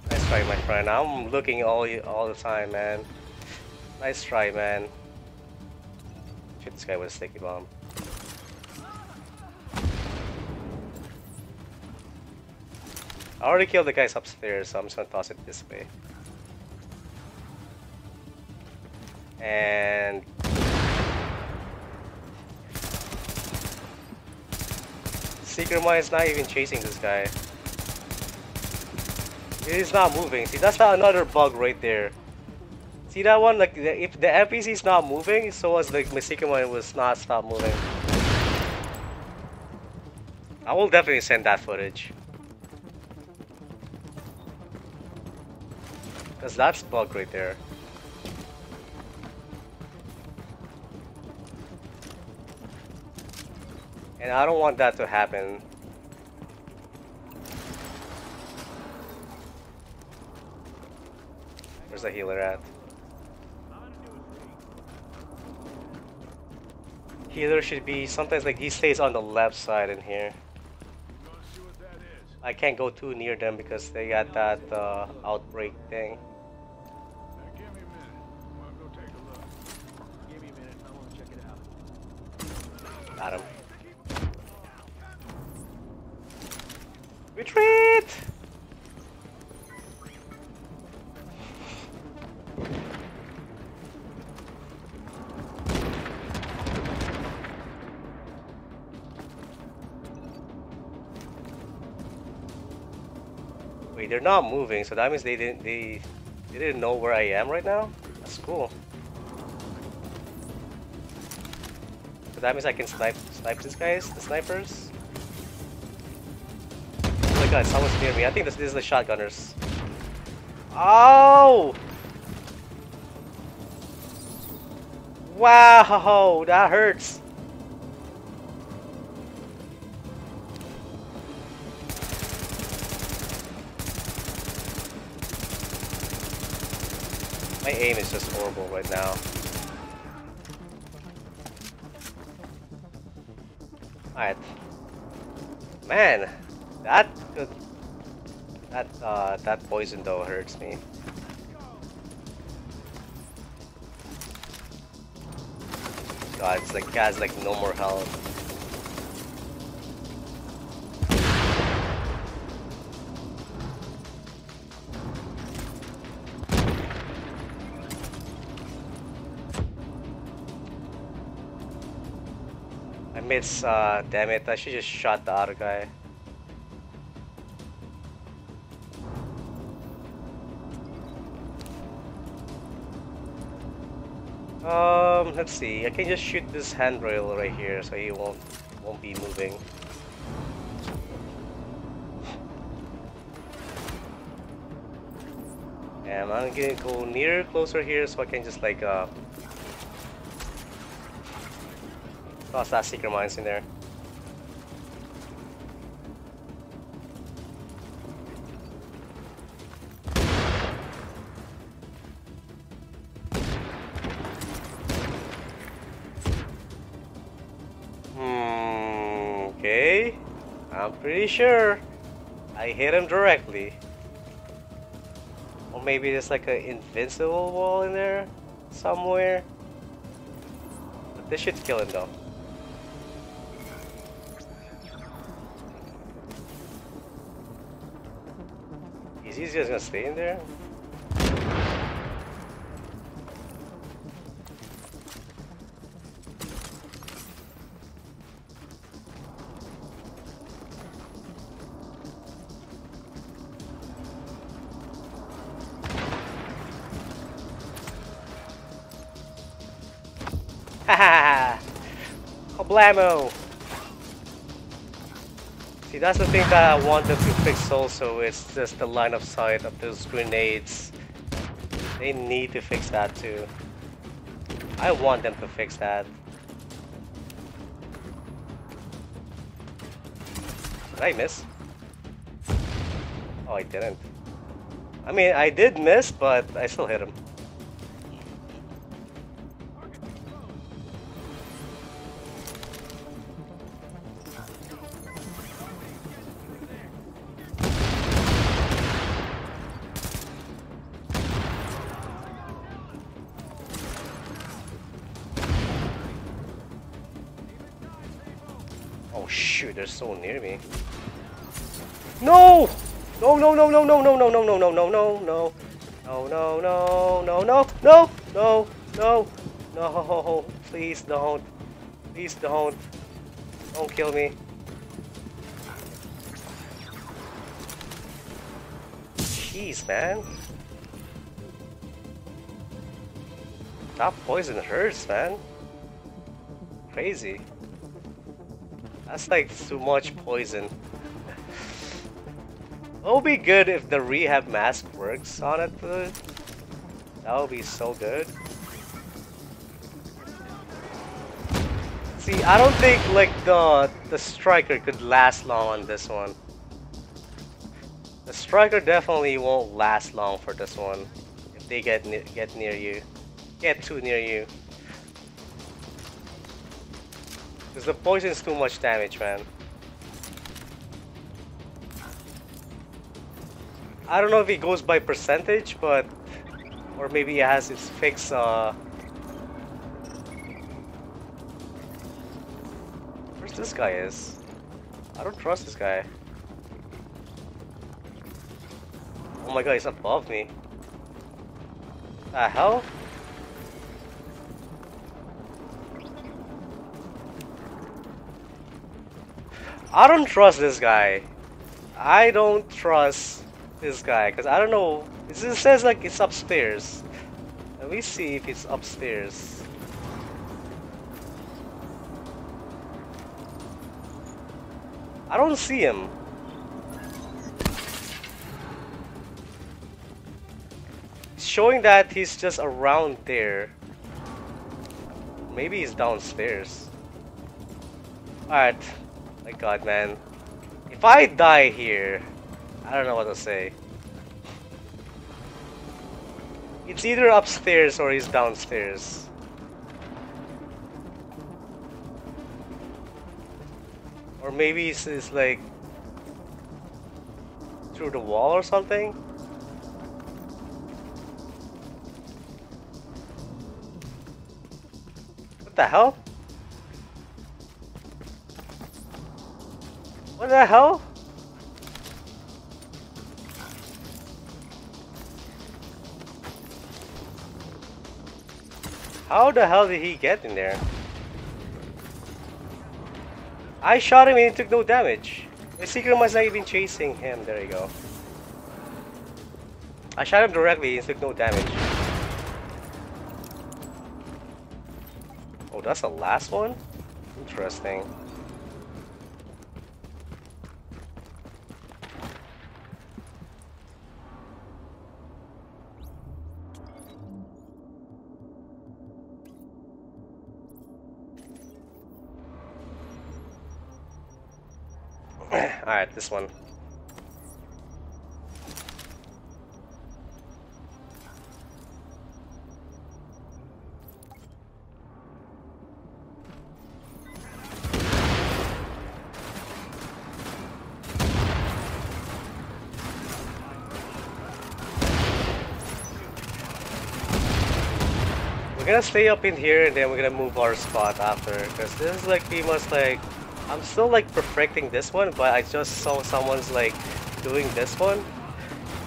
Nice try, my friend. I'm looking all the time, man. Nice try, man. Shoot this guy with a sticky bomb. I already killed the guys upstairs, so I'm just gonna toss it this way. And Secret Mine's not even chasing this guy. He's not moving. See, that's not another bug right there. See that one? Like, if the NPC is not moving, so was like my Secret Mine was not stop moving. I will definitely send that footage. Because that's bug right there. And I don't want that to happen. Where's the healer at? Healer should be sometimes like he stays on the left side in here. I can't go too near them because they got that outbreak thing. Got him. Retreat! Wait, they're not moving, so that means they didn't know where I am right now? That's cool. So that means I can snipe these guys, the snipers. Oh my god, someone's near me. I think this is the shotgunners. Oh! Wow, that hurts. My aim is just horrible right now. Alright. Man, that could... That poison though hurts me. God, it's like has like no more health. I miss, damn it, I should just shot the other guy. Let's see. I can just shoot this handrail right here, so he won't be moving. And I'm gonna go closer here, so I can just like toss that secret mines in there. Okay, I'm pretty sure I hit him directly. Or maybe there's like an invincible wall in there somewhere. But this should kill him though. Is he just gonna stay in there? Haha! Kablamo! See, that's the thing that I want them to fix also, it's just the line of sight of those grenades. They need to fix that too. I want them to fix that. Did I miss? Oh, I didn't. I mean, I did miss, but I still hit him. Oh shoot, they're so near me. No! No, no, no, no, no, no, no, no, no, no, no, no, no. No, no, no, no, no, no, no, no, no, please don't. Please don't. Don't kill me. Jeez, man. That poison hurts, man. Crazy. That's like too much poison. It would be good if the rehab mask works on it, dude. That would be so good. See, I don't think like the striker could last long on this one. The striker definitely won't last long for this one if they get near you, get too near you. Because the poison is too much damage, man. I don't know if he goes by percentage, but or maybe he has his fixed where's this guy is? I don't trust this guy. Oh my god, he's above me. The hell? I don't trust this guy. I don't trust this guy because I don't know. It says like it's upstairs. Let me see if it's upstairs. I don't see him. It's showing that he's just around there. Maybe he's downstairs. Alright. My god, man. If I die here, I don't know what to say. It's either upstairs or he's downstairs. Or maybe he's like through the wall or something. What the hell? What the hell? How the hell did he get in there? I shot him and he took no damage. The secret must not even chasing him. There you go. I shot him directly and he took no damage. Oh, that's the last one? Interesting. Alright, this one. We're gonna stay up in here and then we're gonna move our spot after, because this is like pretty much like I'm still like perfecting this one, but I just saw someone's like doing this one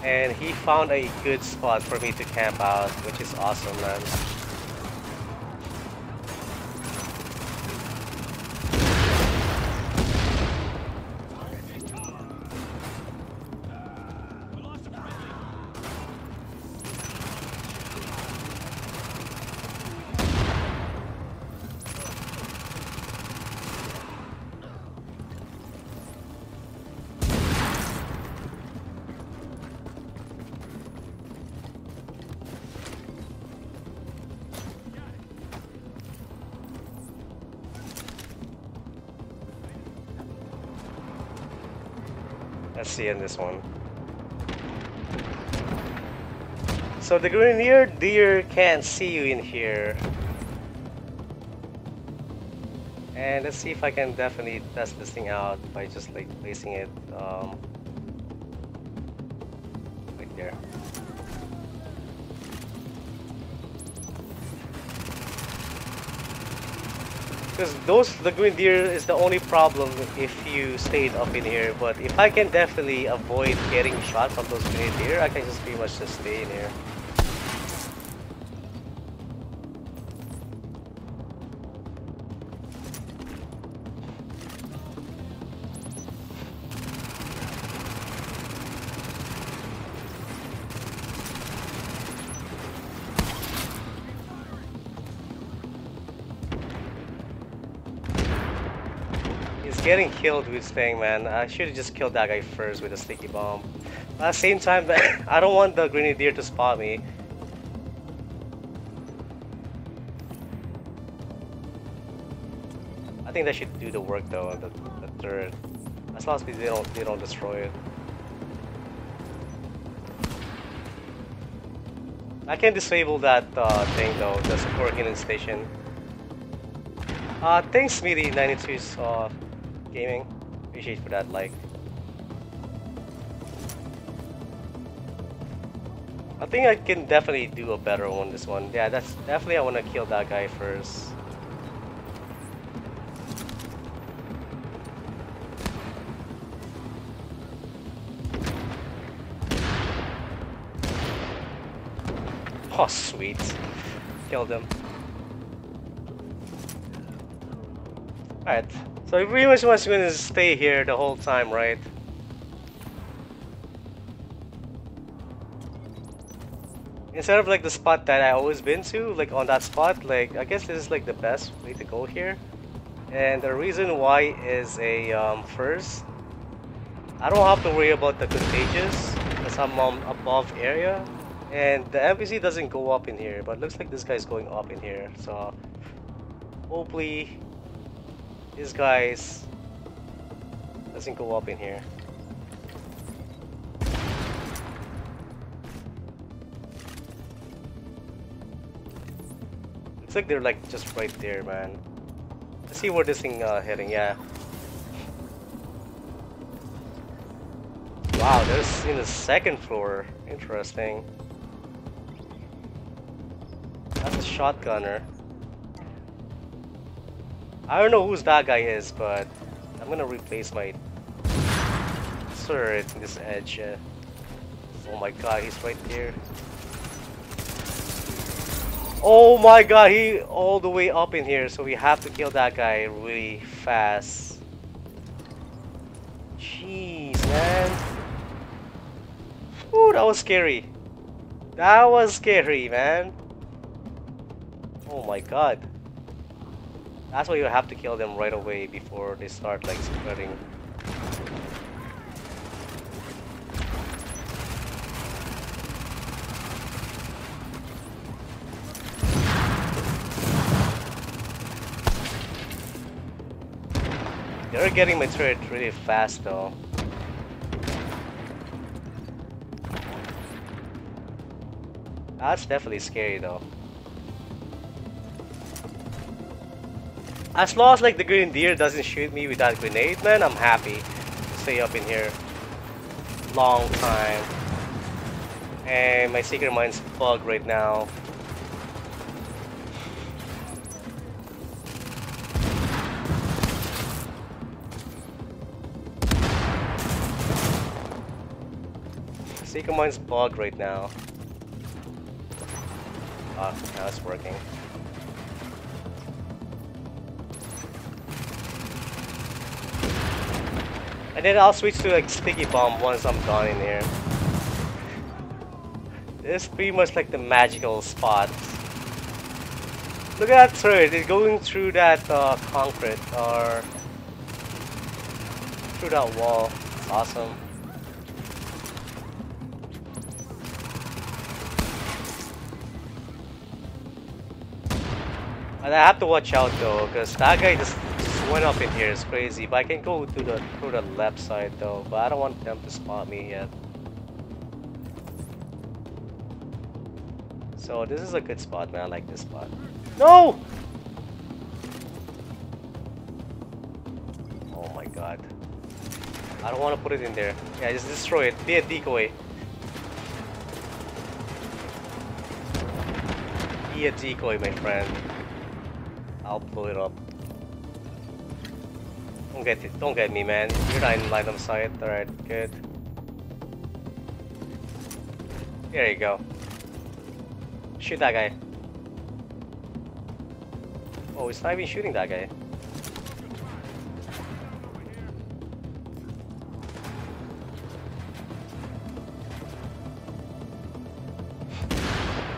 and he found a good spot for me to camp out, which is awesome, man. Let's see in this one. So the Grenadier Deer can't see you in here. And let's see if I can definitely test this thing out by just like placing it right there. Because the Grenadier is the only problem if you stayed up in here, but if I can definitely avoid getting shot from those Grenadier, I can just pretty much just stay in here. Getting killed with this thing, man. I should have just killed that guy first with a sticky bomb. At the same time, I don't want the Grenadier to spot me. I think that should do the work though, the turret. As long as they don't destroy it. I can disable that thing though, the support hidden station. Thanks Smitty92's gaming. Appreciate for that like. I think I can definitely do a better one this one. Yeah, that's definitely I want to kill that guy first. Oh sweet. Killed him. Alright. So we pretty much going to stay here the whole time, right? Instead of like the spot that I always been to, like on that spot, like I guess this is like the best way to go here. And the reason why is first, I don't have to worry about the contagious because I'm above area. And the NPC doesn't go up in here, but it looks like this guy's going up in here. So hopefully this guy's doesn't go up in here. Looks like they're like just right there, man. Let's see where this thing heading. Yeah. Wow, there's in the second floor. Interesting. That's a shotgunner. I don't know whose that guy is, but I'm gonna replace my turret in this edge. Oh my god, he's right there. Oh my god, he all the way up in here, so we have to kill that guy really fast. Jeez, man. Ooh, that was scary. That was scary, man. Oh my god. That's why you have to kill them right away before they start like spreading. They're getting my turret really fast though. That's definitely scary though. As long as like the green deer doesn't shoot me with that grenade, man, I'm happy to stay up in here long time. And my secret mine's bugged right now. Secret mine's bugged right now. Ah, now it's working. And then I'll switch to like sticky bomb once I'm done in here. This is pretty much like the magical spot. Look at that turret, it's going through that concrete or through that wall. It's awesome. And I have to watch out though, because that guy just went up in here. It's crazy. But I can go to the left side though. But I don't want them to spot me yet. So this is a good spot, man. I like this spot. No! Oh my god. I don't want to put it in there. Yeah, just destroy it. Be a decoy. Be a decoy, my friend. I'll blow it up. Don't get me, man. You're not in line of sight. Alright, good. There you go. Shoot that guy. Oh, he's not even shooting that guy.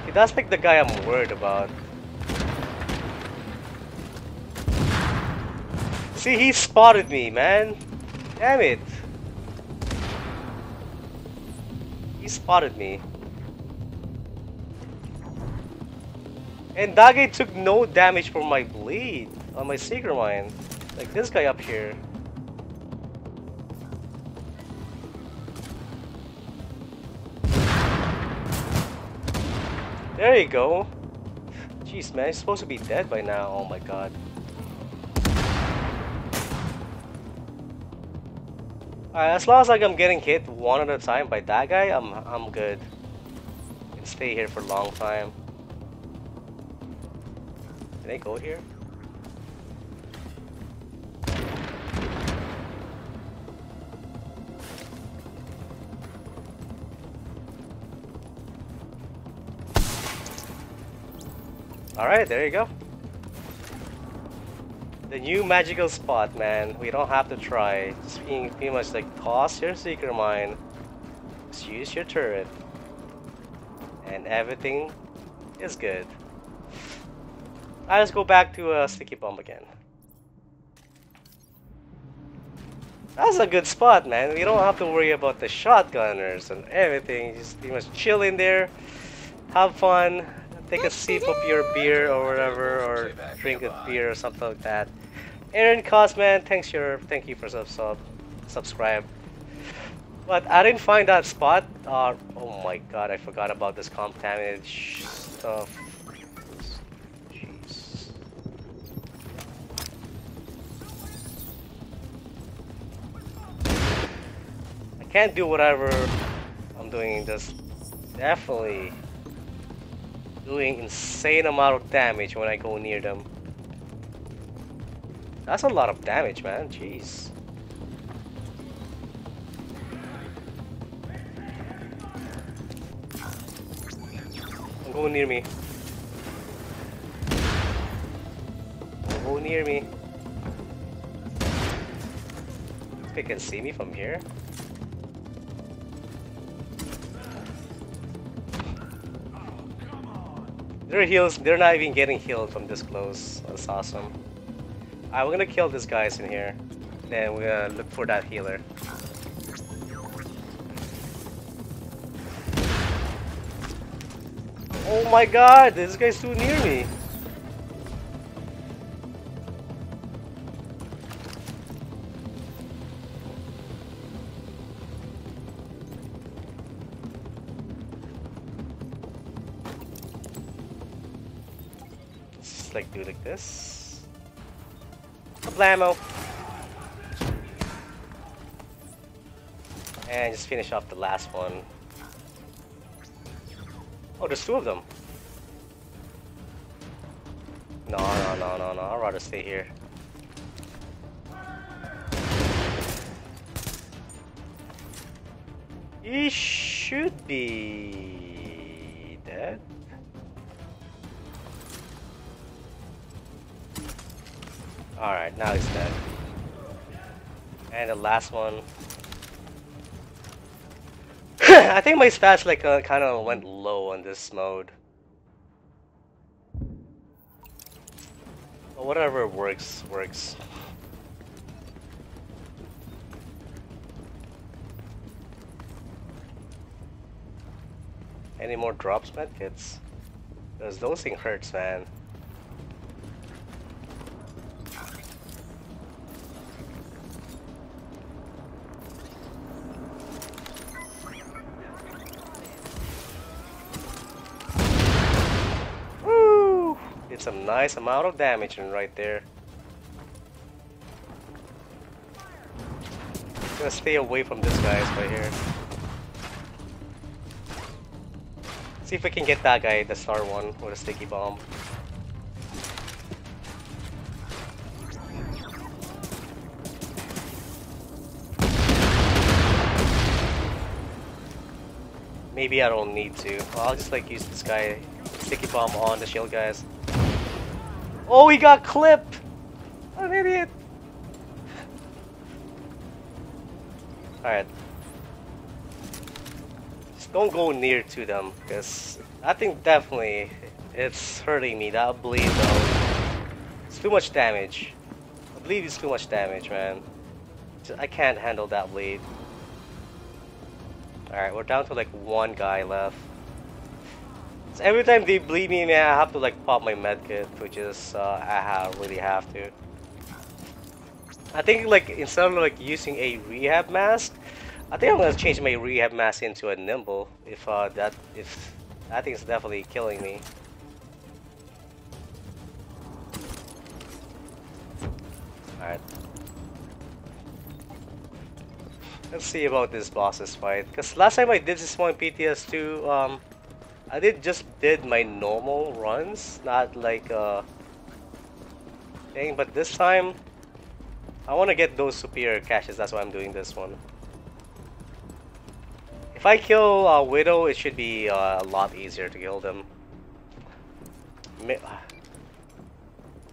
See, that's like the guy I'm worried about. See, he spotted me, man. Damn it. He spotted me. And that guy took no damage from my bleed on my secret mine. Like this guy up here. There you go. Jeez, man, he's supposed to be dead by now. Oh my god. Alright, as long as like I'm getting hit one at a time by that guy, I'm good. I can stay here for a long time. Can I go here? Alright, there you go. The new magical spot, man. We don't have to try. Just pretty much like toss your secret mine. Just use your turret. And everything is good. Alright, let's go back to sticky bomb again. That's a good spot, man. We don't have to worry about the shotgunners and everything. Just pretty much chill in there. Have fun. Take a sip of your beer or whatever, or drink a beer or something like that. Aaron Cos, man, thank you for subscribe. But I didn't find that spot. Oh my god, I forgot about this contaminated stuff. Jeez. I can't do whatever I'm doing. Just definitely doing insane amount of damage when I go near them. That's a lot of damage, man. Jeez. Don't go near me. Don't go near me. They can see me from here. Their heals, they're not even getting healed from this close. That's awesome. Alright, we're gonna kill these guys in here. Then we're gonna look for that healer. Oh my god, this guy's too near me. Like do like this. Blammo. And just finish off the last one. Oh, there's two of them. No, I'd rather stay here. He should be dead. Alright, now he's dead. And the last one. I think my stats like kind of went low on this mode. But whatever works, works. Any more drops, medkits? Because those things hurts, man. Did some nice amount of damage in right there. I'm gonna stay away from this guys right here. See if I can get that guy, the star one, with a sticky bomb. Maybe I don't need to. Well, I'll just like use this guy, sticky bomb on the shield guys. Oh, he got clipped! I'm an idiot! Alright. Just don't go near to them, because I think definitely it's hurting me. That bleed though. It's too much damage. I believe it's too much damage, man. I can't handle that bleed. Alright, we're down to like one guy left. So every time they bleed me, man, I have to like pop my medkit, which is I really have to. I think like instead of like using a rehab mask, I think I'm gonna change my rehab mask into a nimble. If that thing's definitely killing me. All right. Let's see about this boss's fight. Cause last time I did this one PTS2, I did my normal runs, not like thing. But this time, I want to get those superior caches. That's why I'm doing this one. If I kill Widow, it should be a lot easier to kill them.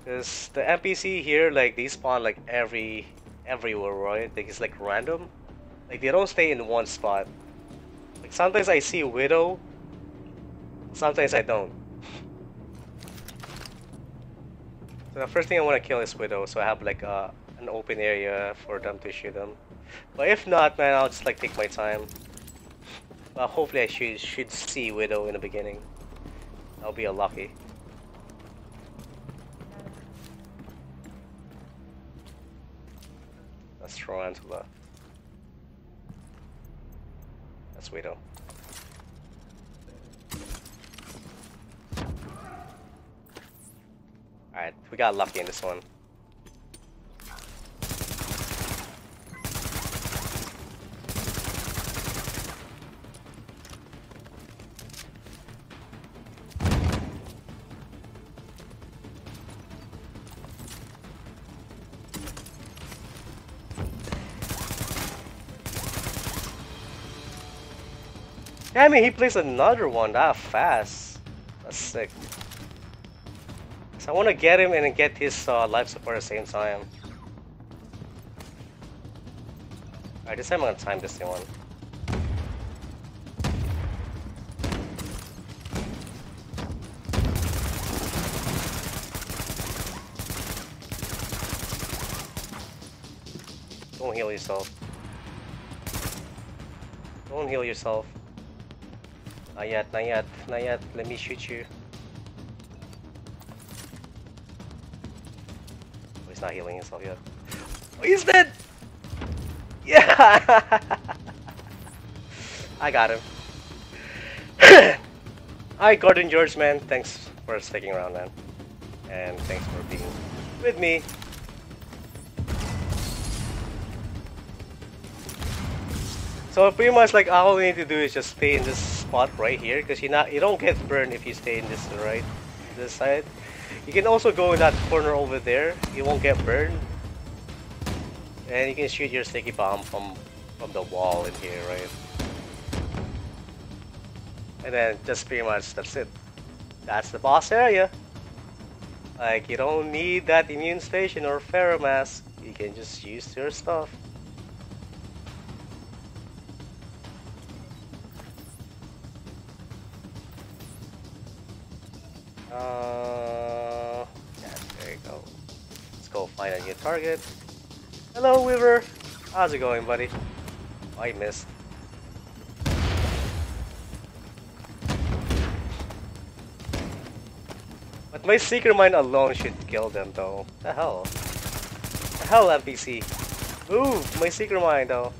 Cause the NPC here, like they spawn like everywhere, right? Like it's like random. Like they don't stay in one spot. Like sometimes I see Widow, sometimes I don't. So the first thing I want to kill is Widow, so I have like an open area for them to shoot them. But if not, man, I'll just like take my time. But hopefully I should see Widow in the beginning. I'll be a lucky. That's Tarantula. That's Widow. Alright, we got lucky in this one. Yeah, I mean, he plays another one that fast. That's sick. So I want to get him and then get his life support at the same time. Alright, this time I'm gonna time this thing one. Don't heal yourself. Don't heal yourself. Not yet, not yet, not yet. Let me shoot you. Oh, he's not healing himself yet. Oh, he's dead! Yeah! I got him. Alright, Gordon George, man. Thanks for sticking around, man. And thanks for being with me. So pretty much like all we need to do is just stay in this spot right here, because you don't get burned if you stay in this side. You can also go in that corner over there. You won't get burned, and you can shoot your sticky bomb from the wall in here, right? And then just pretty much that's it. That's the boss area. Like, you don't need that immune station or ferromask. You can just use your stuff. Yeah, there you go. Let's go find a new target. Hello, Weaver. How's it going, buddy? Oh, I missed. But my Seeker Mine alone should kill them, though. The hell? The hell, NPC? Move! My Seeker Mine, though.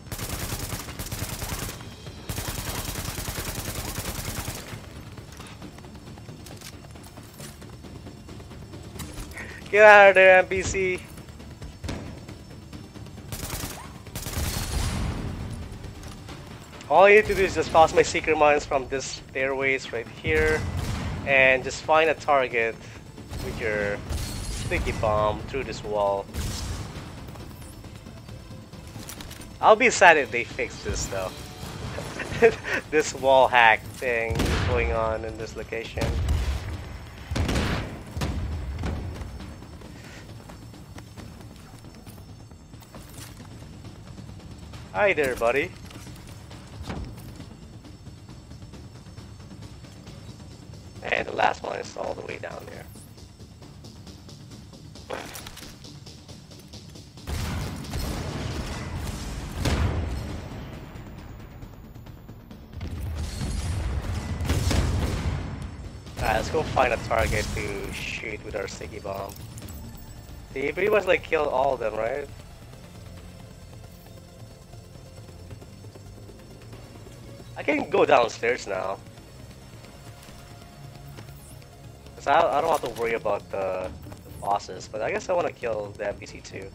Get out of there, NPC! All you need to do is just pass my Seeker Mines from this stairways right here, and just find a target with your sticky bomb through this wall. I'll be sad if they fix this though. This wall hack thing is going on in this location. Hi there, buddy. And the last one is all the way down there. Alright, let's go find a target to shoot with our sticky bomb. See, pretty much like kill all of them, right? I can go downstairs now. Cause I don't have to worry about the bosses, but I guess I want to kill the NPC too.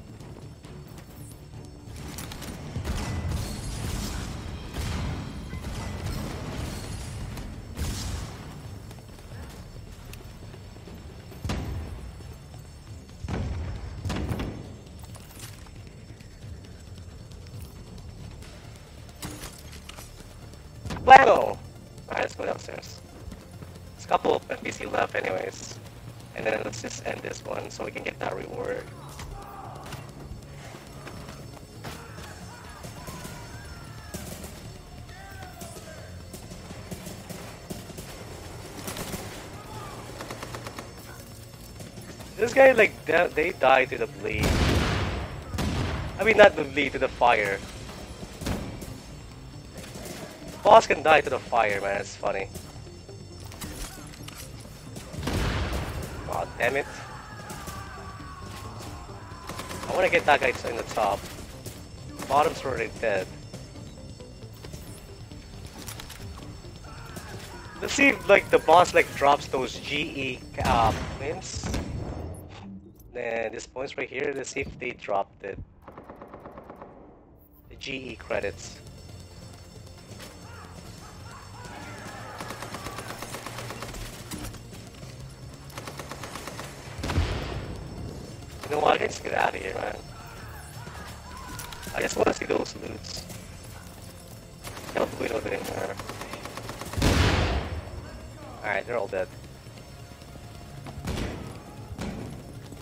Blammo! Alright, let's go downstairs. There's a couple of NPC left anyways. And then let's just end this one so we can get that reward. This guy, like, they die to the bleed. I mean, not the bleed, to the fire. Boss can die to the fire, man. It's funny. God damn it. I want to get that guy in the top. Bottom's already dead. Let's see if like the boss like drops those GE wins. And these points right here, let's see if they dropped it. The GE credits. You know what? Let's get out of here, man. I just want to see those loots. Can't believe it anymore. Alright, they're all dead.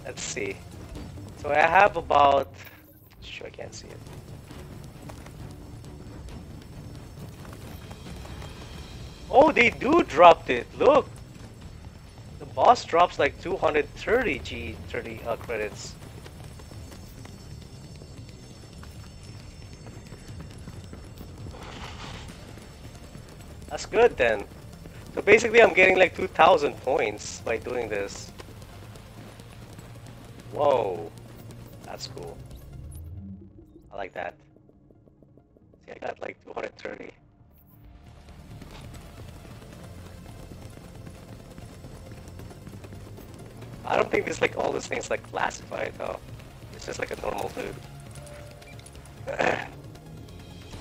Let's see. So I have about... Sure, I can't see it. Oh, they do dropped it. Look, the boss drops like 230 G30 credits. That's good then. So basically, I'm getting like 2,000 points by doing this. Whoa, that's cool. I like that. See, I got like 230. I don't think this like all these things like classified though. It's just like a normal loot.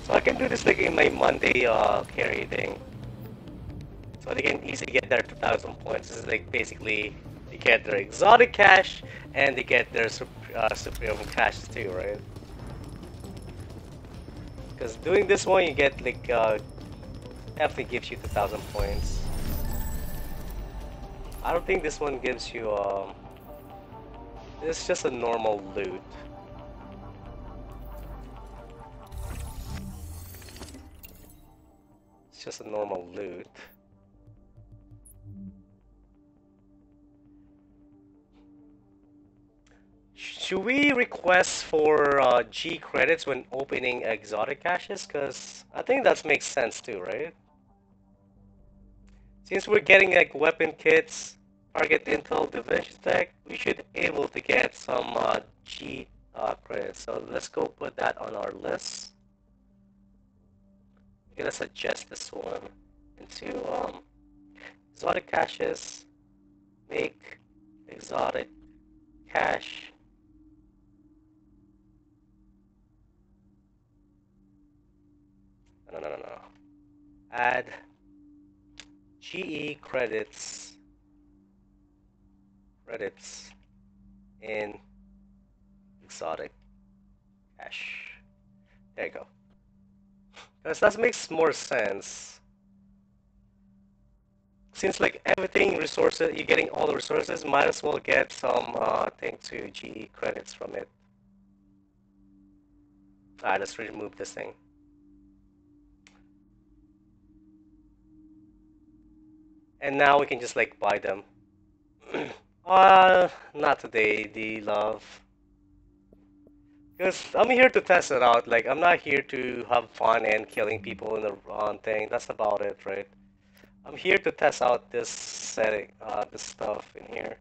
So I can do this like in my Monday carry thing. So they can easily get their 2,000 points. This is like basically they get their exotic cash and they get their supreme cash too, right? Because doing this one you get like definitely gives you 2,000 points. I don't think this one gives you it's just a normal loot. It's just a normal loot. Should we request for G credits when opening exotic caches? Because I think that makes sense too, right? Since we're getting like weapon kits, target intel, division tech, we should be able to get some G credits. So let's go put that on our list. I'm gonna suggest this one into exotic caches. Make exotic cache. No. Add GE credits in exotic cache. There you go. Because that makes more sense. Since like everything resources, you're getting all the resources, might as well get some thing to GE credits from it. Alright, let's remove this thing. And now we can just like buy them. Not today, the love. Because I'm here to test it out. Like, I'm not here to have fun and killing people in the wrong thing. That's about it, right? I'm here to test out this setting, this stuff in here.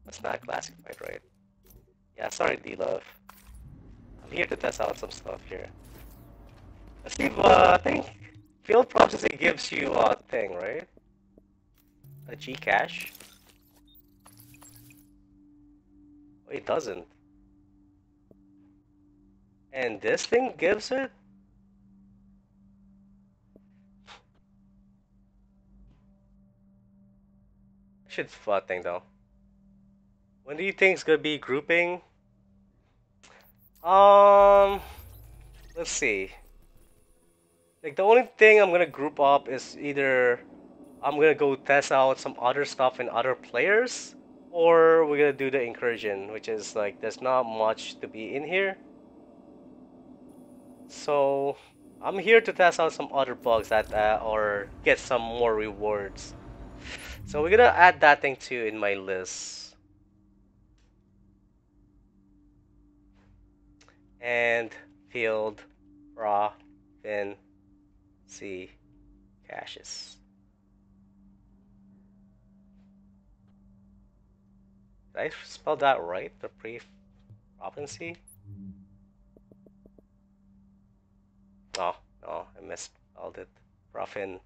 That's not classified, right? Yeah, sorry, D-Love. I'm here to test out some stuff here. Let's see, I think field processing gives you a thing, right? A G cache? Oh, it doesn't. And this thing gives it? Should thing though. When do you think it's gonna be grouping? Let's see. Like the only thing I'm gonna group up is either I'm gonna go test out some other stuff in other players, or we're gonna do the incursion, which is like there's not much to be in here. So I'm here to test out some other bugs that or get some more rewards. So we're gonna add that thing too in my list. And field raw fin C caches. Did I spell that right? The pre-propency? Oh, no, I misspelled it. Profin.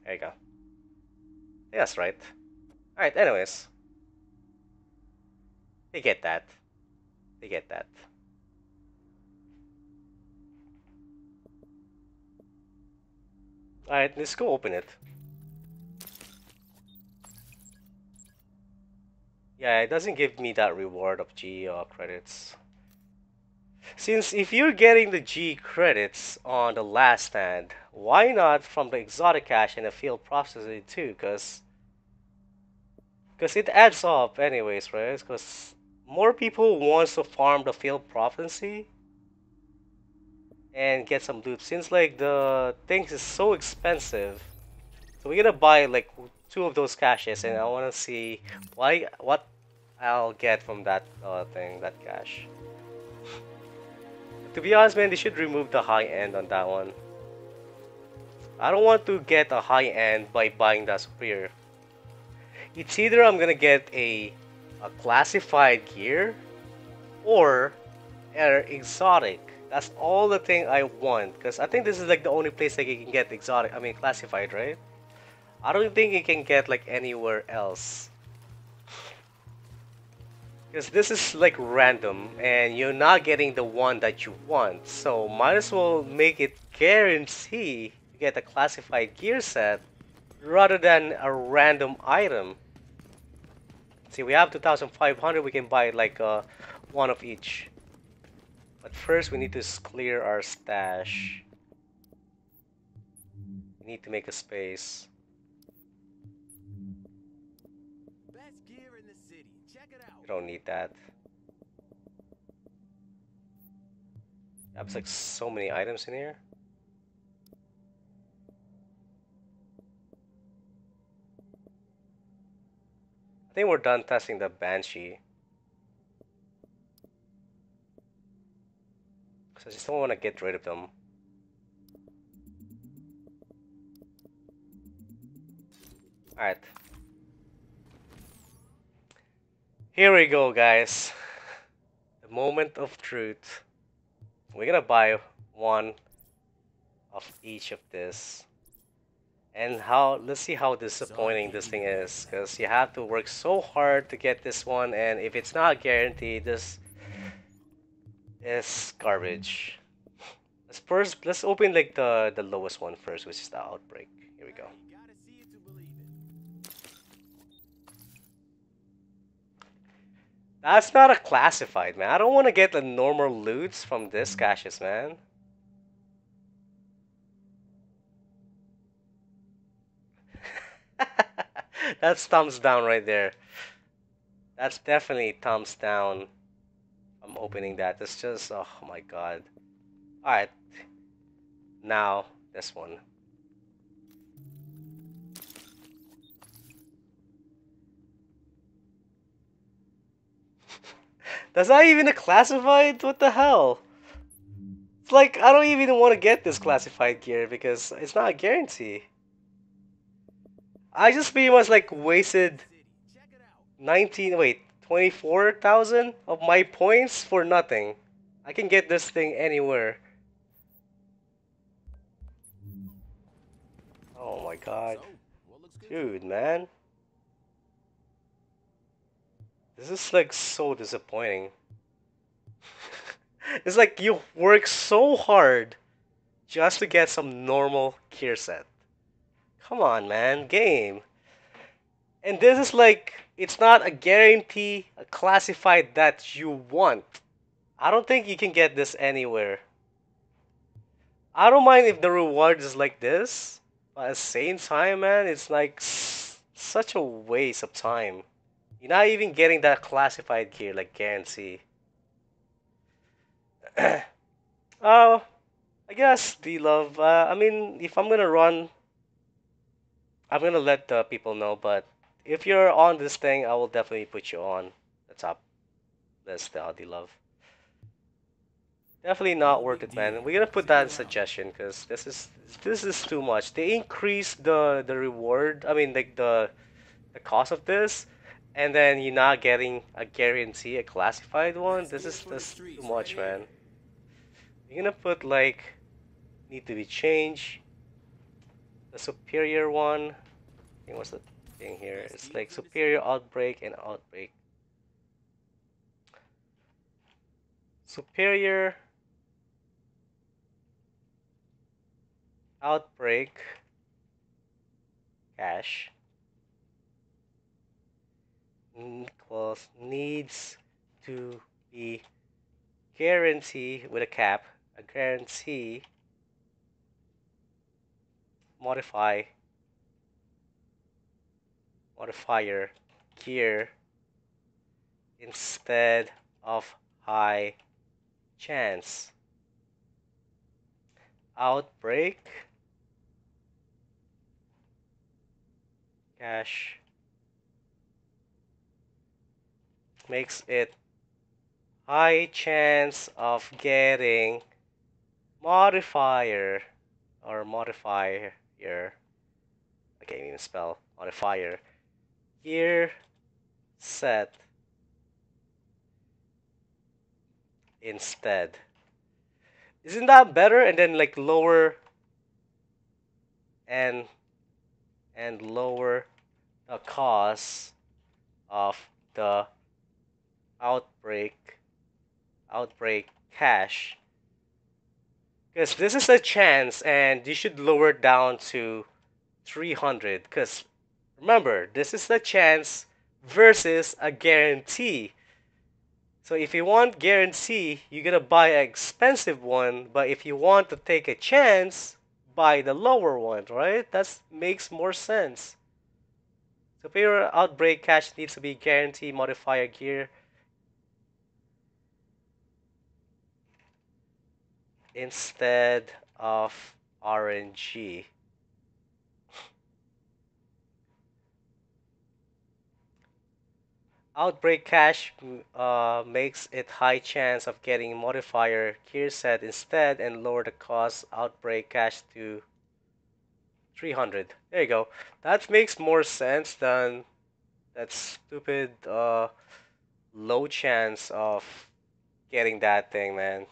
There you go. Yeah, that's right. Alright, anyways. They get that. They get that. Alright, let's go open it. Yeah, it doesn't give me that reward of G credits. Since if you're getting the G credits on the last stand, why not from the exotic cache and the field processing too? Because it adds up anyways, right? Because more people wants to farm the field prophecy and get some loot. Since like the things is so expensive, so we're gonna buy like 2 of those caches, and I wanna see what I'll get from that that cache. To be honest, man, they should remove the high end on that one. I don't want to get a high end by buying that superior. It's either I'm gonna get a classified gear or an exotic. That's all the thing I want, because I think this is like the only place that you can get exotic. I mean classified, right? I don't think you can get like anywhere else. Because this is like random and you're not getting the one that you want. So might as well make it guarantee to get a classified gear set rather than a random item. See, we have 2,500, we can buy like one of each. But first we need to clear our stash. We need to make a space. Best gear in the city. Check it out. We don't need that. There's like so many items in here. I think we're done testing the Banshee. So I just don't want to get rid of them. Alright. Here we go, guys. The moment of truth. We're gonna buy one of each of this. And let's see how disappointing this thing is, because you have to work so hard to get this one, and if it's not guaranteed, this is garbage. Let's open like the lowest one first, which is the outbreak. Here we go. You gotta see it to believe it. That's not a classified, man. I don't want to get the normal loots from this caches, man. That's thumbs down right there. That's definitely thumbs down. I'm opening that. It's just, oh my god. Alright. Now, this one. That's not even a classified? What the hell? It's like, I don't even want to get this classified gear because it's not a guarantee. I just pretty much like wasted 24,000 of my points for nothing. I can get this thing anywhere. Oh my god. Dude, man. This is like so disappointing. It's like you work so hard just to get some normal gear set. Come on, man, game. And this is like, it's not a guarantee, a classified that you want. I don't think you can get this anywhere. I don't mind if the reward is like this, but at the same time, man, it's like such a waste of time. You're not even getting that classified gear, like guarantee. Oh, I guess D-Love. I mean, if I'm gonna run, I'm gonna let the people know. But if you're on this thing, I will definitely put you on the top list, D-Love. Definitely not worth it, man. We're gonna put that in suggestion because this is too much. They increased the reward. I mean, like the cost of this, and then you're not getting a guarantee, a classified one. This is too much, man. You're gonna put like need to be changed. The superior one. I think what's the thing here? It's like superior outbreak and outbreak. Superior outbreak cash equals needs to be guarantee with a cap, a guarantee modifier gear instead of high chance. Outbreak cache makes it high chance of getting modifier or modifier. I can't even spell modifier. Gear set instead. Isn't that better? And then like lower and lower the cost of the outbreak cache. Because this is a chance and you should lower it down to 300. Because remember, this is a chance versus a guarantee. So if you want guarantee, you're gonna buy an expensive one, but if you want to take a chance, buy the lower one, right? That makes more sense. Superior outbreak cache needs to be guarantee modifier gear instead of RNG. Outbreak cache makes it high chance of getting modifier gear set instead and lower the cost outbreak cache to 300. There you go. That makes more sense than that stupid low chance of getting that thing, man.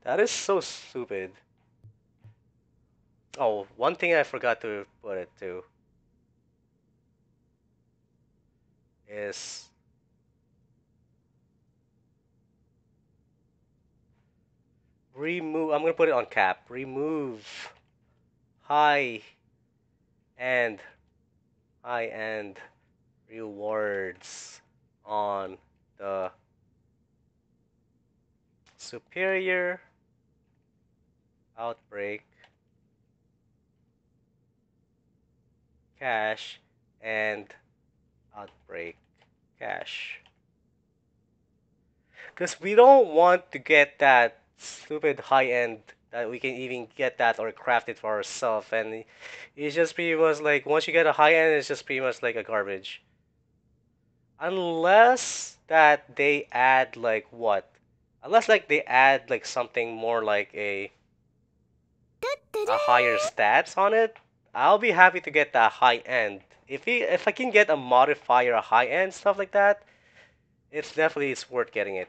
That is so stupid. Oh, one thing I forgot to put it to is remove. I'm gonna put it on cap. Remove high end rewards on the superior outbreak cache and outbreak cache. Because we don't want to get that stupid high end that we can even get that or craft it for ourselves, and it's just pretty much like once you get a high end, it's just pretty much like a garbage. Unless that they add like what? Unless like they add like something more like a higher stats on it, I'll be happy to get that high end. If I can get a modifier, a high end stuff like that, it's worth getting it.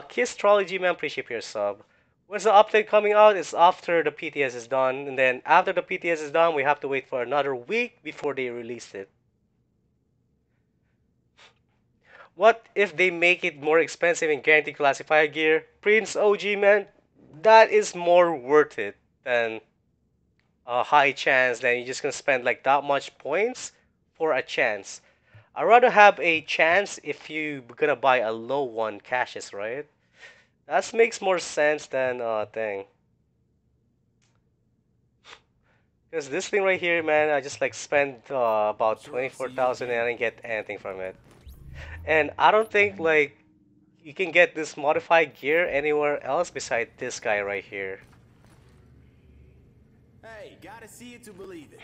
Kiss Trology man, appreciate your sub. When's the update coming out? It's after the PTS is done, and then after the PTS is done, we have to wait for another week before they release it. What if they make it more expensive and guarantee classifier gear? Prince OG man, that is more worth it than a high chance. Then you're just gonna spend like that much points for a chance. I'd rather have a chance if you're gonna buy a low one caches, right? That makes more sense than a thing. Because this thing right here, man, I just like spent about 24,000 and I didn't get anything from it. And I don't think like you can get this modified gear anywhere else besides this guy right here. Hey, gotta see it to believe it.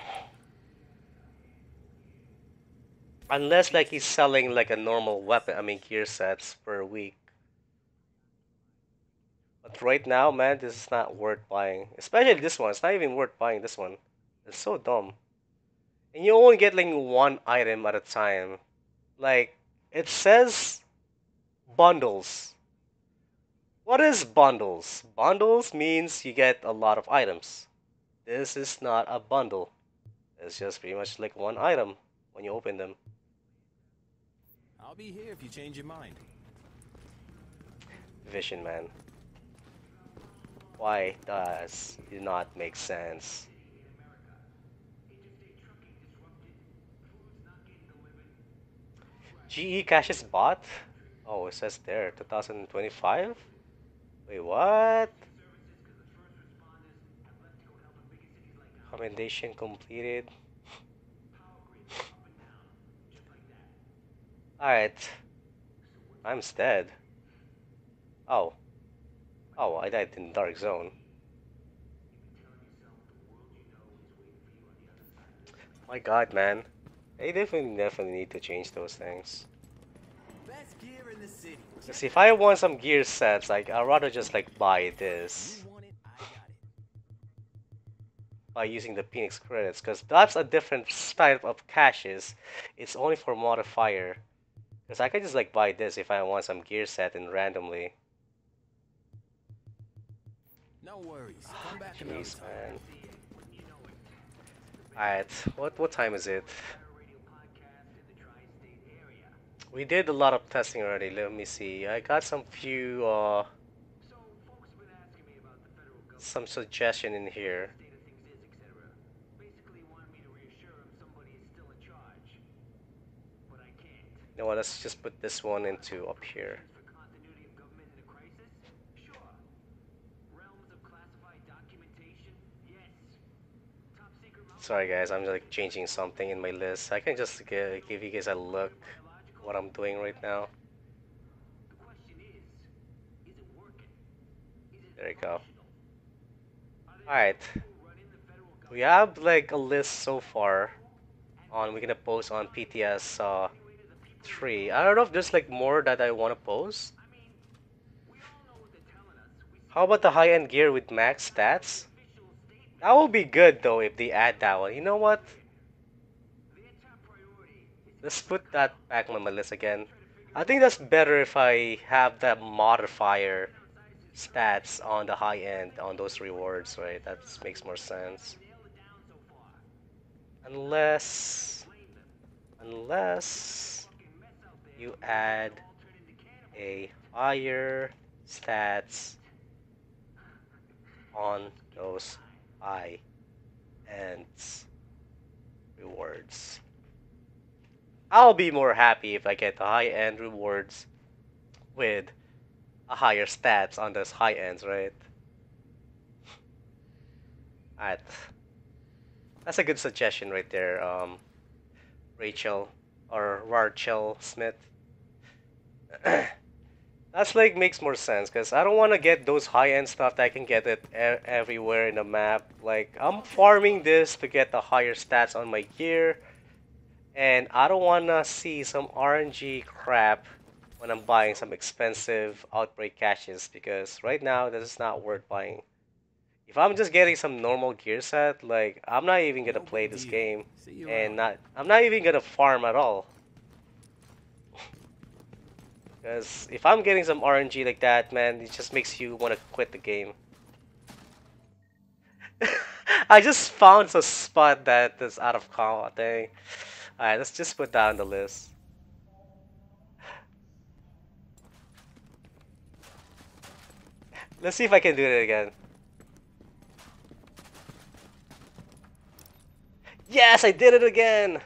Unless like he's selling like a normal weapon, I mean gear sets per week. But right now, man, this is not worth buying. Especially this one. It's not even worth buying this one. It's so dumb. And you only get like one item at a time. Like, it says bundles. What is bundles? Bundles means you get a lot of items. This is not a bundle. It's just pretty much like one item when you open them. I'll be here if you change your mind. Vision, man. Why does it not make sense? GE caches bought? Oh, it says there, 2025? Wait, what? Commendation completed. Alright. I'm dead. Oh. Oh, I died in Dark Zone. My god, man. They definitely need to change those things. Best gear in the city. Cause if I want some gear sets, like I'd rather just like buy this You want it, I got it. by using the Phoenix credits, cause that's a different type of caches. It's only for modifier. Cause I can just like buy this if I want some gear set and randomly. No worries. Come back another Jeez, time. man. Alright, what time is it? We did a lot of testing already. Let me see. I got some few some suggestion in here. You know what? Let's just put this one into up here. Sorry guys, I'm like changing something in my list. I can just give you guys a look what I'm doing right now. There you go. Alright. We have like a list so far on we're gonna post on PTS3. I don't know if there's like more that I wanna post. How about the high-end gear with max stats? That would be good though if they add that one. You know what? Let's put that back on my list again. I think that's better if I have that modifier stats on the high end on those rewards, right? That makes more sense. Unless you add a higher stats on those high end rewards. I'll be more happy if I get the high end rewards with a higher stats on those high ends, right? Alright. That's a good suggestion right there, Rachel or Rachel Smith. That's like makes more sense because I don't want to get those high-end stuff that I can get it everywhere in the map. Like I'm farming this to get the higher stats on my gear, and I don't want to see some RNG crap when I'm buying some expensive outbreak caches because right now this is not worth buying. If I'm just getting some normal gear set, like I'm not even gonna play this game, and I'm not even gonna farm at all. Because if I'm getting some RNG like that, man, it just makes you want to quit the game. I just found a spot that is out of combat thing. Alright, let's just put that on the list. Let's see if I can do it again. Yes, I did it again!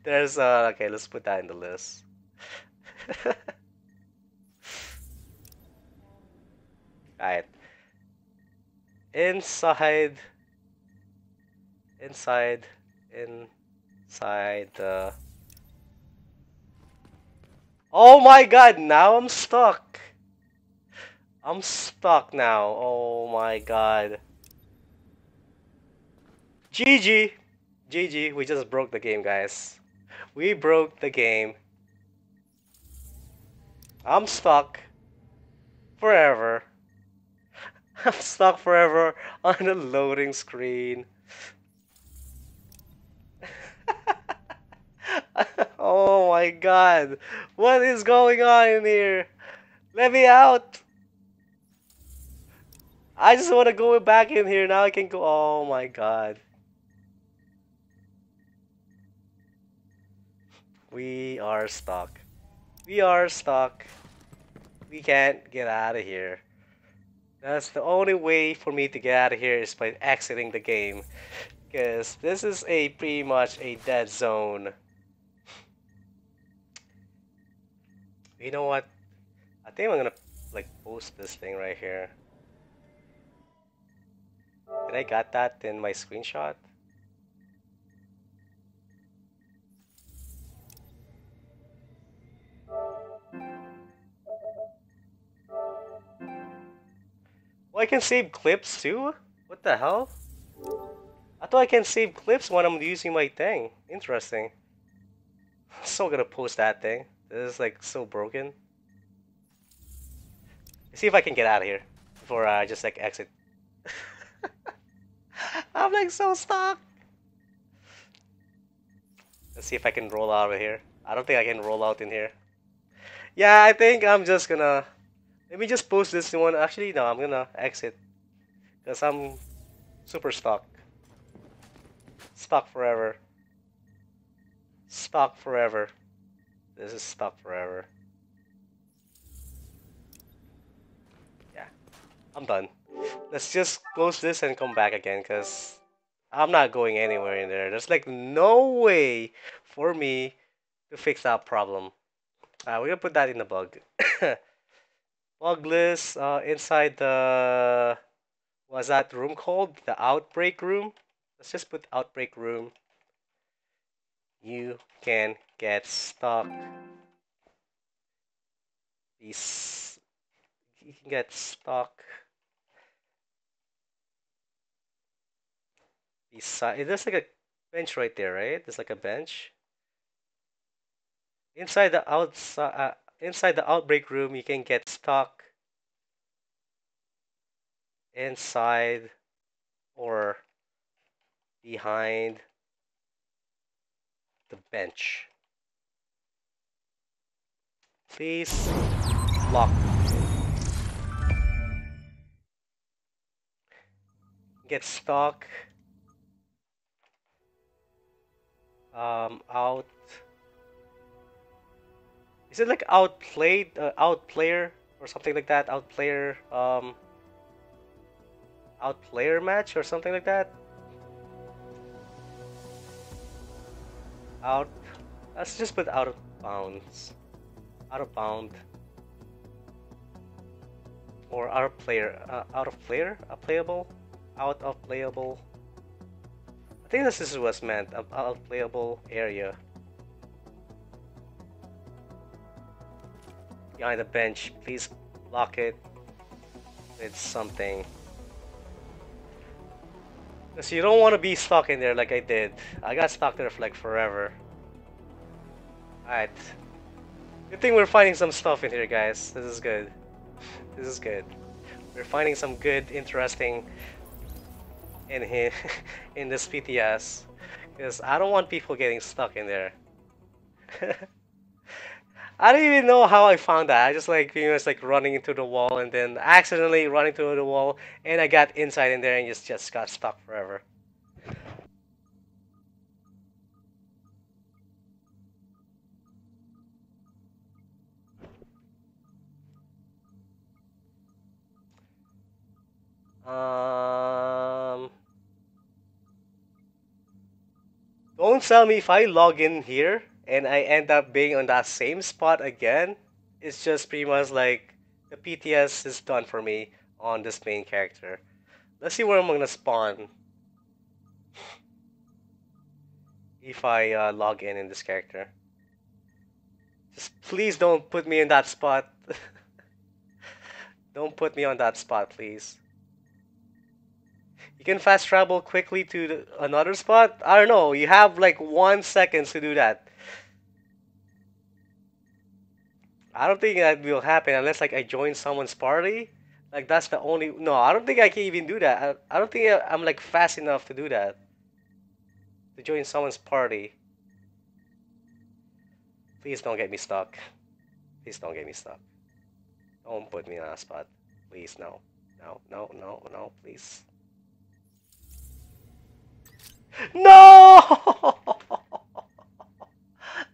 There's, okay, let's put that in the list. Alright. Inside the... Oh my god, now I'm stuck! I'm stuck now, oh my god. GG! GG, we just broke the game, guys. We broke the game. I'm stuck forever. I'm stuck forever on the loading screen. Oh my god. What is going on in here? Let me out. I just want to go back in here. Now I can go. Oh my god. We are stuck. We are stuck. We can't get out of here. That's the only way for me to get out of here is by exiting the game. Because this is a pretty much a dead zone. You know what? I think I'm gonna like post this thing right here. Did I got that in my screenshot? Oh, I can save clips too? What the hell? I thought I can save clips when I'm using my thing. Interesting. I'm still gonna post that thing. This is like so broken. Let's see if I can get out of here before I just like exit. I'm like so stuck. Let's see if I can roll out of here. I don't think I can roll out in here. Yeah, I think I'm just gonna... Let me just post this one. Actually, no, I'm gonna exit. Because I'm super stuck. Stuck forever. Stuck forever. This is stuck forever. Yeah, I'm done. Let's just close this and come back again, because I'm not going anywhere in there. There's like no way for me to fix that problem. We're gonna put that in the bug. Bug list inside the... What's that room called? The outbreak room? Let's just put outbreak room. You can get stuck. You can get stuck. Beside, there's like a bench right there, right? There's like a bench. Inside the outbreak room, you can get stuck inside or behind the bench. Please lock. Get stuck. Out. Is it like outplayed, outplayer or something like that? Outplayer, outplayer match or something like that? Out. Let's just put out of bounds. Out of bound. Or out of player. Out of player? Playable? Out of playable. I think this is what's meant. Out of playable area. Behind the bench. Please lock it with something. Because you don't want to be stuck in there like I did. I got stuck there for like forever. Alright. Good thing we're finding some stuff in here, guys. This is good. This is good. We're finding some good, interesting in here, in this PTS. Because I don't want people getting stuck in there. I don't even know how I found that. I just like, you know, it's like running into the wall and then accidentally running into the wall and I got inside in there and just got stuck forever. Don't tell me if I log in here and I end up being on that same spot again. It's just pretty much like the PTS is done for me on this main character. Let's see where I'm gonna spawn if I log in this character. Just please don't put me in that spot. Don't put me on that spot, please. You can fast travel quickly to another spot? I don't know, you have like 1 second to do that. I don't think that will happen unless like I join someone's party. Like that's the only... No, I don't think I can even do that. I don't think I'm like fast enough to do that. To join someone's party. Please don't get me stuck. Please don't get me stuck. Don't put me on a spot. Please, no. No, no, no, no, please. No!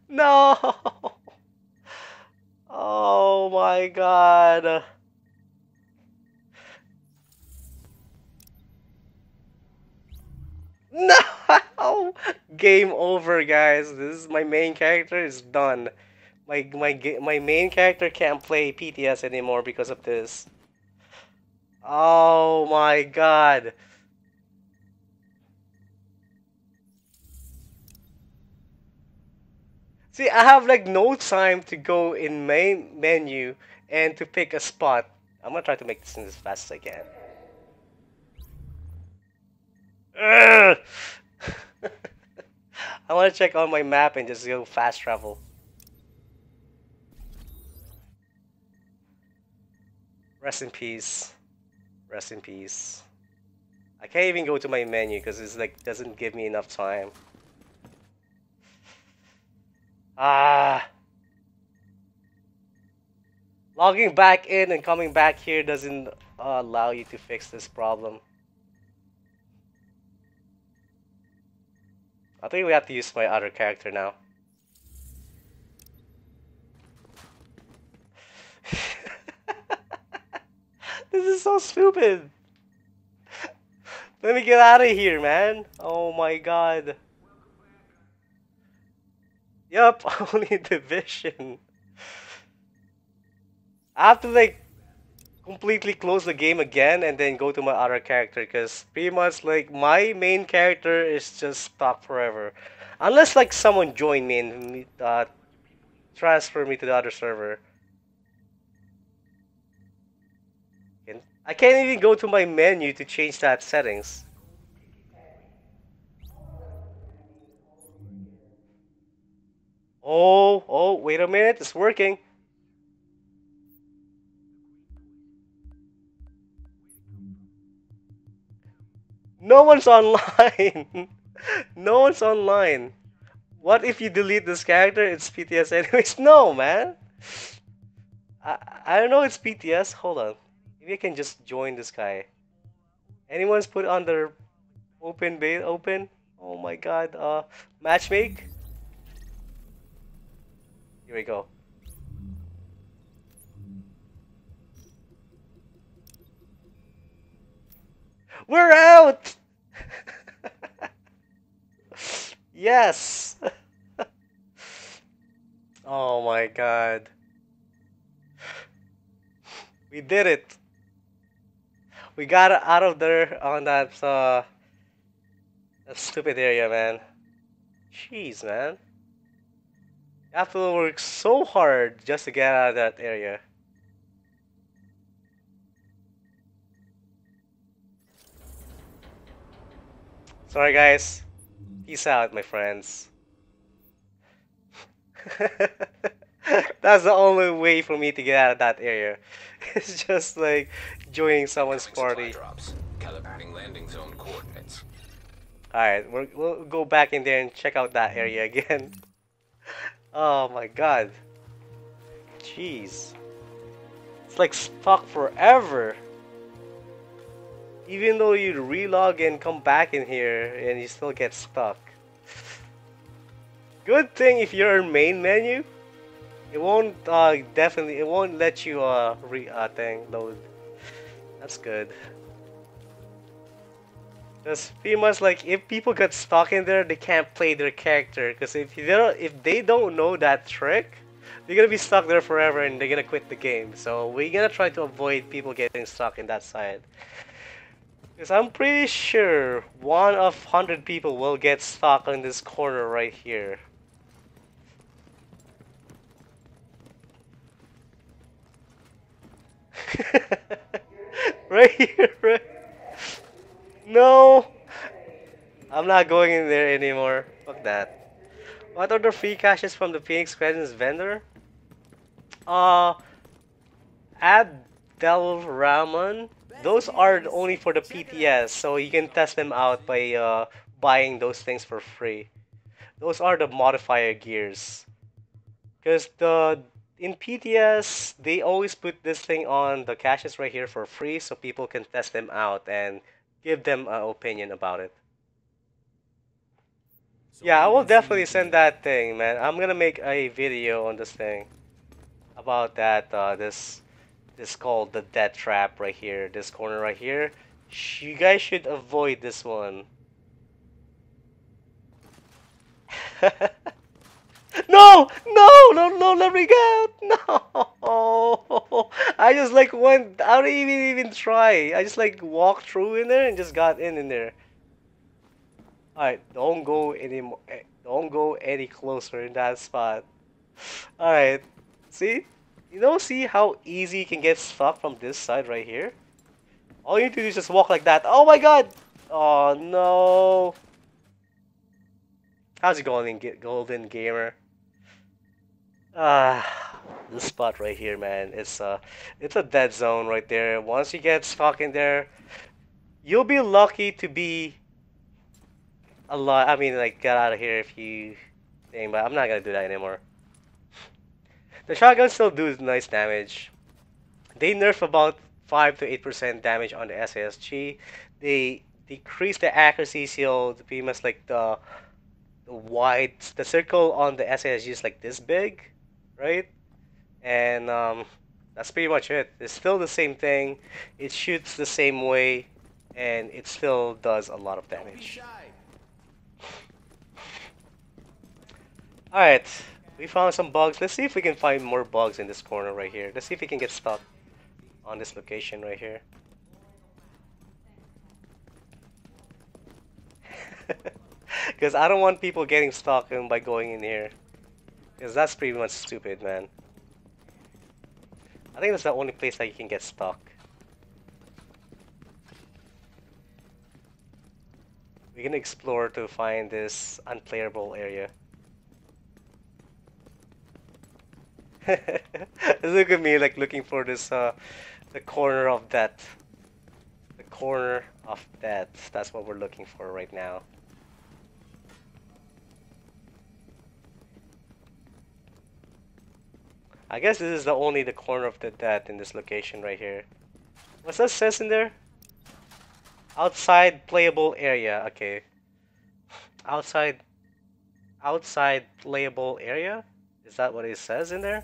No! Oh my god. No! Game over, guys. This is my main character is done. My main character can't play PTS anymore because of this. Oh my god. See, I have like no time to go in main menu and to pick a spot. I'm gonna try to make this as fast as I can. Ugh! I want to check on my map and just go fast travel. Rest in peace. Rest in peace. I can't even go to my menu because it's like doesn't give me enough time. Ah. Logging back in and coming back here doesn't allow you to fix this problem. I think we have to use my other character now. This is so stupid. Let me get out of here, man. Oh my god. Yup, only Division. I have to like completely close the game again and then go to my other character because pretty much like my main character is just stuck forever. Unless like someone join me and transfer me to the other server. I can't even go to my menu to change that settings. Oh, wait a minute, it's working. No one's online. No one's online. What if you delete this character? It's PTS anyways. No, man. I don't know it's PTS. Hold on. Maybe I can just join this guy. Anyone's put on their open beta open? Oh my god. Matchmake? Here we go. We're out! Yes! Oh my god. We did it. We got out of there on that stupid area, man. Jeez, man. You have to work so hard just to get out of that area. Sorry, guys. Peace out, my friends. That's the only way for me to get out of that area. It's just like joining someone's party. Calibrating landing zone coordinates. Alright, we'll go back in there and check out that area again. Oh my god. Jeez. It's like stuck forever. Even though you relog and come back in here and you still get stuck. Good thing if you're in main menu, it won't it won't let you load. That's good. Because pretty much like if people get stuck in there, they can't play their character. Because if they don't know that trick, they're gonna be stuck there forever and they're gonna quit the game. So we're gonna try to avoid people getting stuck in that side. Because I'm pretty sure 1 of 100 people will get stuck in this corner right here. Right here, right? No! I'm not going in there anymore. Fuck that. What are the free caches from the Phoenix Crescent's vendor? Add Del Ramon. Those are only for the PTS, so you can test them out by buying those things for free. Those are the modifier gears. Because in PTS, they always put this thing on the caches right here for free so people can test them out and give them an opinion about it. Yeah, I will definitely send that thing, man. I'm gonna make a video on this thing about that. This called the death trap right here. This corner right here. You guys should avoid this one. No! No! No! No! Let me out! No! I just like went. I didn't even try. I just like walked through in there and just got in there. All right, don't go any more. Don't go any closer in that spot. All right, see, see how easy you can get stuck from this side right here. All you need to do is just walk like that. Oh my God! Oh no! How's it going, Golden Gamer? This spot right here, man. It's a dead zone right there. Once you get stuck in there, you'll be lucky to be alive. I mean, like, get out of here if you think, but I'm not gonna do that anymore. The shotguns still do nice damage. They nerf about 5 to 8% damage on the SSG. They decrease the accuracy, so pretty much like the circle on the SSG is like this big, right? And that's pretty much it. It's still the same thing. It shoots the same way, and it still does a lot of damage. Alright, we found some bugs. Let's see if we can find more bugs in this corner right here. Let's see if we can get stuck on this location right here. Because I don't want people getting stuck by going in here. Because that's pretty much stupid, man. I think that's the only place that you can get stuck. We can explore to find this unplayable area. Look at me, like looking for this, the corner of death. The corner of death. That's what we're looking for right now. I guess this is the corner of the death in this location right here. What's that says in there? Outside playable area. Okay. Outside playable area? Is that what it says in there?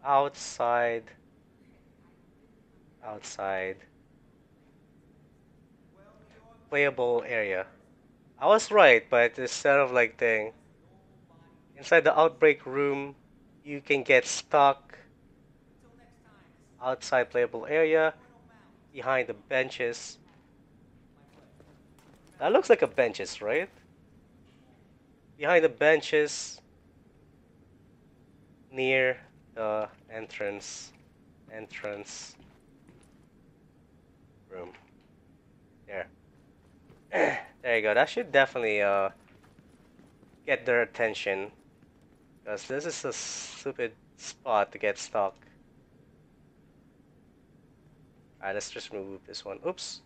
Outside playable area. I was right, but instead of like thing inside the outbreak room, you can get stuck outside playable area behind the benches. That looks like a benches, right? Behind the benches near the entrance room. There. There you go. That should definitely get their attention, because this is a stupid spot to get stuck. Alright, let's just remove this one. Oops.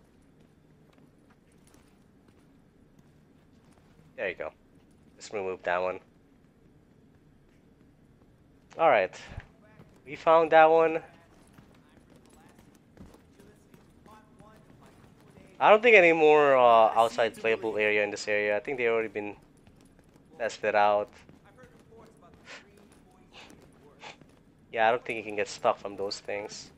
There you go. Let's remove that one. Alright. We found that one. I don't think any more outside playable area in this area. I think they already been tested out. Yeah, I don't think you can get stuck from those things.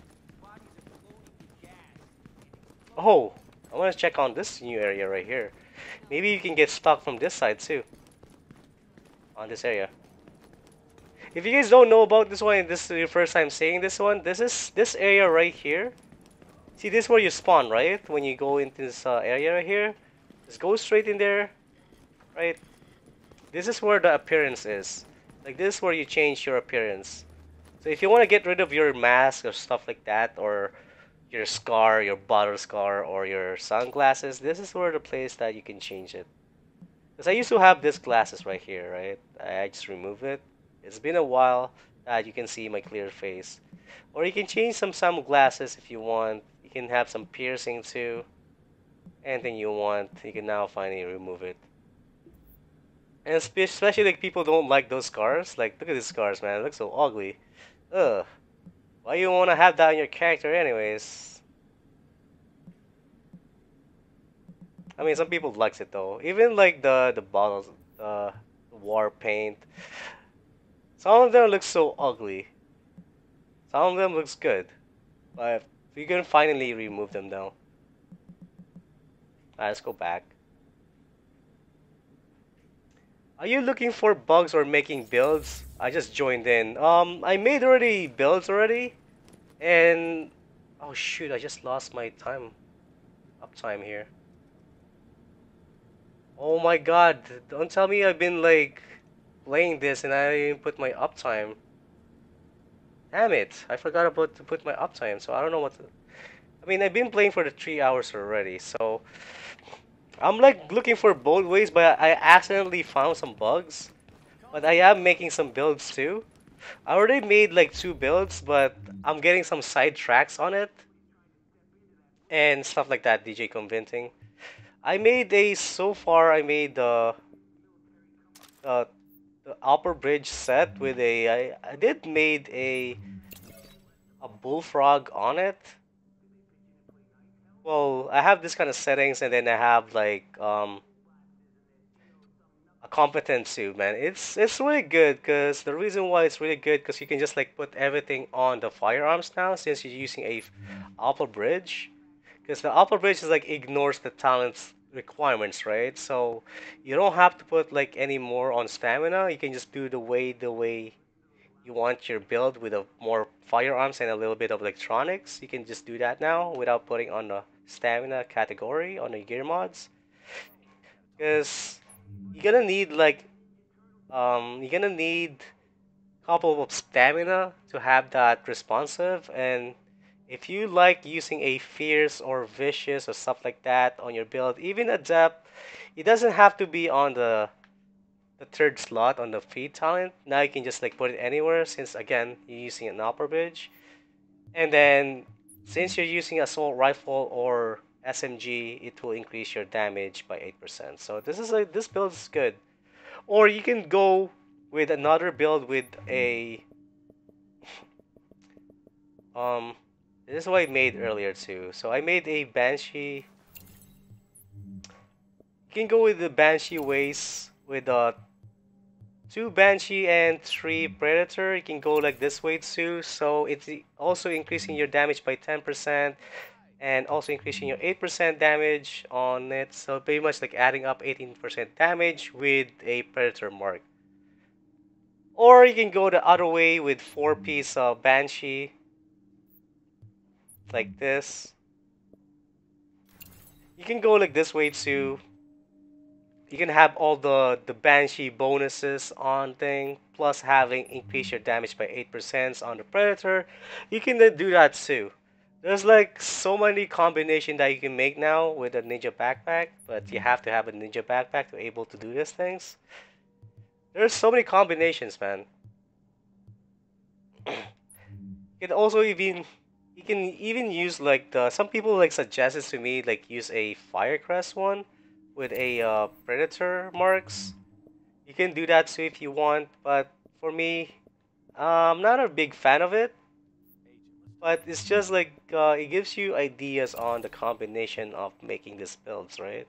Oh, I want to check on this new area right here. Maybe you can get stuck from this side too. On this area. If you guys don't know about this one, and this is your first time saying this one, this area right here. See, this is where you spawn, right? When you go into this area right here, just go straight in there, right? This is where the appearance is. Like, this is where you change your appearance. So if you want to get rid of your mask or stuff like that, or your scar, your bottle scar, or your sunglasses, this is where the place that you can change it. Because I used to have this glasses right here, right? I just remove it. It's been a while that you can see my clear face. Or you can change some sunglasses if you want. You can have some piercing too. Anything you want, you can now finally remove it. And especially like people don't like those scars. Like, look at these scars, man. It looks so ugly. Ugh. Why you want to have that on your character anyways? I mean, some people likes it though. Even like the bottles, the war paint. Some of them look so ugly. Some of them looks good. But we can finally remove them now. Alright, let's go back. Are you looking for bugs or making builds? I just joined in. I made already builds already, and oh shoot, I just lost my uptime here. Oh my god, don't tell me I've been like playing this and I didn't put my uptime. Damn it, I forgot about to put my uptime, so I don't know what to... I mean, I've been playing for the 3 hours already, so I'm like looking for both ways, but I accidentally found some bugs. But I am making some builds too. I already made like 2 builds, but I'm getting some side tracks on it and stuff like that. DJ convincing. So far I made uh, the AlphaBridge set with I did made a bullfrog on it. Well, I have this kind of settings, and then I have like a competent suit, man. It's really good because the reason why it's really good because you can just like put everything on the firearms now since you're using a AlphaBridge. Because the AlphaBridge is like ignores the talent's requirements, right? So you don't have to put like any more on stamina. You can just do the way you want your build with a more firearms and a little bit of electronics. You can just do that now without putting on the stamina category on the gear mods. Because you're gonna need like you're gonna need a couple of stamina to have that responsive, and if you like using a fierce or vicious or stuff like that on your build, even adept, it doesn't have to be on the third slot on the feed talent. Now you can just like put it anywhere since again you're using an upper bridge. And then since you're using assault rifle or SMG, it will increase your damage by 8%. So this build is good. Or you can go with another build with a this is what I made earlier too. So I made a Banshee. You can go with the Banshee ways with 2 Banshee and 3 Predator. You can go like this way too. So it's also increasing your damage by 10% and also increasing your 8% damage on it. So pretty much like adding up 18% damage with a Predator mark. Or you can go the other way with 4-piece Banshee. Like this. You can go like this way too. You can have all the Banshee bonuses on thing, plus having increase your damage by 8% on the Predator. You can do that too. There's like so many combinations that you can make now with a Ninja Backpack, but you have to have a Ninja Backpack to be able to do these things. There's so many combinations, man. You can also even use like some people like suggested to me like use a Firecrest one with a Predator marks. You can do that too if you want, but for me, I'm not a big fan of it. But it's just like it gives you ideas on the combination of making these builds, right?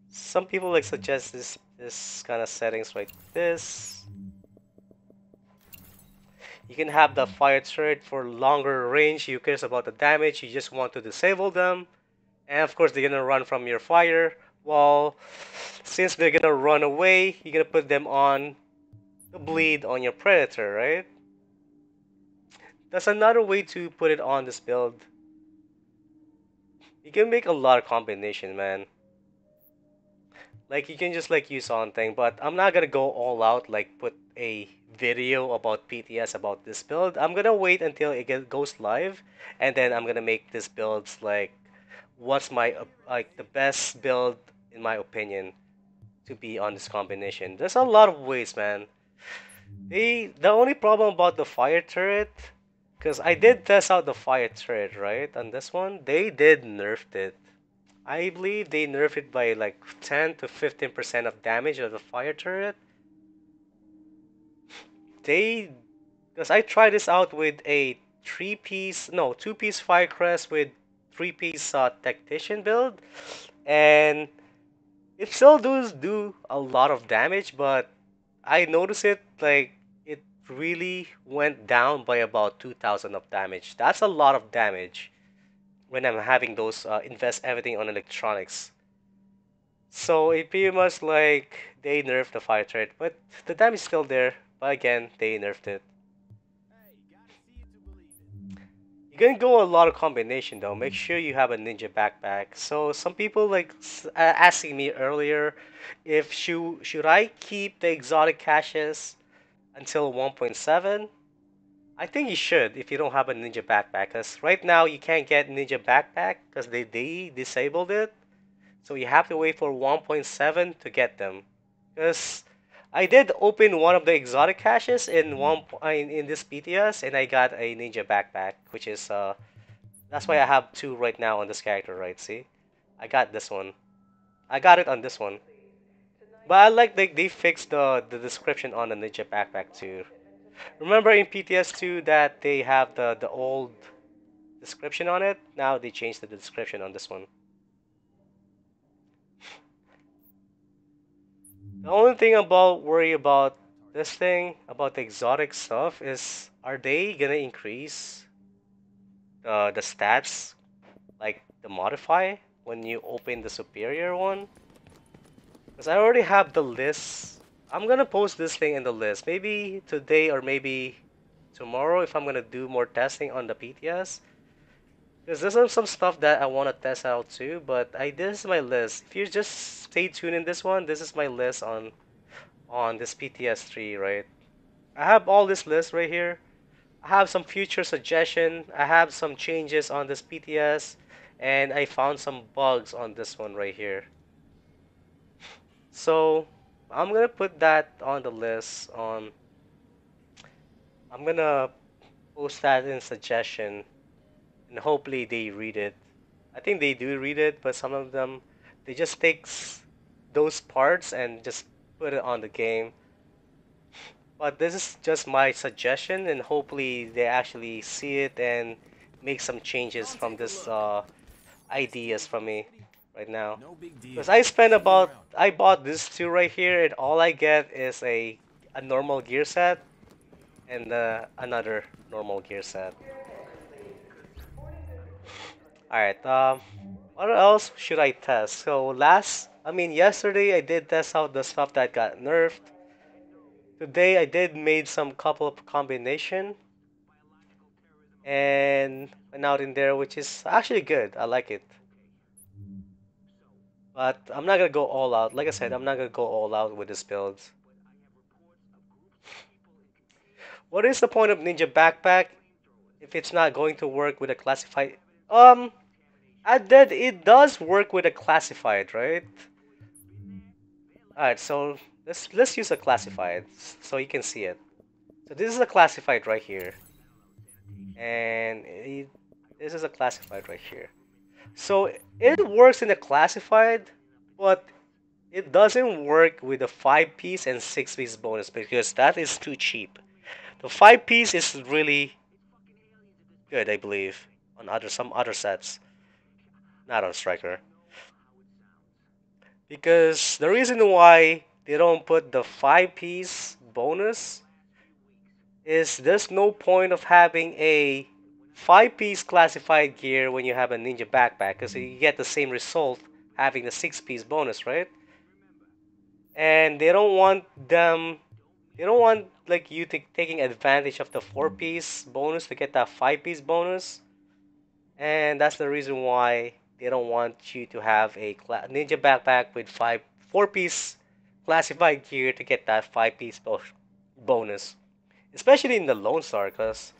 Some people like suggest this kind of settings like this. You can have the fire turret for longer range. You cares about the damage. You just want to disable them. And of course, they're gonna run from your fire. Well, since they're gonna run away, you're gonna put them on the bleed on your predator, right? That's another way to put it on this build. You can make a lot of combination, man. Like you can just like use on thing, but I'm not gonna go all out like put a video about PTS about this build. I'm gonna wait until it goes live, and then I'm gonna make this builds like what's my like the best build in my opinion to be on this combination. There's a lot of ways, man. The only problem about the fire turret, because I did test out the fire turret, right? On this one, they did nerfed it. I believe they nerfed it by like 10 to 15% of damage of the fire turret. Because I tried this out with a 2-piece Firecrest with 3-piece Tactician build, and it still does do a lot of damage, but I noticed it like it really went down by about 2,000 of damage. That's a lot of damage when I'm having those invest everything on electronics. So it pretty much like they nerfed the fire turret, but the damage is still there. But again, they nerfed it. You can go a lot of combination though. Make sure you have a ninja backpack. So some people like asking me earlier if should I keep the exotic caches until 1.7? I think you should if you don't have a ninja backpack. Cause right now you can't get ninja backpack because they disabled it. So you have to wait for 1.7 to get them. Because I did open one of the exotic caches in in this PTS, and I got a ninja backpack, which is that's why I have two right now on this character, right? See, I got this one. I got it on this one. But I like they fixed the description on the ninja backpack too. Remember in PTS2 that they have the old description on it? Now they changed the description on this one. The only thing about worry about this thing, about the exotic stuff, is are they gonna increase the stats, like the modify, when you open the superior one? Because I already have the list. I'm gonna post this thing in the list, maybe today or maybe tomorrow if I'm gonna do more testing on the PTS. Because there's some stuff that I want to test out too, but this is my list. If you just stay tuned in this one, this is my list on this PTS3, right? I have all this list right here. I have some future suggestion. I have some changes on this PTS, and I found some bugs on this one right here. So I'm gonna put that on the list. I'm gonna post that in suggestion, and hopefully they read it. I think they do read it, but some of them they just takes those parts and just put it on the game. But this is just my suggestion, and hopefully they actually see it and make some changes from this ideas from me right now. Because I bought this two right here, and all I get is a normal gear set and another normal gear set. Alright, what else should I test? So yesterday I did test out the stuff that got nerfed. Today I did made some couple of combination and went out in there, which is actually good. I like it. But I'm not gonna go all out. Like I said, I'm not gonna go all out with this build. What is the point of Ninja Backpack if it's not going to work with a classified? It does work with a classified, right? Alright, so let's use a classified so you can see it. So this is a classified right here, and this is a classified right here. So it works in the classified, but it doesn't work with the 5-piece and 6-piece bonus because that is too cheap. The 5-piece is really good, I believe, on some other sets, not on Striker. Because the reason why they don't put the 5-piece bonus is there's no point of having a 5-piece classified gear when you have a ninja backpack because you get the same result having the 6-piece bonus, right? And they don't want like you taking advantage of the 4-piece bonus to get that 5-piece bonus. And that's the reason why they don't want you to have a ninja backpack with 4-piece classified gear to get that 5-piece bonus. Especially in the Lone Star, because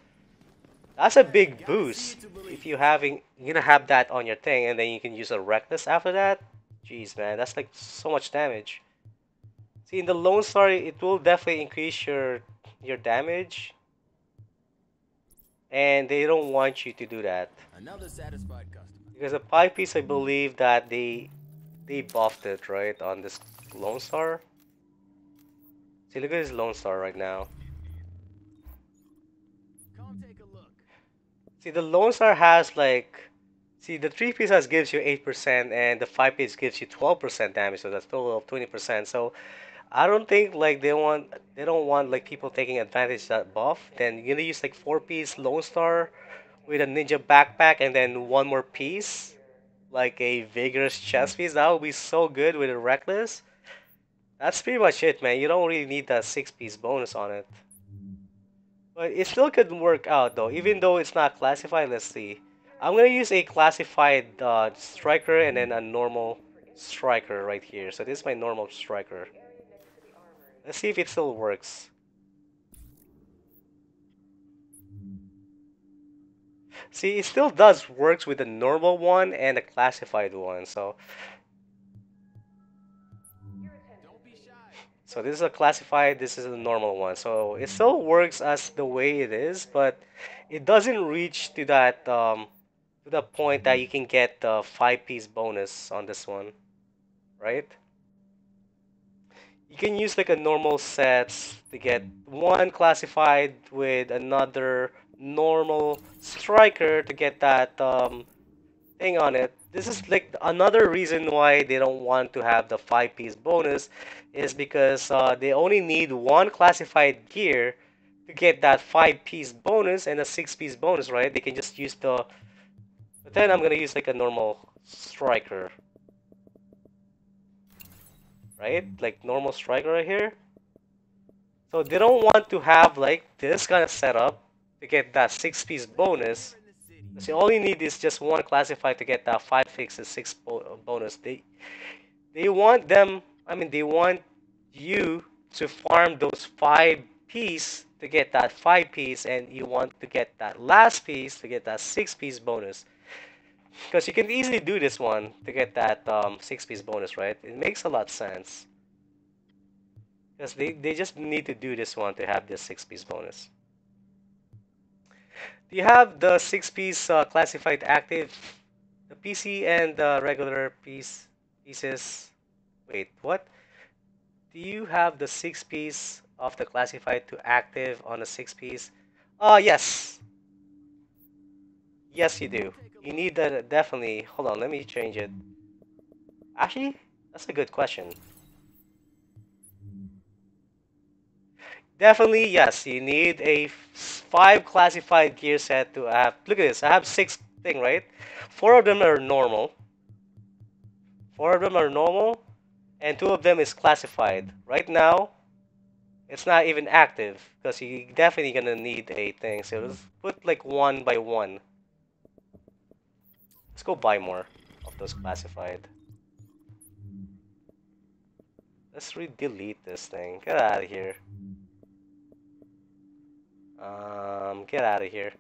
that's a big boost if you're gonna have that on your thing, and then you can use a reckless after that. Jeez, man, that's like so much damage. See, in the Lone Star, it will definitely increase your damage, and they don't want you to do that. Another satisfied customer. Because the 5-piece, I believe that they buffed it, right, on this Lone Star. See, look at this Lone Star right now. Come take a look. See, the Lone Star has like, see, the 3-piece gives you 8%, and the 5-piece gives you 12% damage, so that's a total of 20%. So I don't think like they don't want like people taking advantage of that buff. Then you're gonna use like 4-piece Lone Star with a ninja backpack and then one more piece. like a vigorous chest piece. That would be so good with a reckless. That's pretty much it, man. You don't really need that 6-piece bonus on it. But it still could work out though, even though it's not classified. Let's see. I'm gonna use a classified striker and then a normal striker right here. So this is my normal striker. Let's see if it still works. See, it still does works with the normal one and the classified one. So this is a classified, this is a normal one. So it still works as the way it is, but it doesn't reach to that to the point that you can get the 5-piece bonus on this one, right? You can use like a normal sets to get one classified with another normal striker to get that thing on it. This is like another reason why they don't want to have the 5-piece bonus, is because they only need one classified gear to get that 5-piece bonus and a 6-piece bonus, right? They can just use the. But then I'm gonna use like a normal striker, right? Like normal striker right here. So they don't want to have like this kind of setup to get that 6-piece bonus. So all you need is just one classified to get that 5-piece and 6 bonus. They want them. I mean, they want you to farm those 5-piece to get that 5-piece, and you want to get that last piece to get that 6-piece bonus. Because you can easily do this one to get that 6-piece bonus, right? It makes a lot of sense. Because they just need to do this one to have this 6-piece bonus. Do you have the 6-piece classified active? The PC and the regular pieces. Wait, what? Do you have the 6-piece of the classified to active on the 6-piece? Yes. Yes, you do. You need that definitely. Hold on, let me change it. Actually, that's a good question. Definitely, yes. You need a 5 classified gear set to have. Look at this. I have 6 thing, right? 4 of them are normal. 4 of them are normal, and 2 of them is classified. Right now, it's not even active because you're definitely gonna need a thing. So let's put like 1 by 1. Let's go buy more of those classified. Let's delete this thing. Get out of here. Get out of here.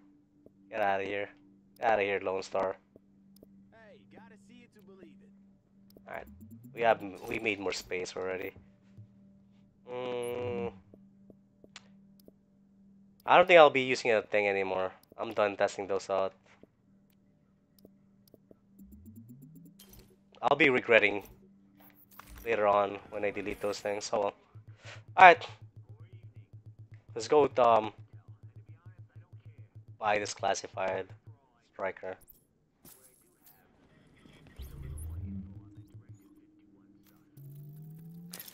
Get out of here. Get out of here, Lone Star. Hey, gotta see it to believe it. Alright. We made more space already. I don't think I'll be using that thing anymore. I'm done testing those out. I'll be regretting later on when I delete those things. So, alright. Let's go with buy this classified striker.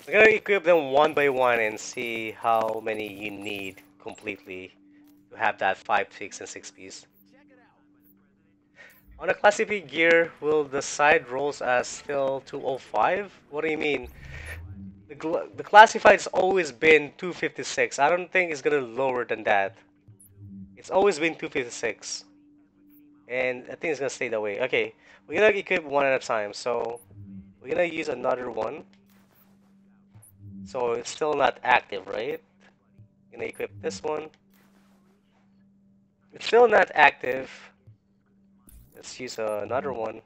We're gonna equip them 1 by 1 and see how many you need completely to have that 5, 6, and 6-piece. On a classified gear, will the side rolls as still 205? What do you mean? The classified's always been 256. I don't think it's gonna lower than that. It's always been 256. And I think it's gonna stay that way. Okay, we're gonna equip one at a time. So we're gonna use another one. So it's still not active, right? Gonna equip this one. It's still not active. Let's use another one.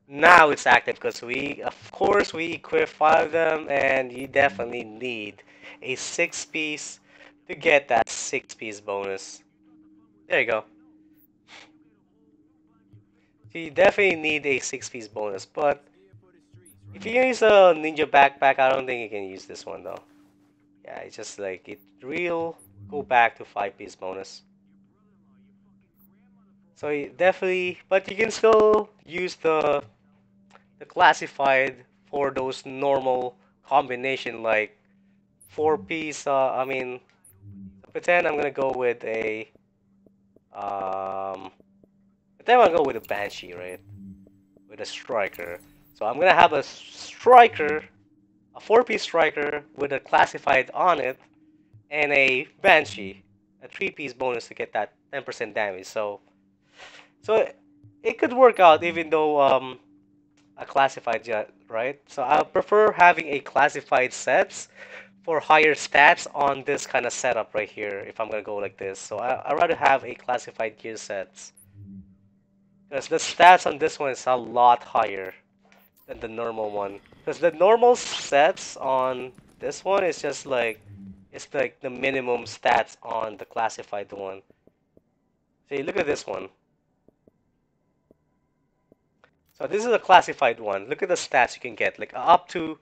Now it's active because of course, we equip 5 of them, and you definitely need a 6-piece to get that 6-piece bonus. There you go. So you definitely need a 6-piece bonus, but if you use a ninja backpack, I don't think you can use this one though. Yeah, it's just like it real go back to 5-piece bonus. So you definitely, but you can still use the classified for those normal combination like 4-piece. I mean, pretend I'm gonna go with a. But then I'll go with a Banshee, right? With a striker. So I'm gonna have a striker, a 4-piece striker with a classified on it, and a Banshee, a 3-piece bonus to get that 10% damage. So it could work out even though a classified jet, right? So I prefer having a classified sets for higher stats on this kind of setup right here if I'm gonna go like this. So I'd rather have a classified gear sets because the stats on this one is a lot higher than the normal one. Because the normal sets on this one is just like, it's like the minimum stats on the classified one. So you look at this one. So this is a classified one. Look at the stats you can get, like up to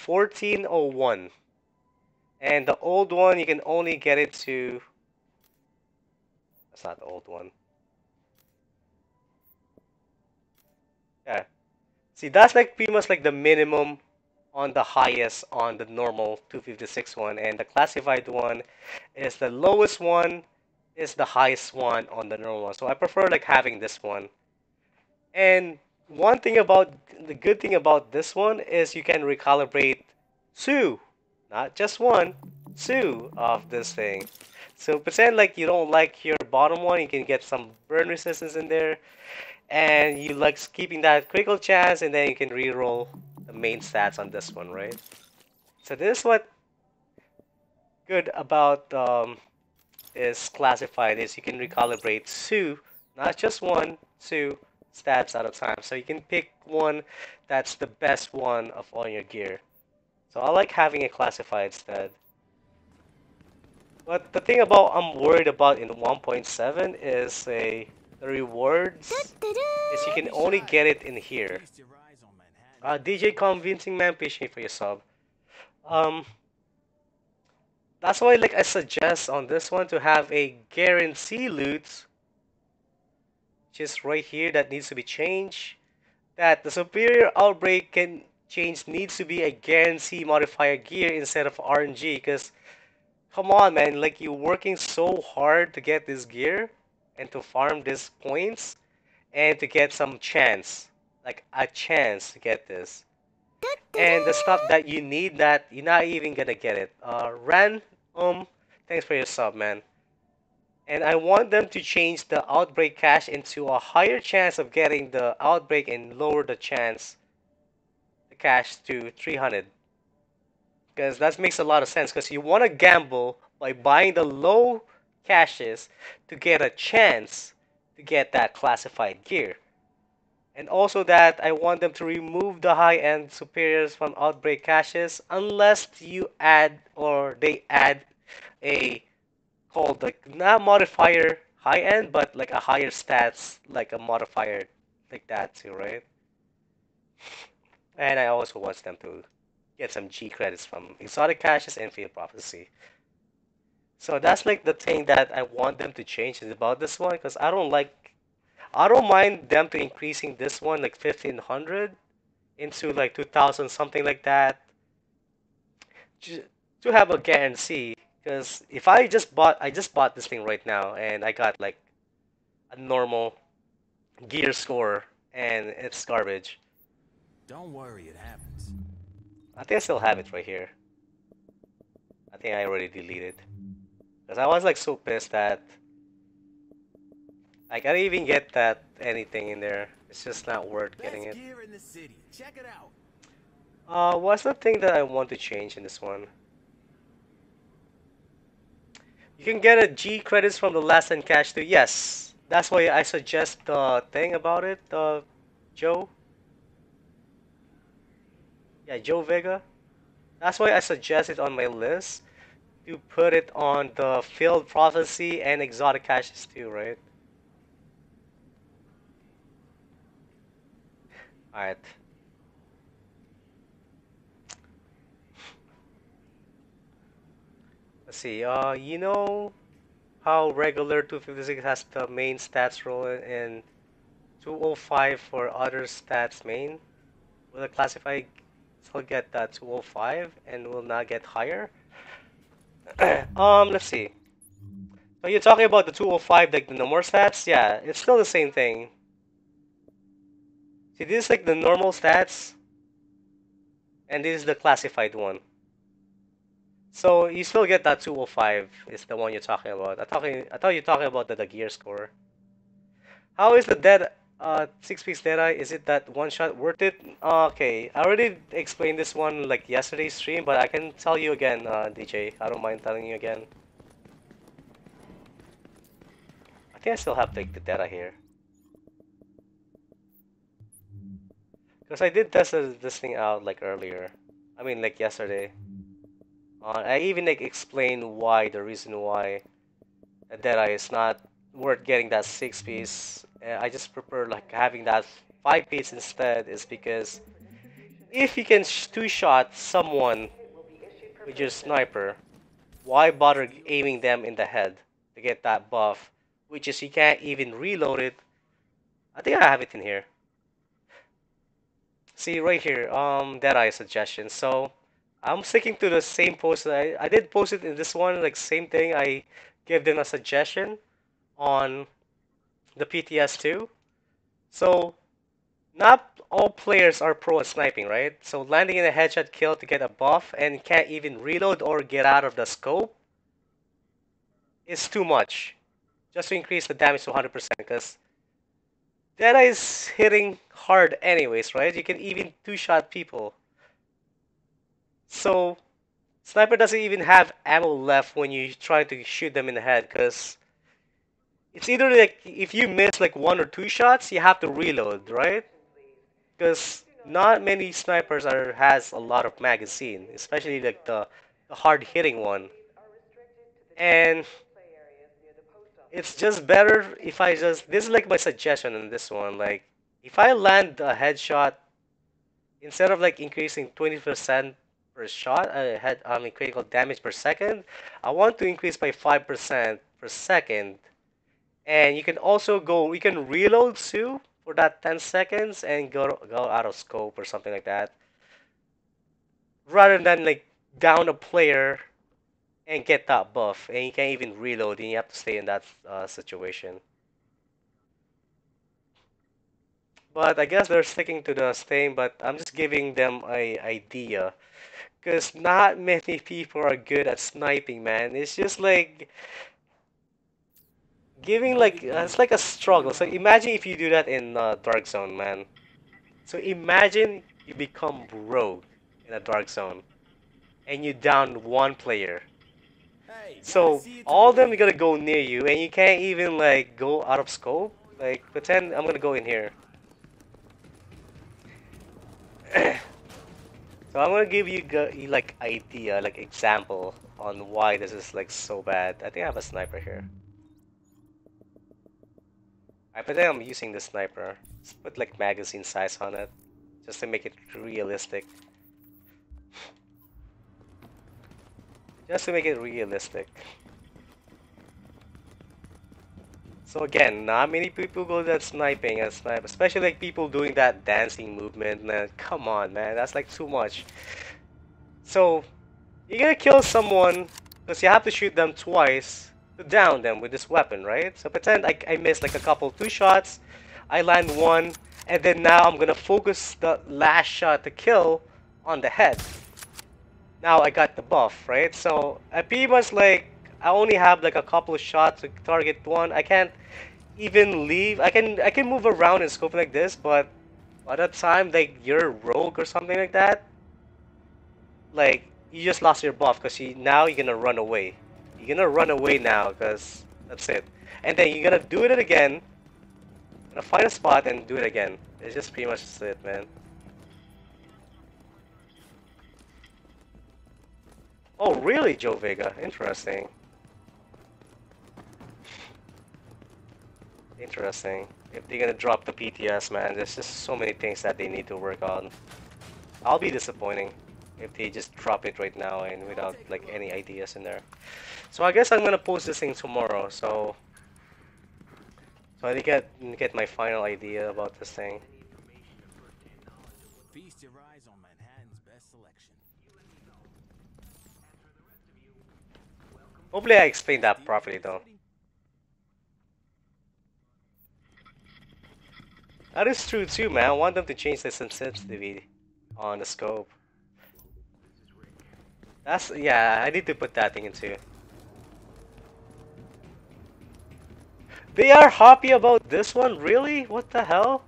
1401. And the old one, you can only get it to... That's not the old one. Yeah. See, that's like pretty much like the minimum on the highest on the normal 256 one. And the classified one is the lowest one, is the highest one on the normal one. So I prefer like having this one. And one thing about, the good thing about this one is you can recalibrate 2, not just 1, 2 of this thing. So pretend like you don't like your bottom one, you can get some burn resistance in there, and you like keeping that critical chance, and then you can reroll the main stats on this one, right? So this is what good about is classified, is you can recalibrate 2, not just 1, 2 stats at a time. So you can pick one that's the best one of all your gear. So I like having a classified stat. But the thing about I'm worried about in 1.7 is the rewards is you can only get it in here. DJ Convincing Man, appreciate for your sub. That's why like I suggest on this one to have a guarantee loot, just right here, that needs to be changed. That the superior outbreak can change needs to be a guarantee modifier gear instead of RNG. Because come on, man, like you're working so hard to get this gear and to farm these points and to get some chance, like a chance to get this. And the stuff that you need, that you're not even gonna get it. Ran, thanks for your sub, man. And I want them to change the outbreak cache into a higher chance of getting the outbreak and lower the chance, the cache, to 300. Because that makes a lot of sense, because you want to gamble by buying the low caches to get a chance to get that classified gear. And also that I want them to remove the high-end superiors from outbreak caches unless you add, or they add a called like not modifier high end, but like a higher stats, like a modifier like that too, right? And I also want them to get some G credits from exotic caches and field prophecy. So that's like the thing that I want them to change is about this one, because I don't mind them to increasing this one like 1500 into like 2000, something like that, to have a guarantee. Because if I just bought this thing right now and I got like a normal gear score and it's garbage. Don't worry, it happens. I think I still have it right here. I think I already deleted. Because I was like so pissed that I can't even get that anything in there. It's just not worth getting it. Best gear in the city. Check it out. What's the thing that I want to change in this one? You can get a G credits from the last end cache too. Yes, that's why I suggest the thing about it, Joe. Yeah, Joe Vega. That's why I suggest it on my list to put it on the field prophecy and exotic caches too, right? Alright. Let's see, you know how regular 256 has the main stats roll and 205 for other stats main? Will the classified still get that 205 and will not get higher? Let's see. So you're talking about the 205, like the normal stats? Yeah, it's still the same thing. See, this is like the normal stats, and this is the classified one. So you still get that 205 is the one you're talking about. I thought you're talking about the gear score. How is the dead 6-piece Deadeye? Is it that one shot worth it? Okay, I already explained this one like yesterday's stream, but I can tell you again, DJ. I don't mind telling you again. I think I still have like the Deadeye here. Because I did test this thing out like earlier. I mean like yesterday. I even like explained why, the reason why a Deadeye is not worth getting that 6-piece. I just prefer like having that 5-piece instead, is because if you can two-shot someone with your sniper, why bother aiming them in the head to get that buff, which is you can't even reload it. I think I have it in here. See right here, Deadeye suggestion. So I'm sticking to the same post. I did post it in this one, like same thing. I gave them a suggestion on the PTS2. So not all players are pro at sniping, right? So landing in a headshot kill to get a buff and can't even reload or get out of the scope is too much. Just to increase the damage to 100%, because Deadeye is hitting hard anyways, right? You can even two-shot people. So sniper doesn't even have ammo left when you try to shoot them in the head, because it's either like if you miss like 1 or 2 shots, you have to reload, right? Because not many snipers has a lot of magazine, especially like the hard hitting one. And it's just better if I just, this is like my suggestion in this one, like if I land a headshot, instead of like increasing 20% per shot, I mean critical damage per second, I want to increase by 5% per second. And you can also go, you can reload too for that 10 seconds and go out of scope or something like that. Rather than like down a player and get that buff, and you can't even reload, and you have to stay in that situation. But I guess they're sticking to the same, but I'm just giving them a idea. Because not many people are good at sniping, man. It's just like giving like it's like a struggle. So imagine if you do that in Dark Zone, man. So imagine you become rogue in a Dark Zone, and you down one player. So all of them are gonna go near you, and you can't even like go out of scope. Like pretend I'm gonna go in here. So I'm gonna give you like idea, like example on why this is like so bad. I think I have a sniper here. I pretend I'm using the sniper. Just put like magazine size on it, just to make it realistic. Just to make it realistic. So again, not many people go that sniping and snipe, especially like people doing that dancing movement. Man, come on, man, that's like too much. So you're gonna kill someone because you have to shoot them twice to down them with this weapon, right? So pretend I missed like a couple 2 shots, I land 1, and then now I'm gonna focus the last shot to kill on the head. Now I got the buff, right? So I pretty much like I only have like a couple of shots to target one. I can't even leave. I can move around and scope like this, but by the time like you're rogue or something like that, like you just lost your buff because now you're gonna run away. You're gonna run away now because that's it. And then you're gonna do it again. Gonna find a spot and do it again. It's just pretty much it, man. Oh really, Jayvee Aka? Interesting. Interesting. If they're gonna drop the PTS, man, there's just so many things that they need to work on. I'll be disappointing if they just drop it right now and without like any ideas in there. So I guess I'm gonna post this thing tomorrow. So I get my final idea about this thing. Feast your eyes on Manhattan's best selection. Hopefully I explained that properly though. That is true too, man. I want them to change the sensitivity on the scope. That's, yeah, I need to put that thing into. They are happy about this one? Really? What the hell?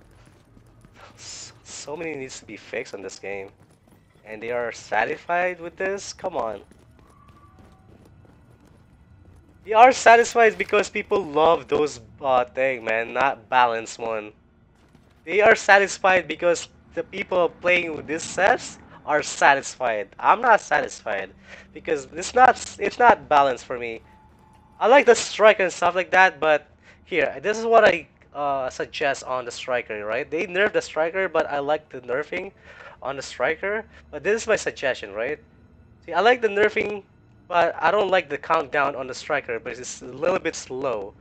So many needs to be fixed on this game. And they are satisfied with this? Come on. They are satisfied because people love those thing, man, not balanced one. They are satisfied because the people playing with this sets are satisfied. I'm not satisfied because it's not balanced for me. I like the striker and stuff like that, but here, this is what I suggest on the striker, right? They nerfed the striker, but I like the nerfing on the striker. But this is my suggestion, right? See, I like the nerfing, but I don't like the countdown on the striker, but it's a little bit slow.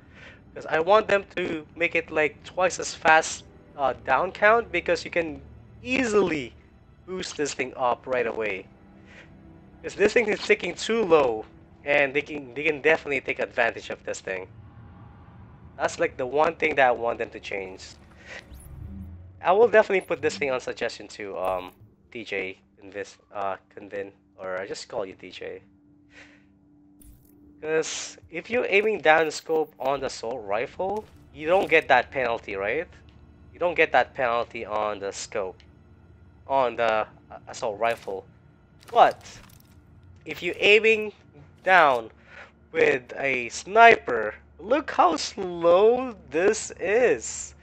Because I want them to make it like twice as fast down count, because you can easily boost this thing up right away. Because this thing is ticking too low, and they can definitely take advantage of this thing. That's like the one thing that I want them to change. I will definitely put this thing on suggestion to DJ Convin, or I just call you DJ. Because if you're aiming down scope on the assault rifle, you don't get that penalty, right? You don't get that penalty on the scope, on the assault rifle. But if you're aiming down with a sniper, look how slow this is.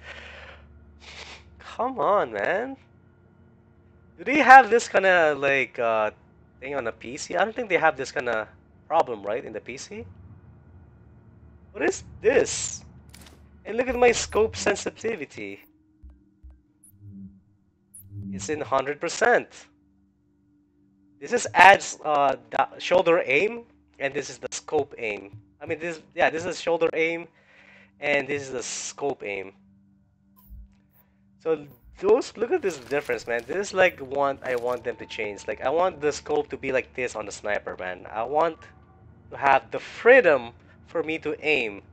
Come on, man. Do they have this kind of like thing on a PC? I don't think they have this kind of problem, right, in the PC? What is this? And look at my scope sensitivity. It's in 100%. This is adds shoulder aim, and this is the scope aim. I mean, this is shoulder aim, and this is the scope aim. So look at this difference, man. This is like I want them to change. Like, I want the scope to be like this on the sniper, man. I want to have the freedom for me to aim.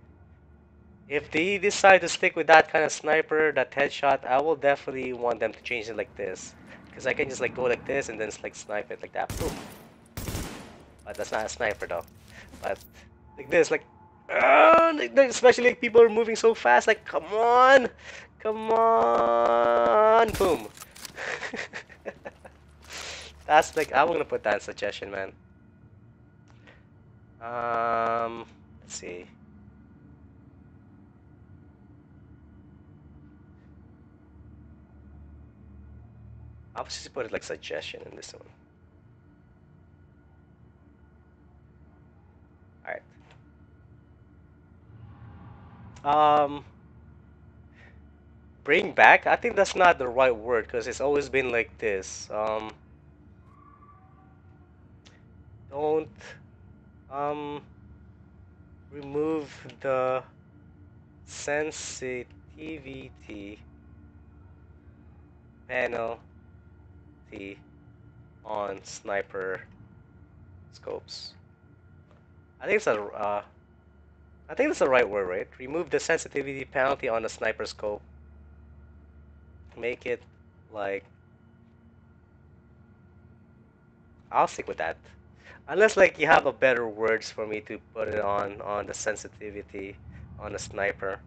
If they decide to stick with that kind of sniper, that headshot, I will definitely want them to change it like this. Because I can just like go like this and then like snipe it like that. Boom. But that's not a sniper though. But like this, like especially like people are moving so fast, like come on, boom. That's like, I'm gonna put that in suggestion, man. Let's see. I'll just put it like suggestion in this one. Alright. Bring back? I think that's not the right word, because it's always been like this. Don't remove the sensitivity penalty on sniper scopes. I think that's the right word, right? Remove the sensitivity penalty on the sniper scope. Make it like, I'll stick with that. Unless like you have a better words for me to put it on the sensitivity on the sniper.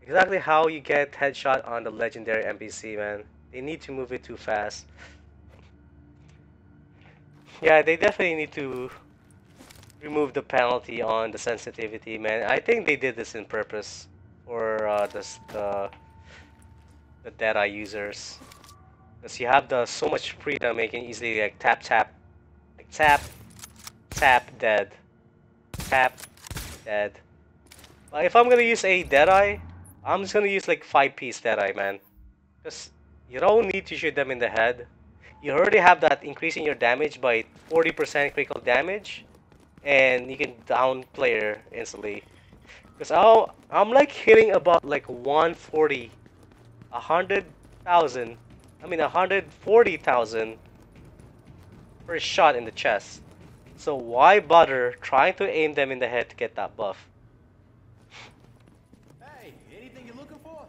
Exactly how you get headshot on the legendary NPC, man. They need to move it too fast. Yeah, they definitely need to remove the penalty on the sensitivity, man. I think they did this in purpose for the Deadeye users, because you have so much freedom, making easily like tap, like tap, dead, tap, dead. But if I'm gonna use a Deadeye, I'm just gonna use like 5-piece Deadeye, man, because you don't need to shoot them in the head. You already have that increasing your damage by 40% critical damage, and you can down player instantly. Because I'm like hitting about like 140,000 per shot in the chest. So why bother trying to aim them in the head to get that buff? Hey, anything you're looking for?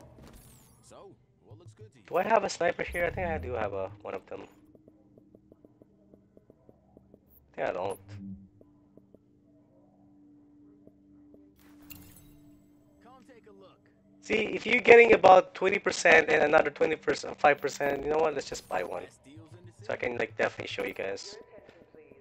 So, what looks good to you? Do I have a sniper here? I think I do have one of them. I think I don't. Come take a look. See, if you're getting about 20% and another 20%, 5%, you know what? Let's just buy one. Best deals in the city. So I can like definitely show you guys. Your attention, please.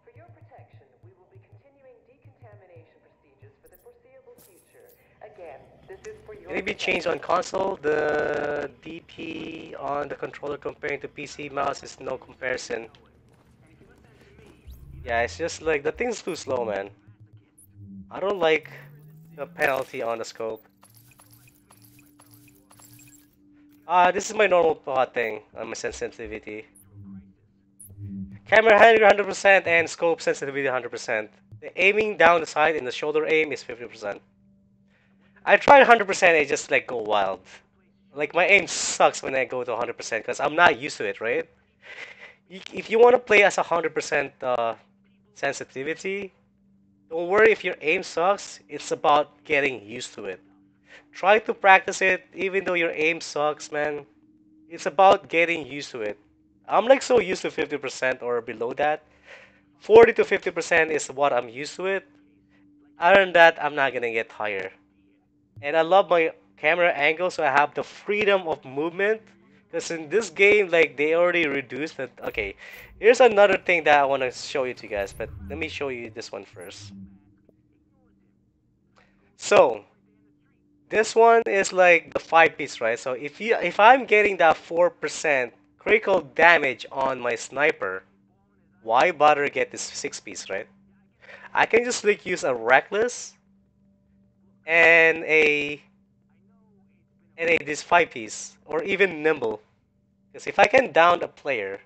For your protection, we will be continuing decontamination procedures for the foreseeable future. Again, this is for your Can it be changed on console? The DP on the controller comparing to PC mouse is no comparison. Yeah, it's just like the thing's too slow, man. I don't like the penalty on the scope. This is my normal thing on my sensitivity. Camera 100% and scope sensitivity 100%. The aiming down the side in the shoulder aim is 50%. I tried 100%, I just like go wild. Like my aim sucks when I go to 100% because I'm not used to it, right? If you want to play as 100% sensitivity, don't worry if your aim sucks, it's about getting used to it. Try to practice it even though your aim sucks, man. It's about getting used to it. I'm like so used to 50% or below that. 40 to 50% is what I'm used to it. Other than that, I'm not gonna get higher. And I love my camera angle, so I have the freedom of movement. Because in this game, like they already reduced it. Okay, here's another thing that I want to show you to you guys, but let me show you this one first. So this one is like the 5-piece, right? So if I'm getting that 4% critical damage on my sniper, why bother get this 6-piece, right? I can just like use a reckless and this 5-piece or even nimble. Because if I can down a player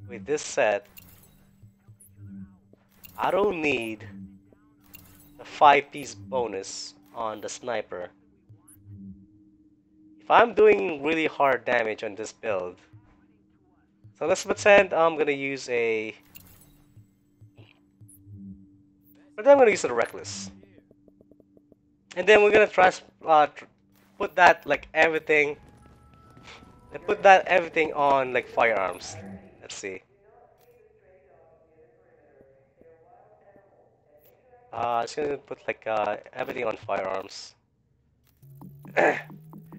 with this set, I don't need the 5-piece bonus on the sniper. If I'm doing really hard damage on this build, so let's pretend I'm gonna use but then I'm gonna use a reckless, and then we're gonna put that like everything, and put that everything on like firearms. Let's see. Just gonna put like everything on firearms.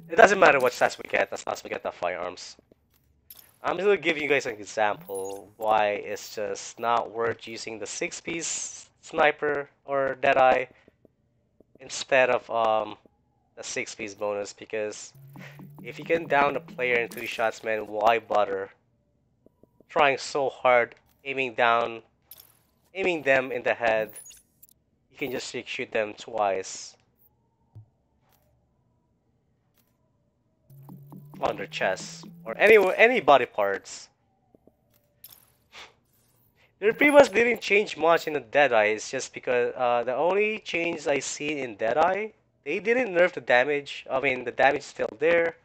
It doesn't matter what stats we get as long as we get the firearms. I'm just gonna give you guys an example why it's just not worth using the 6-piece sniper or Deadeye instead of the 6-piece bonus, because if you can down a player in 2 shots, man, why bother trying so hard aiming them in the head? You can just shoot them twice on their chest or any body parts. They pretty much didn't change much in the Deadeye. It's just because the only change I see in Deadeye, they didn't nerf the damage. I mean, the damage is still there.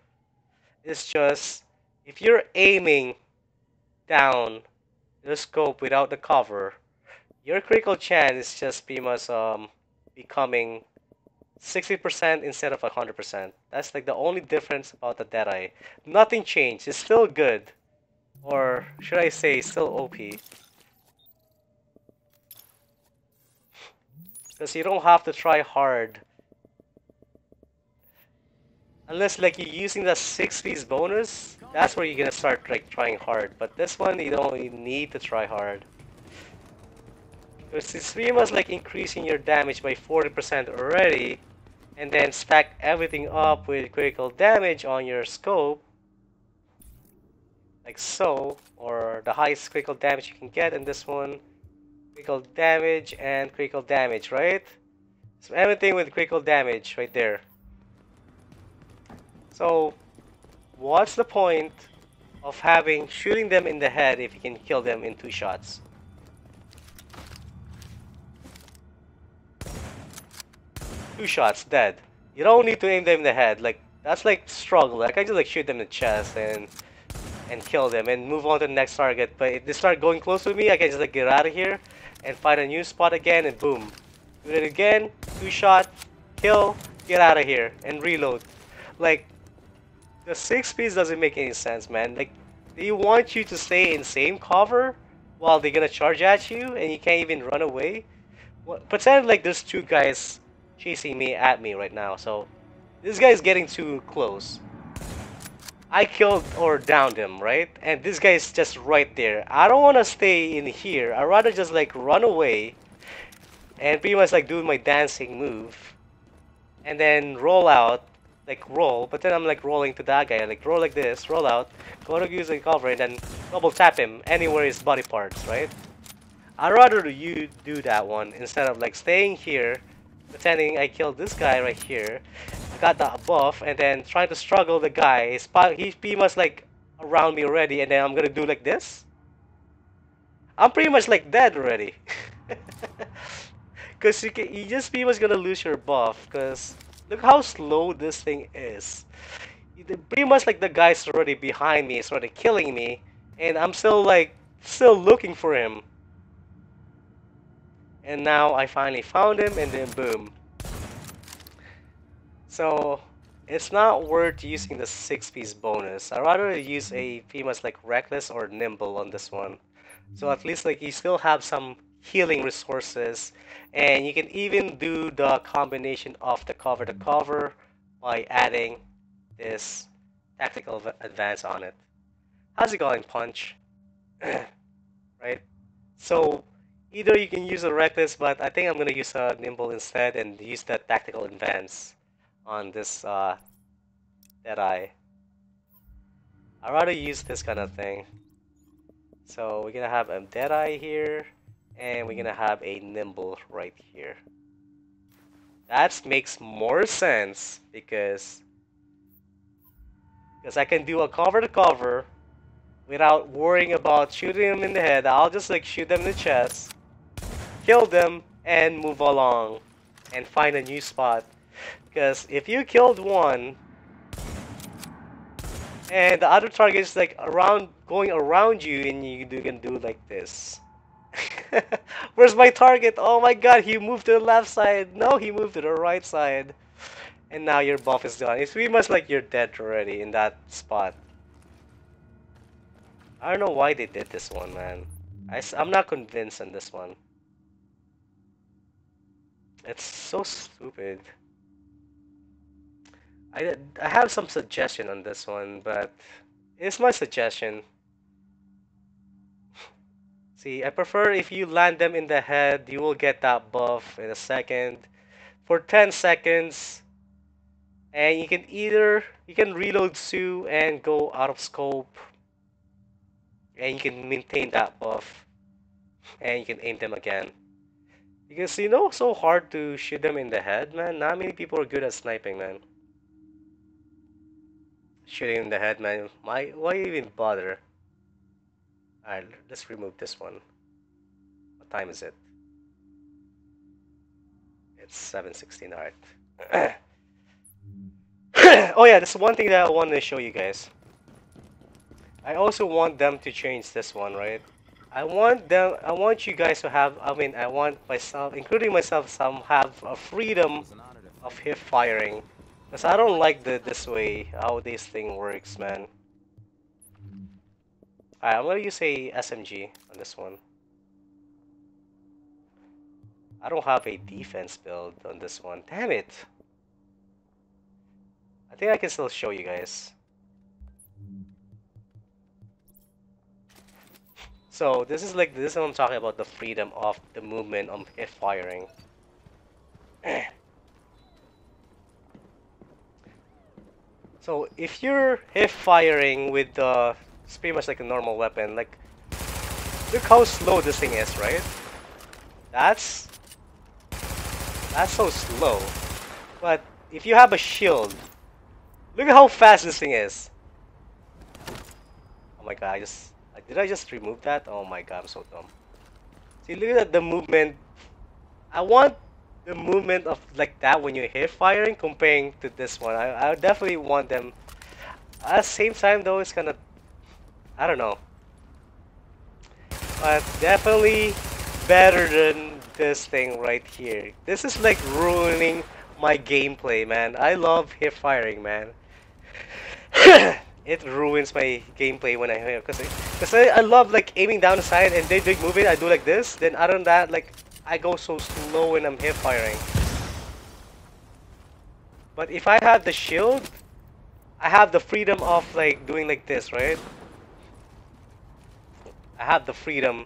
It's just if you're aiming down the scope without the cover, your critical chance is just pretty much becoming 60% instead of 100%. That's like the only difference about the Deadeye. Nothing changed. It's still good, or should I say, still OP. Because you don't have to try hard. Unless like you're using the 6-piece bonus, that's where you're gonna start like trying hard. But this one, you don't really need to try hard. Because it's pretty much like increasing your damage by 40% already, and then stack everything up with critical damage on your scope, like so, or the highest critical damage you can get in this one. Critical damage and critical damage, right? So everything with critical damage right there. So what's the point of shooting them in the head if you can kill them in 2 shots? Two shots, dead. You don't need to aim them in the head. Like that's like struggle. Like I just like shoot them in the chest and and kill them and move on to the next target. But if they start going close to me, I can just like get out of here and find a new spot again and boom. Do it again, 2-shot, kill, get out of here and reload. Like, the 6-piece doesn't make any sense, man. Like, they want you to stay in same cover while they're gonna charge at you and you can't even run away. Well, pretend like there's 2 guys chasing me at me right now. So this guy's getting too close. I killed or downed him, right? And this guy's just right there. I don't want to stay in here. I'd rather just like run away and pretty much like do my dancing move and then roll out, like roll, but then I'm like rolling to that guy, like roll like this, roll out, go to use and cover, and then double tap him anywhere his body parts, right? I'd rather you do that one instead of like staying here, pretending I killed this guy right here, got that buff, and then trying to struggle the guy. He's pretty much like around me already, and then I'm gonna do like this. I'm pretty much like dead already. Cause you just pretty much gonna lose your buff. Cause look how slow this thing is. Pretty much like the guy's already behind me, is already killing me, and I'm still looking for him. And now I finally found him, and then boom. So it's not worth using the 6-piece bonus. I'd rather use a pretty much like reckless or nimble on this one. So at least like you still have some healing resources, and you can even do the combination of the cover to cover by adding this tactical advance on it. How's it going, Punch? Right? So either you can use a reckless, but I think I'm gonna use a nimble instead and use the tactical advance on this Deadeye. I'd rather use this kind of thing. So we're gonna have a Deadeye here, and we're gonna have a nimble right here. That makes more sense because I can do a cover to cover without worrying about shooting them in the head. I'll just like shoot them in the chest, kill them, and move along and find a new spot. Because if you killed one and the other target is like going around you, and you can do like this. Where's my target? Oh my god, he moved to the left side. No, he moved to the right side. And now your buff is gone. It's pretty much like you're dead already in that spot. I don't know why they did this one, man. I'm not convinced on this one. It's so stupid. I have some suggestion on this one, but it's my suggestion. See, I prefer if you land them in the head, you will get that buff in a second for 10 seconds. And you can reload Sue and go out of scope, and you can maintain that buff, and you can aim them again. Because so hard to shoot them in the head, man. Not many people are good at sniping, man. Shooting in the head, man. Why even bother? Alright, let's remove this one. What time is it? It's 7:16. Alright. Oh yeah, this is one thing that I wanted to show you guys. I also want them to change this one, right? I want you guys to have, I want myself, including myself, some have a freedom of hip firing. Because I don't like this way, how this thing works, man. Alright, I'm gonna use a SMG on this one. I don't have a defense build on this one. Damn it! I think I can still show you guys. So this is what I'm talking about, the freedom of the movement of hip firing. So if you're hip firing with it's pretty much like a normal weapon, like look how slow this thing is, right? That's so slow. But if you have a shield, look at how fast this thing is. Oh my god, did I just remove that? Oh my god, I'm so dumb. See, look at the movement. I want the movement of like that when you're hip firing comparing to this one. I definitely want them. At the same time though, it's kind of I don't know. But definitely better than this thing right here. This is like ruining my gameplay, man. I love hip firing, man. It ruins my gameplay when I hear because I love like aiming down the side and they move it. I do like this. Then other than that, like I go so slow when I'm hip firing. But if I have the shield, I have the freedom of like doing like this, right? I have the freedom.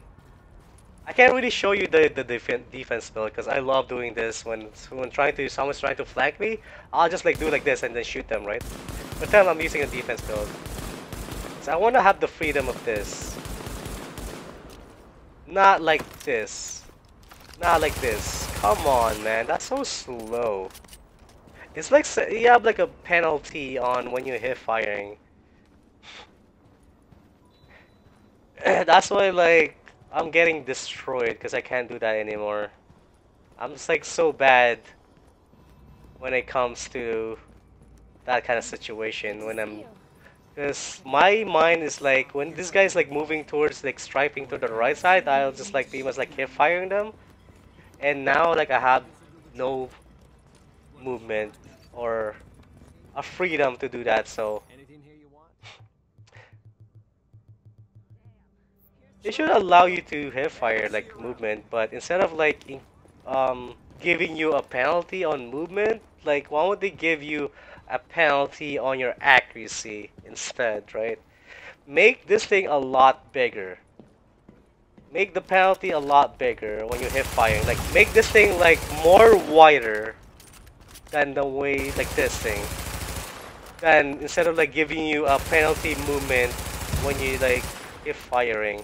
I can't really show you the defense build because I love doing this when someone's trying to flank me. I'll just like do like this and then shoot them, right? But then I'm using a defense build. So I want to have the freedom of this. Not like this. Not like this. Come on, man. That's so slow. It's like you have like a penalty on when you're hip firing. That's why like I'm getting destroyed because I can't do that anymore. I'm just like so bad when it comes to that kind of situation when I'm because my mind is like when this guy's like moving towards like striping to the right side, I'll just like pretty much like hip firing them. And now like I have no movement or a freedom to do that, so they should allow you to hip fire like movement, but instead of like giving you a penalty on movement, like why would they give you a penalty on your accuracy instead, right? Make this thing a lot bigger. Make the penalty a lot bigger when you hip firing. Like make this thing like more wider than the way like this thing. Then instead of like giving you a penalty movement when you like hip firing.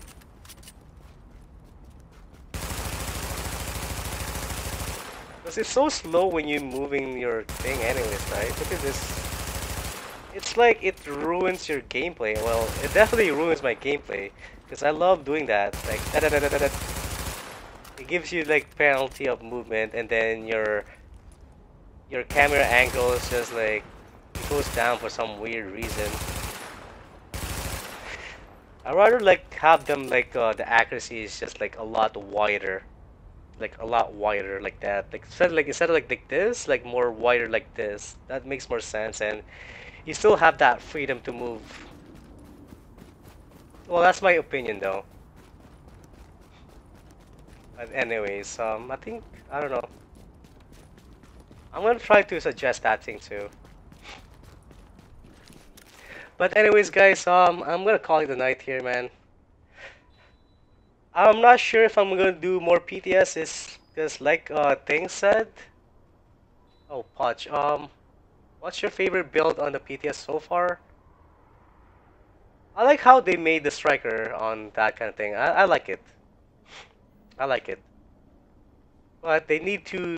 Because it's so slow when you're moving your thing anyways, right? Look at this. It's like it ruins your gameplay. Well, it definitely ruins my gameplay. Because I love doing that. Like, da -da -da -da -da -da. It gives you like penalty of movement and then your camera angle is just like, it goes down for some weird reason. I'd rather like have them like, the accuracy is just like a lot wider. Like a lot wider like that, like instead of like this, like more wider like this. That makes more sense, and you still have that freedom to move. Well, that's my opinion though. But anyways, I think I don't know. I'm gonna try to suggest that thing too. But anyways, guys, I'm gonna call it a night here, man. I'm not sure if I'm gonna do more PTS, is because like things said. Oh, Podge. What's your favorite build on the PTS so far? I like how they made the striker on that kind of thing. I like it. I like it. But they need to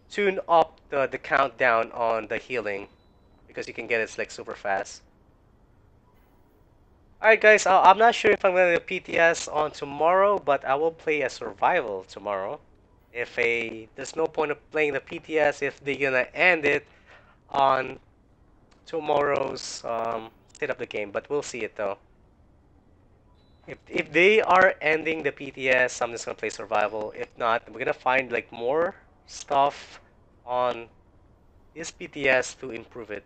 tune up the countdown on the healing because you can get it like super fast. Alright guys, I'm not sure if I'm going to do PTS on tomorrow, but I will play a survival tomorrow. There's no point of playing the PTS if they're gonna end it on tomorrow's state of the game, but we'll see it though. If they are ending the PTS, I'm just gonna play survival. If not, we're gonna find like more stuff on this PTS to improve it.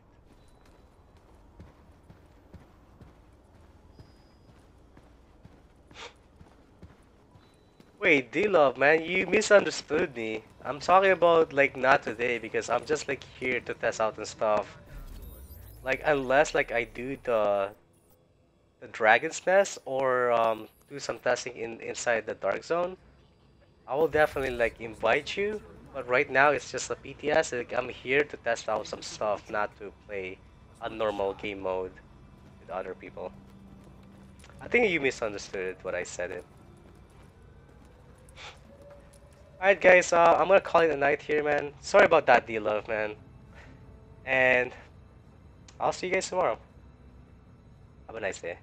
Wait, D-Love, man, you misunderstood me. I'm talking about like not today because I'm just like here to test out and stuff. Like unless like I do the Dragon's Nest or do some testing inside the Dark Zone, I will definitely like invite you. But right now it's just a PTS. Like, I'm here to test out some stuff, not to play a normal game mode with other people. I think you misunderstood what I said it. Alright guys, I'm gonna call it a night here, man. Sorry about that, D-Love, man. And I'll see you guys tomorrow. Have a nice day.